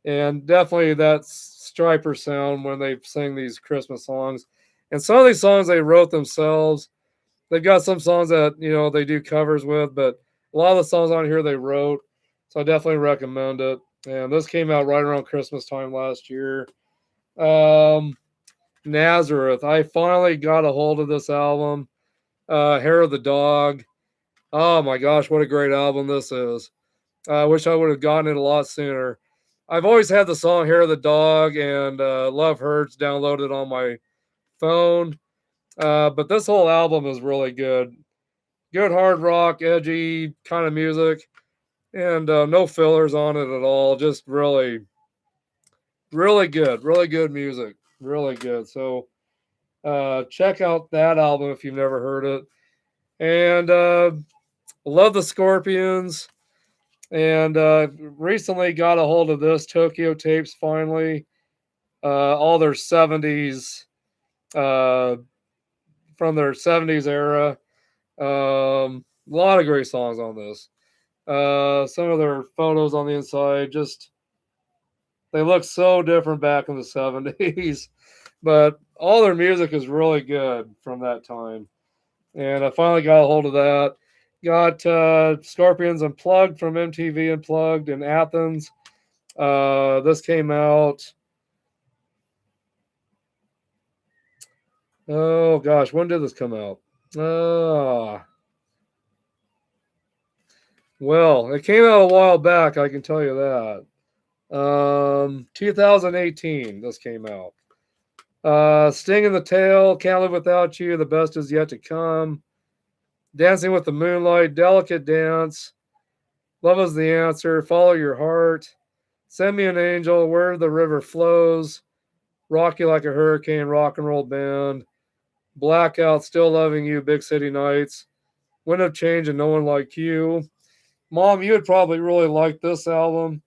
and definitely that Striper sound when they sing these Christmas songs. And some of these songs they wrote themselves. They've got some songs that they do covers with, but a lot of the songs on here they wrote. So I definitely recommend it. And this came out right around Christmas time last year. Nazareth. I finally got a hold of this album. Hair of the Dog. Oh my gosh, what a great album this is. I wish I would have gotten it a lot sooner. I've always had the song Hair of the Dog and Love Hurts downloaded on my phone. But this whole album is really good. Good hard rock, edgy kind of music. And no fillers on it at all. Just really, really good. Really good music. Really good. So check out that album if you've never heard it. And love the Scorpions. And recently got a hold of this Tokyo Tapes finally. All their 70s from their 70s era. A lot of great songs on this. Some of their photos on the inside, just they look so different back in the 70s. But all their music is really good from that time. And I finally got a hold of that. Got Scorpions Unplugged from MTV Unplugged in Athens. This came out. Oh gosh, when did this come out? Well, it came out a while back. I can tell you that. 2018. This came out. Sting in the Tail, Can't Live Without You, The Best Is Yet to Come, Dancing with the Moonlight, Delicate Dance, Love Is the Answer, Follow Your Heart, Send Me an Angel, Where the River Flows, Rock You Like a Hurricane, Rock and Roll Band, Blackout, Still Loving You, Big City Nights, Wind of Change and No One Like You. Mom, you would probably really like this album.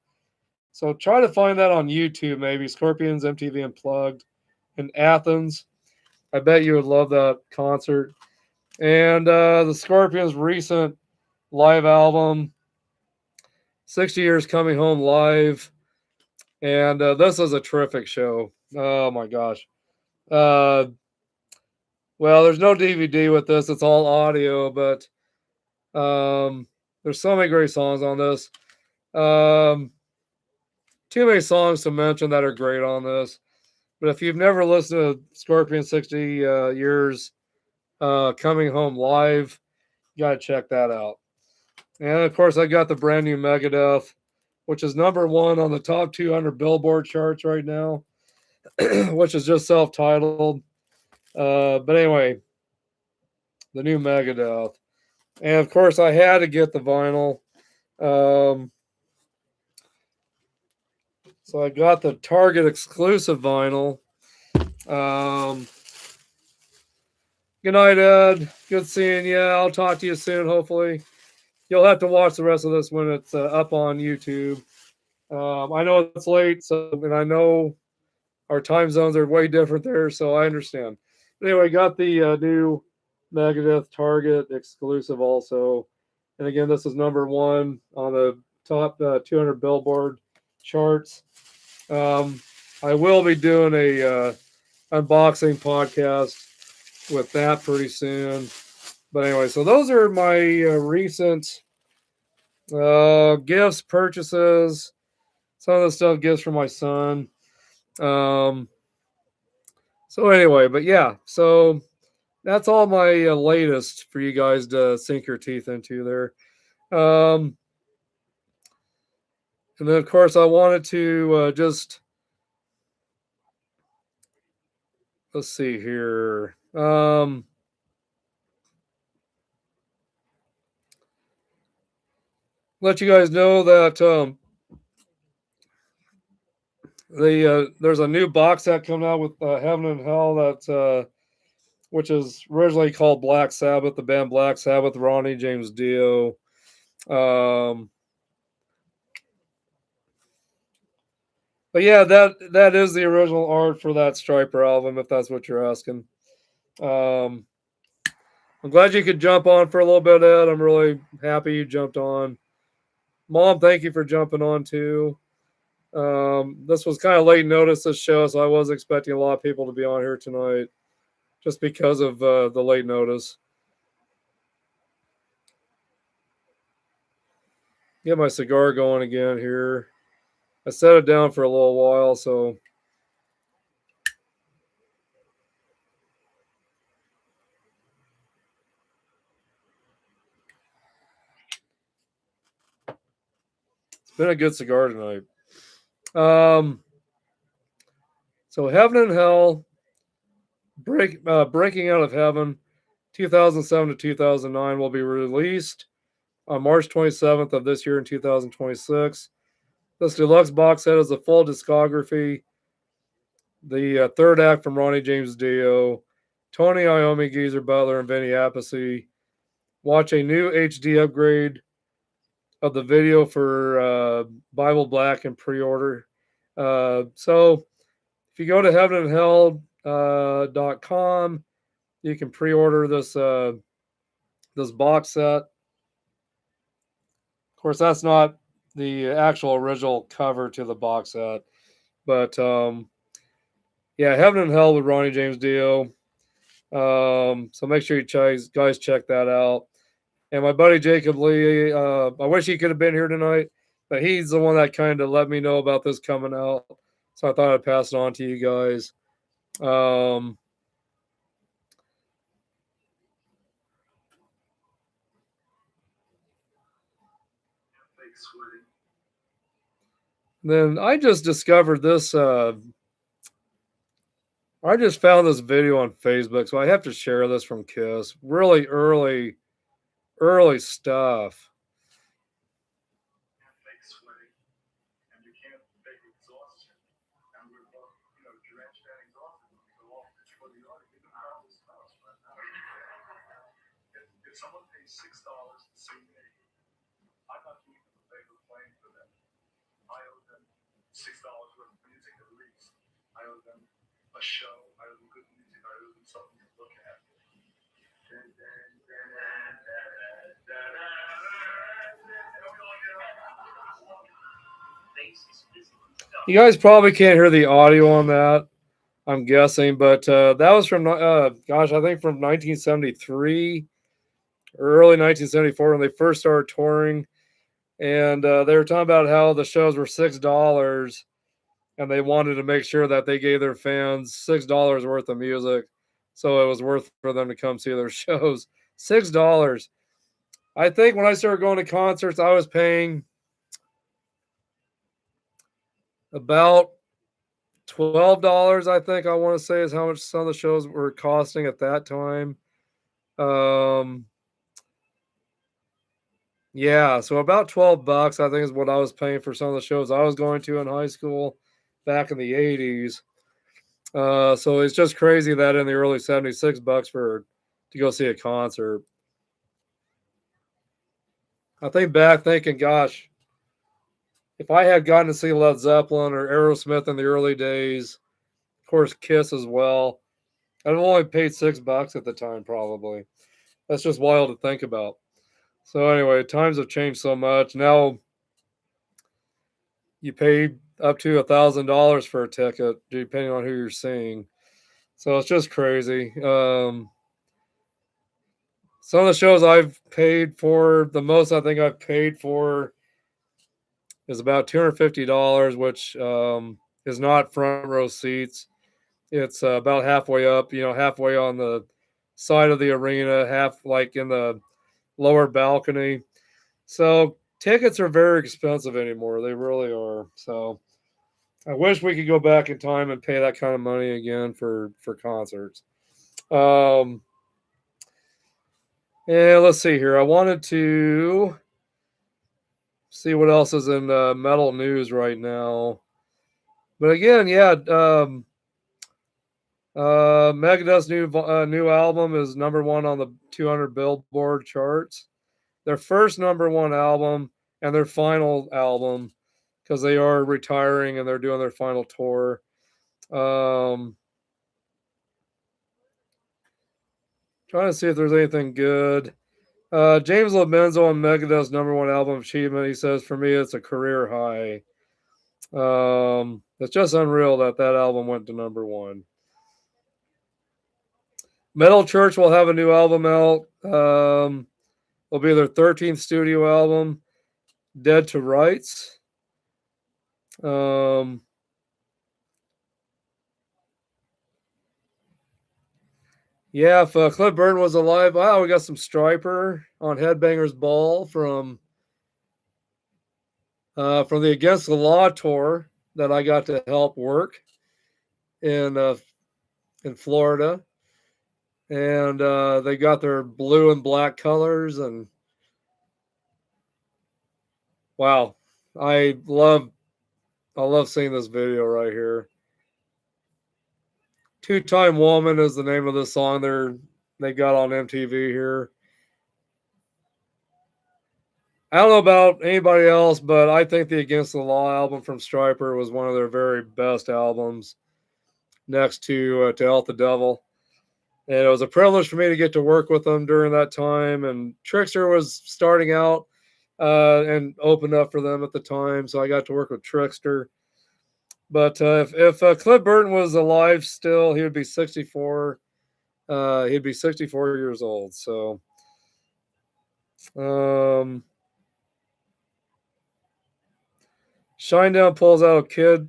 So try to find that on YouTube, maybe. Scorpions MTV Unplugged in Athens. I bet you would love that concert. And the Scorpions' recent live album, 60 Years Coming Home Live. And this is a terrific show. Oh my gosh. Well, there's no DVD with this. It's all audio, but there's so many great songs on this. Too many songs to mention that are great on this. But if you've never listened to Scorpion 60 Years Coming Home Live, you got to check that out. And of course, I got the brand new Megadeth, which is #1 on the top 200 Billboard charts right now, which is just self-titled. But anyway, the new Megadeth. And of course, I had to get the vinyl. So I got the Target exclusive vinyl. Good night, Ed. Good seeing you. I'll talk to you soon, hopefully. You'll have to watch the rest of this when it's up on YouTube. I know it's late, and I know our time zones are way different there, so I understand. But anyway, got the new Megadeth Target exclusive also. And again, this is #1 on the top 200 Billboard charts. I will be doing a unboxing podcast with that pretty soon. But anyway, so those are my recent gifts, purchases, some of the stuff gifts for my son. So anyway, but yeah, so that's all my latest for you guys to sink your teeth into there. And then, of course, I wanted to just, let's see here. Let you guys know that there's a new box set coming out with Heaven and Hell that which is originally called Black Sabbath, the band Black Sabbath, Ronnie James Dio. But yeah, that is the original art for that Striper album, if that's what you're asking. I'm glad you could jump on for a little bit, Ed. I'm really happy you jumped on. Mom, thank you for jumping on too. This was kind of late notice, this show, so I was expecting a lot of people to be on here tonight just because of the late notice. Get my cigar going again here. I set it down for a little while, so it's been a good cigar tonight. So Heaven and Hell, Breaking Out of Heaven, 2007 to 2009 will be released on March 27th of this year in 2026. This deluxe box set is a full discography. The third act from Ronnie James Dio, Tony Iommi, Geezer Butler, and Vinny Appice. Watch a new HD upgrade of the video for Bible Black and pre-order. So if you go to heavenandhell.com, you can pre-order this this box set. Of course, that's not the actual original cover to the box set, but yeah, Heaven and Hell with Ronnie James Dio. So make sure you guys check that out. And my buddy Jacob Lee, I wish he could have been here tonight, but he's the one that kind of let me know about this coming out. So I thought I'd pass it on to you guys. Then I just discovered this. I just found this video on Facebook, so I have to share this from Kiss. Really early stuff. You guys probably can't hear the audio on that, I'm guessing, but that was from, gosh, I think from 1973, early 1974 when they first started touring. And they were talking about how the shows were $6, and they wanted to make sure that they gave their fans $6 worth of music, so it was worth for them to come see their shows. $6. I think when I started going to concerts, I was paying about $12. I think I want to say is how much some of the shows were costing at that time. Yeah, so about $12, I think, is what I was paying for some of the shows I was going to in high school back in the 80s. So it's just crazy that in the early 70s, $6 to go see a concert. I think back thinking, gosh, if I had gotten to see Led Zeppelin or Aerosmith in the early days, of course Kiss as well, I'd have only paid $6 at the time, probably. That's just wild to think about. So anyway, times have changed so much. Now you pay up to $1,000 for a ticket, depending on who you're seeing. So it's just crazy. Some of the shows I've paid for, the most I think I've paid for is about $250, which is not front row seats. It's about halfway up, halfway on the side of the arena, half like in the lower balcony. So tickets are very expensive anymore. They really are. So I wish we could go back in time and pay that kind of money again for concerts. Yeah, let's see here. I wanted to see what else is in metal news right now. But again, yeah, Megadeth's new album is #1 on the 200 Billboard charts. Their first #1 album and their final album, because they are retiring and they're doing their final tour. Trying to see if there's anything good. James Lomenzo on Megadeth's #1 album achievement. He says, "For me, it's a career high." It's just unreal that album went to #1. Metal Church will have a new album out. It'll be their 13th studio album, Dead to Rights. Yeah, if Cliff Burton was alive, wow, we got some Striper on Headbangers Ball from the Against the Law tour that I got to help work in Florida, and they got their blue and black colors, and wow, I love seeing this video right here. Two-Time Woman is the name of the song they got on MTV here. I don't know about anybody else, but I think the Against the Law album from Striper was one of their very best albums, next to Out the Devil. And it was a privilege for me to get to work with them during that time. And Trickster was starting out and opened up for them at the time, so I got to work with Trickster. But if Cliff Burton was alive still, he would be 64. He'd be 64 years old. So, um, Shinedown pulls out Kid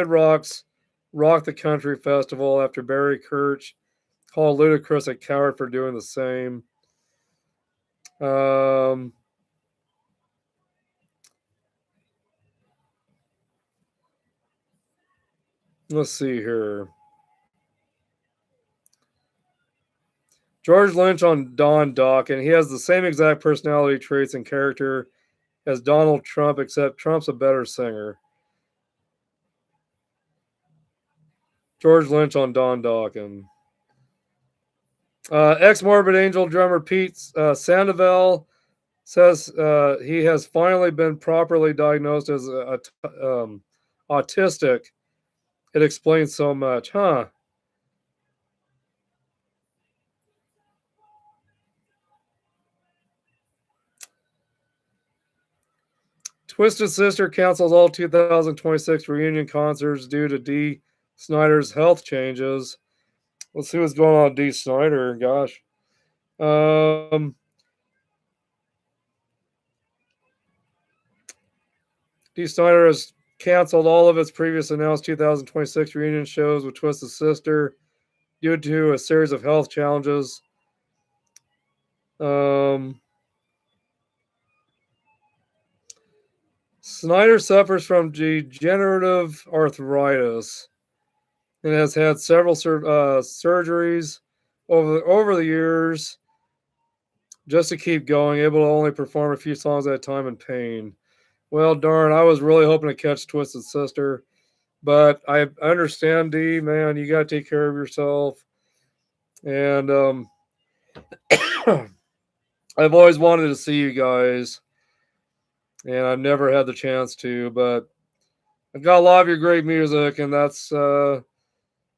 Rock's Rock the Country Festival after Barry Kirch called Ludacris a coward for doing the same. Um, let's see here. George Lynch on Don Dock, and he has the same exact personality traits and character as Donald Trump, except Trump's a better singer. George Lynch on Don Dock, and ex-Morbid Angel drummer Pete Sandoval says he has finally been properly diagnosed as autistic. It explains so much, huh? Twisted Sister cancels all 2026 reunion concerts due to Dee Snider's health changes. Let's see what's going on with Dee Snider. Gosh. Um, Dee Snider has canceled all of its previous announced 2026 reunion shows with Twisted Sister due to a series of health challenges. Um, Snyder suffers from degenerative arthritis and has had several surgeries over the years just to keep going, able to only perform a few songs at a time in pain. Well, darn, I was really hoping to catch Twisted Sister, but I understand, D, man, you got to take care of yourself. And I've always wanted to see you guys, and I've never had the chance to, but I've got a lot of your great music, and that's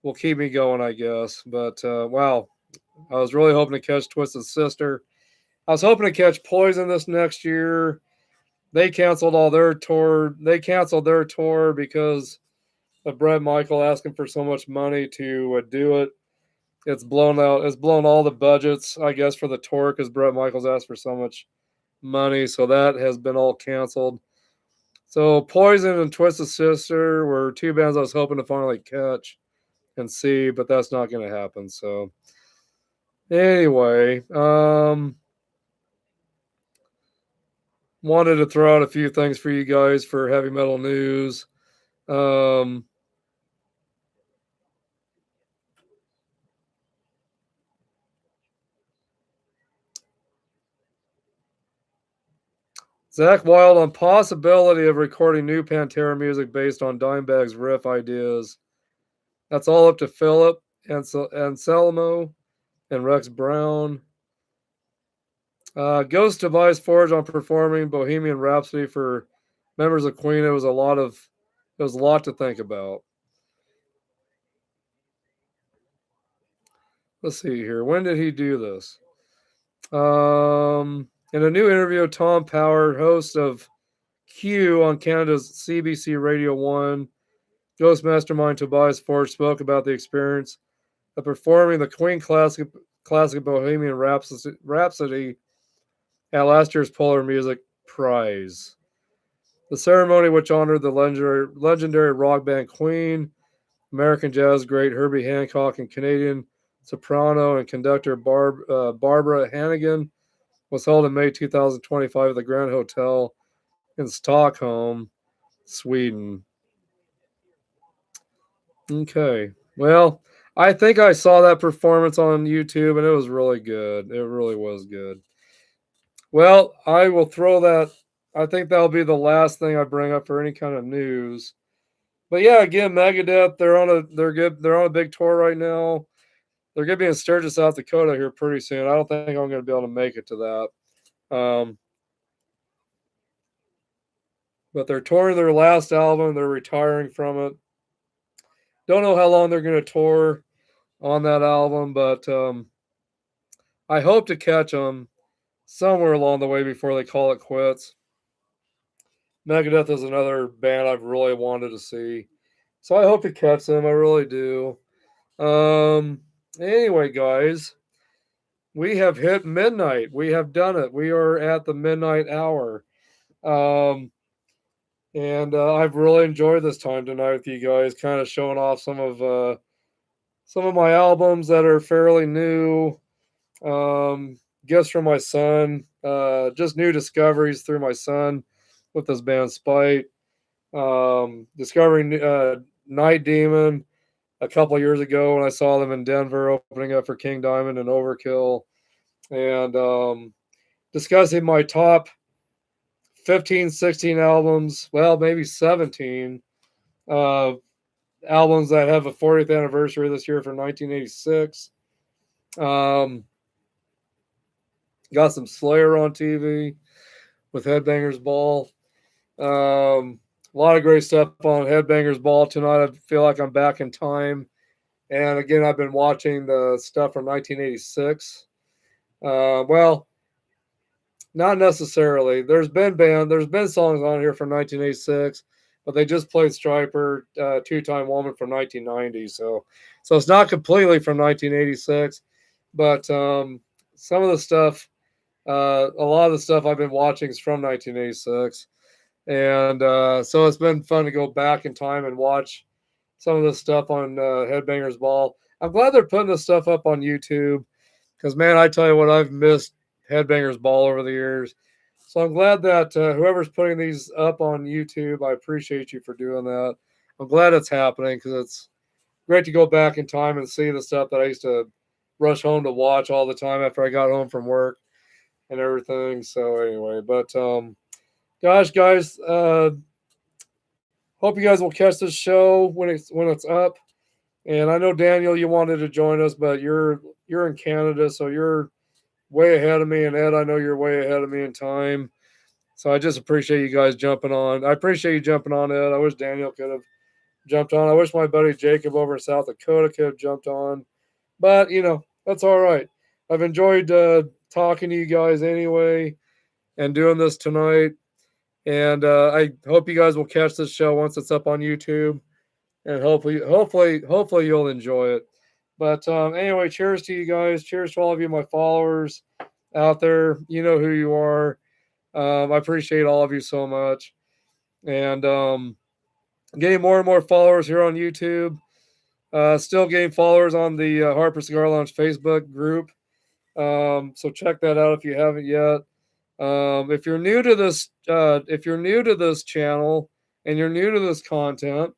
will keep me going, I guess. But wow, I was really hoping to catch Twisted Sister. I was hoping to catch Poison this next year. They canceled all their tour. They canceled their tour because of Bret Michael asking for so much money to do it. It's blown out. It's blown all the budgets, I guess, for the tour because Bret Michaels asked for so much money. So that has been all canceled. So Poison and Twisted Sister were two bands I was hoping to finally catch and see, but that's not going to happen. So anyway, wanted to throw out a few things for you guys for heavy metal news. Um, Zach Wild on possibility of recording new Pantera music based on Dimebag's riff ideas. That's all up to Philip and Anselmo and Rex Brown. Ghost Device Forge on performing Bohemian Rhapsody for members of Queen. It was a lot to think about. Let's see here. When did he do this? In a new interview, Tom Power, host of Q on Canada's CBC Radio 1, Ghost Mastermind Tobias Forge spoke about the experience of performing the Queen classic Bohemian Rhapsody at last year's Polar Music Prize. The ceremony, which honored the legendary rock band Queen, American jazz great Herbie Hancock, and Canadian soprano and conductor Barbara Hannigan, was held in May 2025 at the Grand Hotel in Stockholm, Sweden. Okay. Well, I think I saw that performance on YouTube and it was really good. It really was good. Well, I will throw that. I think that'll be the last thing I bring up for any kind of news. But yeah, again, Megadeth, they're good. They're on a big tour right now. They're gonna be in Sturgis, South Dakota here pretty soon. I don't think I'm gonna be able to make it to that. But they're touring their last album. They're retiring from it. Don't know how long they're gonna tour. on that album, but I hope to catch them somewhere along the way before they call it quits. Megadeth is another band I've really wanted to see, so I hope to catch them. I really do. Anyway, guys, we have hit midnight. We have done it. We are at the midnight hour. Um, and I've really enjoyed this time tonight with you guys, kind of showing off some of my albums that are fairly new. Gifts from my son, just new discoveries through my son with this band Spite. Discovering Night Demon a couple years ago when I saw them in Denver opening up for King Diamond and Overkill, and discussing my top 15, 16 albums, well, maybe 17 uh, albums that have a 40th anniversary this year from 1986. Got some Slayer on TV with Headbangers Ball. A lot of great stuff on Headbangers Ball tonight. I feel like I'm back in time. And again, I've been watching the stuff from 1986. Well, not necessarily. There's been songs on here from 1986, but they just played Striper, Two-Time Woman from 1990. So it's not completely from 1986, but some of the stuff, a lot of the stuff I've been watching is from 1986. And so it's been fun to go back in time and watch some of this stuff on Headbangers Ball. I'm glad they're putting this stuff up on YouTube because, man, I tell you what, I've missed Headbangers Ball over the years. So I'm glad that whoever's putting these up on YouTube, I appreciate you for doing that. I'm glad it's happening because it's great to go back in time and see the stuff that I used to rush home to watch all the time after I got home from work and everything. So anyway, but gosh, guys, hope you guys will catch this show when it's up. And I know Daniel, you wanted to join us, but you're in Canada, so you're way ahead of me. And Ed, I know you're way ahead of me in time. So I just appreciate you guys jumping on. I appreciate you jumping on, Ed. I wish Daniel could have jumped on. I wish my buddy Jacob over in South Dakota could have jumped on. But, that's all right. I've enjoyed talking to you guys anyway and doing this tonight. And I hope you guys will catch this show once it's up on YouTube. And hopefully you'll enjoy it. But anyway, cheers to you guys. Cheers to all of you, my followers out there. You know who you are. I appreciate all of you so much. And getting more and more followers here on YouTube. Still getting followers on the Harper Cigar Lounge Facebook group. So check that out if you haven't yet. If you're new to this channel and you're new to this content,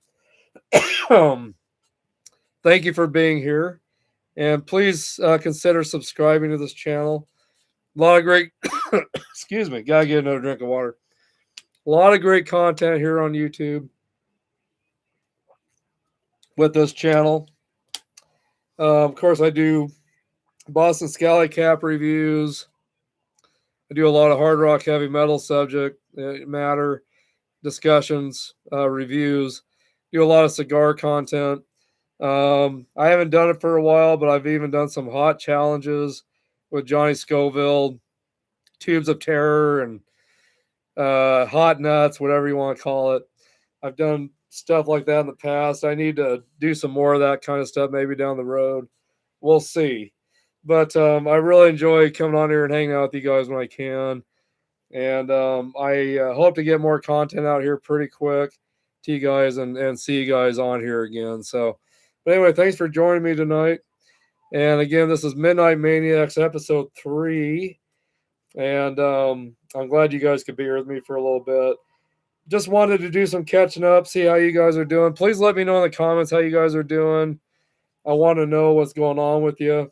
thank you for being here, and please consider subscribing to this channel. A lot of great, excuse me, gotta get another drink of water. A lot of great content here on YouTube with this channel. Of course, I do Boston Scally Cap reviews. I do a lot of hard rock, heavy metal subject matter discussions, reviews. Do a lot of cigar content. I haven't done it for a while, but I've even done some hot challenges with Johnny Scoville, Tubes of Terror, and Hot Nuts, whatever you want to call it. I've done stuff like that in the past. I need to do some more of that kind of stuff maybe down the road. We'll see. But I really enjoy coming on here and hanging out with you guys when I can. And I hope to get more content out here pretty quick to you guys and see you guys on here again. So, but anyway, thanks for joining me tonight. And again, this is Midnight Maniacs episode 3. And I'm glad you guys could be here with me for a little bit. Just wanted to do some catching up, see how you guys are doing. Please let me know in the comments how you guys are doing. I want to know what's going on with you.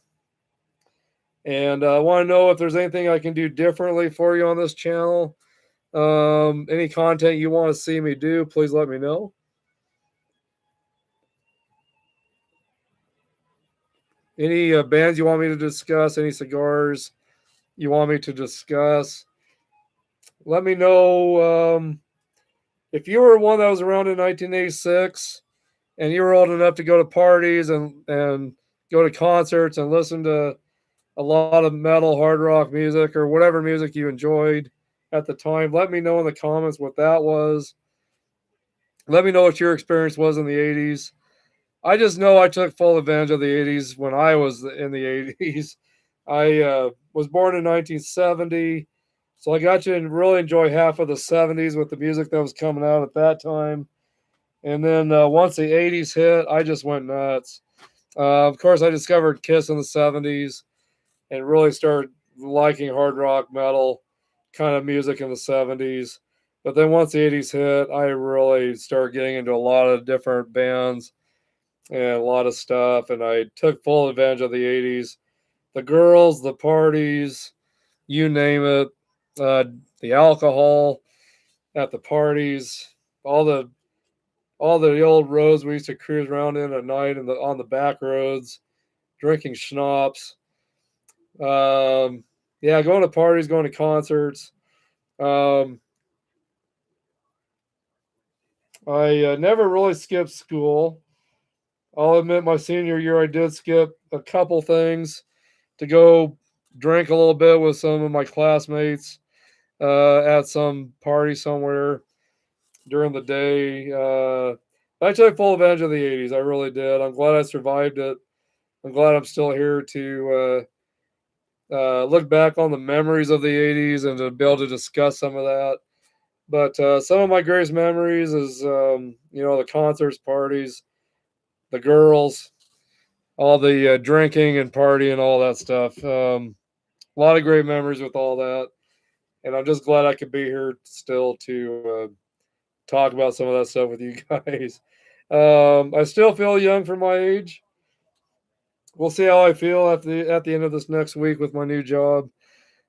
And I want to know if there's anything I can do differently for you on this channel. Any content you want to see me do, please let me know. Any bands you want me to discuss, any cigars you want me to discuss, let me know. If you were one that was around in 1986 and you were old enough to go to parties and go to concerts and listen to a lot of metal, hard rock music, or whatever music you enjoyed at the time. Let me know in the comments what that was. Let me know what your experience was in the 80s. I just know I took full advantage of the 80s when I was in the 80s. I was born in 1970, so I got to really enjoy half of the 70s with the music that was coming out at that time. And then once the 80s hit, I just went nuts. Of course, I discovered Kiss in the 70s and really started liking hard rock metal kind of music in the 70s. But then once the 80s hit, I really started getting into a lot of different bands and a lot of stuff. And I took full advantage of the 80s. The girls, the parties, you name it, uh, the alcohol at the parties, all the old roads we used to cruise around in at night and on the back roads, drinking schnapps. Yeah, going to parties, going to concerts. Um, I never really skipped school. I'll admit my senior year I did skip a couple things to go drink a little bit with some of my classmates at some party somewhere during the day. I took full advantage of the 80s. I really did. I'm glad I survived it. I'm glad I'm still here to look back on the memories of the 80s and to be able to discuss some of that. But some of my greatest memories is, the concerts, parties, the girls, all the drinking and partying, all that stuff. A lot of great memories with all that. And I'm just glad I could be here still to talk about some of that stuff with you guys. I still feel young for my age. We'll see how I feel at the end of this next week with my new job.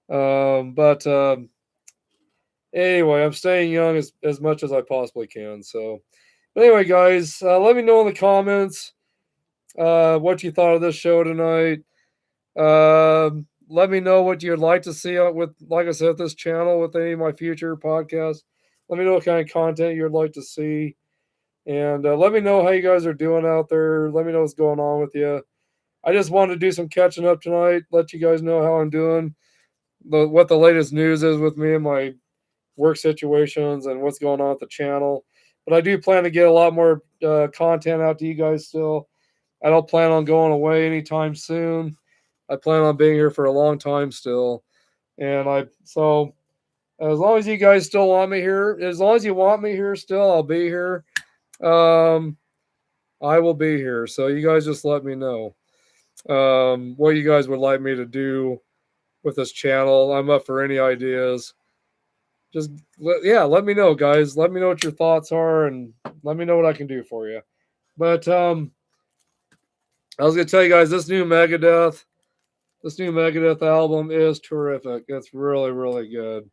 But anyway, I'm staying young as much as I possibly can. So, but anyway, guys, let me know in the comments what you thought of this show tonight. Let me know what you'd like to see with, like I said, this channel with any of my future podcasts. Let me know what kind of content you'd like to see. And let me know how you guys are doing out there. Let me know what's going on with you. I just wanted to do some catching up tonight, let you guys know how I'm doing, what the latest news is with me and my work situations and what's going on with the channel. But I do plan to get a lot more content out to you guys still. I don't plan on going away anytime soon. I plan on being here for a long time still. So as long as you guys still want me here, as long as you want me here still, I'll be here. I will be here. So you guys just let me know what you guys would like me to do with this channel. I'm up for any ideas. Just let me know, guys. Let me know what your thoughts are, and let me know what I can do for you. But I was gonna tell you guys this new Megadeth album is terrific. It's really, really good.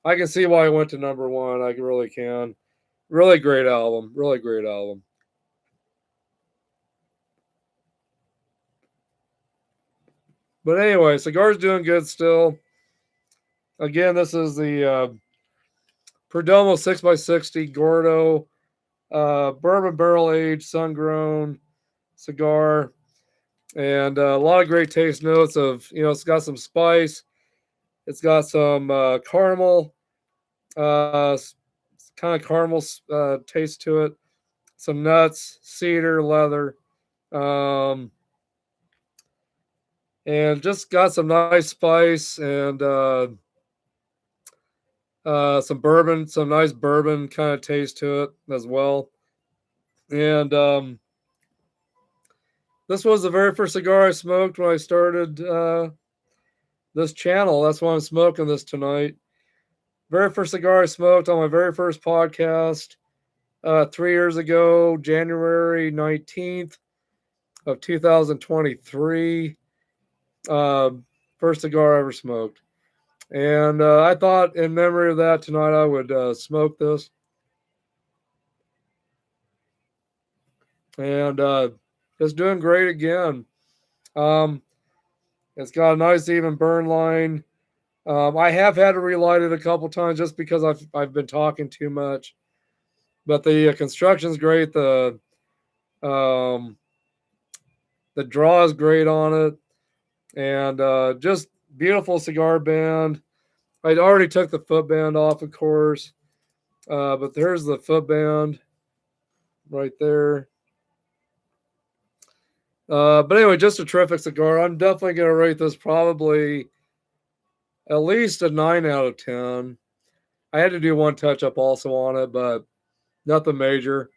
I can see why it went to number one. I really can. Really great album. Really great album. But anyway, Cigar's doing good still. Again, this is the Perdomo 6x60 Gordo bourbon barrel aged, sun grown cigar. And a lot of great taste notes of, it's got some spice. It's got some caramel, kind of caramel taste to it. Some nuts, cedar, leather. And just got some nice spice and some bourbon, some nice bourbon kind of taste to it as well. And this was the very first cigar I smoked when I started this channel. That's why I'm smoking this tonight. Very first cigar I smoked on my very first podcast 3 years ago, January 19th of 2023. First cigar I ever smoked. And I thought in memory of that tonight I would smoke this. And it's doing great again. It's got a nice even burn line. I have had to relight it a couple times just because I've been talking too much. But the construction's great. The The draw is great on it, and just beautiful cigar band. I already took the foot band off, of course, but there's the foot band right there. But anyway, just a terrific cigar. I'm definitely going to rate this probably at least a 9 out of 10. I had to do one touch up also on it, but nothing major.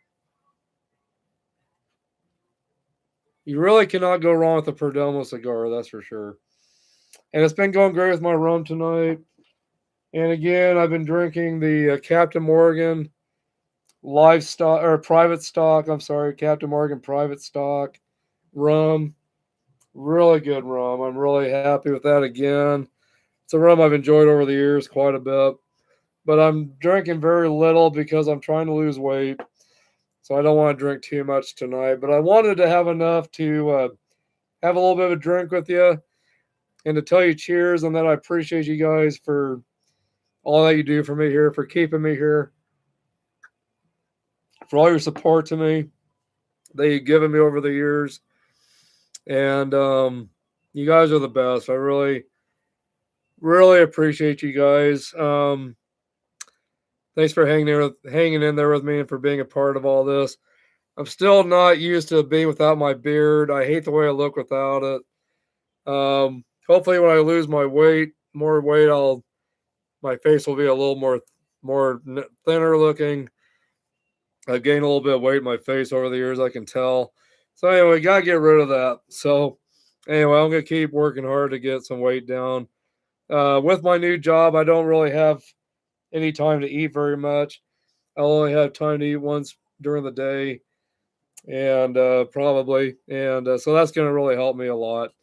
You really cannot go wrong with a Perdomo cigar, that's for sure. And it's been going great with my rum tonight. And again, I've been drinking the Captain Morgan livestock or private stock. I'm sorry, Captain Morgan private stock rum. Really good rum. I'm really happy with that again. It's a rum I've enjoyed over the years quite a bit. But I'm drinking very little because I'm trying to lose weight. So I don't want to drink too much tonight. But I wanted to have enough to have a little bit of a drink with you and to tell you cheers and that I appreciate you guys for all that you do for me here, for keeping me here, for all your support to me that you've given me over the years. And you guys are the best. I really, really appreciate you guys. Thanks for hanging in there with me and for being a part of all this. I'm still not used to being without my beard. I hate the way I look without it. Hopefully, when I lose more weight, my face will be a little more thinner looking. I've gained a little bit of weight in my face over the years, I can tell. So anyway, gotta get rid of that. So anyway, I'm gonna keep working hard to get some weight down. With my new job, I don't really have any time to eat very much. I'll only have time to eat once during the day, and so that's going to really help me a lot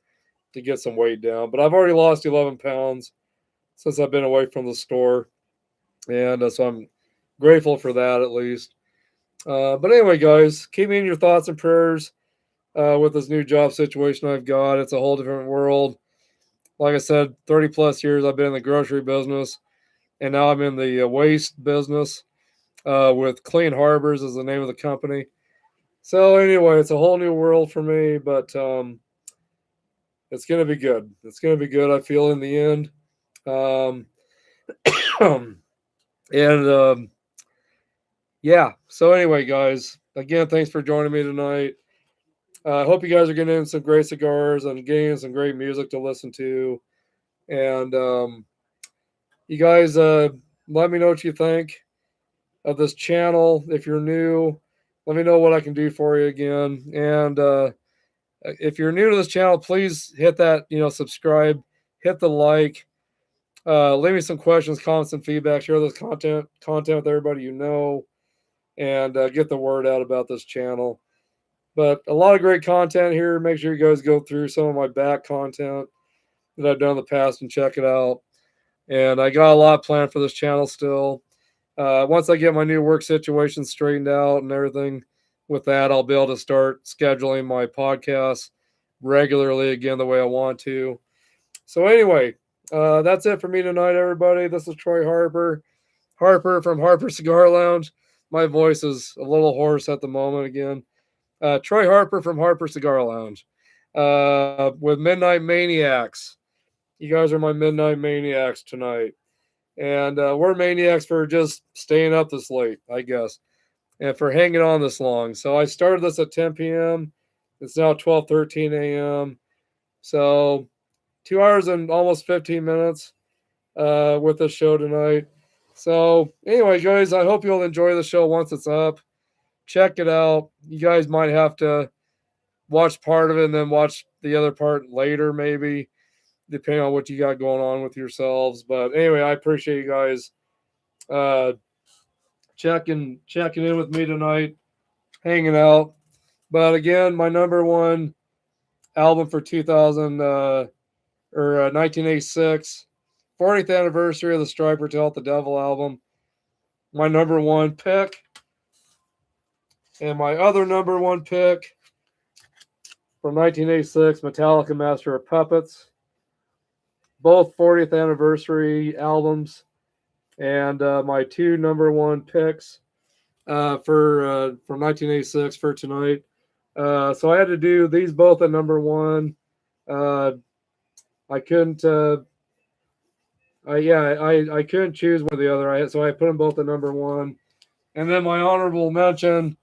to get some weight down. But I've already lost 11 pounds since I've been away from the store, and so I'm grateful for that at least. But anyway, guys, keep me in your thoughts and prayers with this new job situation I've got. It's a whole different world. Like I said, 30 plus years I've been in the grocery business, and now I'm in the waste business with Clean Harbors is the name of the company. So anyway, it's a whole new world for me, but it's going to be good. It's going to be good, I feel, in the end. And yeah, so anyway, guys, again, thanks for joining me tonight. I hope you guys are getting in some great cigars and getting some great music to listen to. And you guys, let me know what you think of this channel. If you're new, let me know what I can do for you again. And if you're new to this channel, please hit that, subscribe, hit the like, leave me some questions, comments, and feedback. Share this content with everybody you know, and get the word out about this channel. But a lot of great content here. Make sure you guys go through some of my back content that I've done in the past and check it out. And I got a lot planned for this channel still. Once I get my new work situation straightened out and everything with that, I'll be able to start scheduling my podcasts regularly again the way I want to. So anyway, that's it for me tonight, everybody. This is Troy Harper from Harper Cigar Lounge. My voice is a little hoarse at the moment again. Troy Harper from Harper Cigar Lounge with Midnight Maniacs. You guys are my Midnight Maniacs tonight. And we're maniacs for just staying up this late, I guess, and for hanging on this long. So I started this at 10 p.m. It's now 12:13 a.m. So 2 hours and almost 15 minutes with the show tonight. So anyway, guys, I hope you'll enjoy the show once it's up. Check it out. You guys might have to watch part of it and then watch the other part later, maybe, depending on what you got going on with yourselves. But anyway, I appreciate you guys checking in with me tonight, hanging out. But again, my number one album for 1986, 40th anniversary of the Striper to Help the Devil album. My number one pick. And my other number one pick from 1986, Metallica Master of Puppets. Both 40th anniversary albums. And my two number one picks from 1986 for tonight So I had to do these both at number one. I couldn't. I couldn't choose one or the other. So I put them both at number one. And then my honorable mention,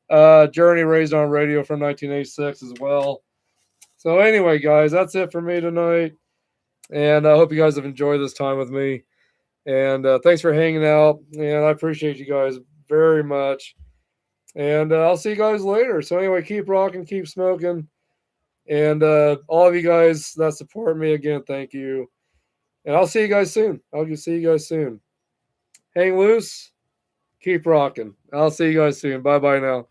Journey Raised on Radio from 1986 as well. So anyway, guys, that's it for me tonight. And I hope you guys have enjoyed this time with me. And thanks for hanging out. And I appreciate you guys very much. And I'll see you guys later. So anyway, keep rocking, keep smoking. And all of you guys that support me, again, thank you. And I'll see you guys soon. I'll see you guys soon. Hang loose. Keep rocking. I'll see you guys soon. Bye-bye now.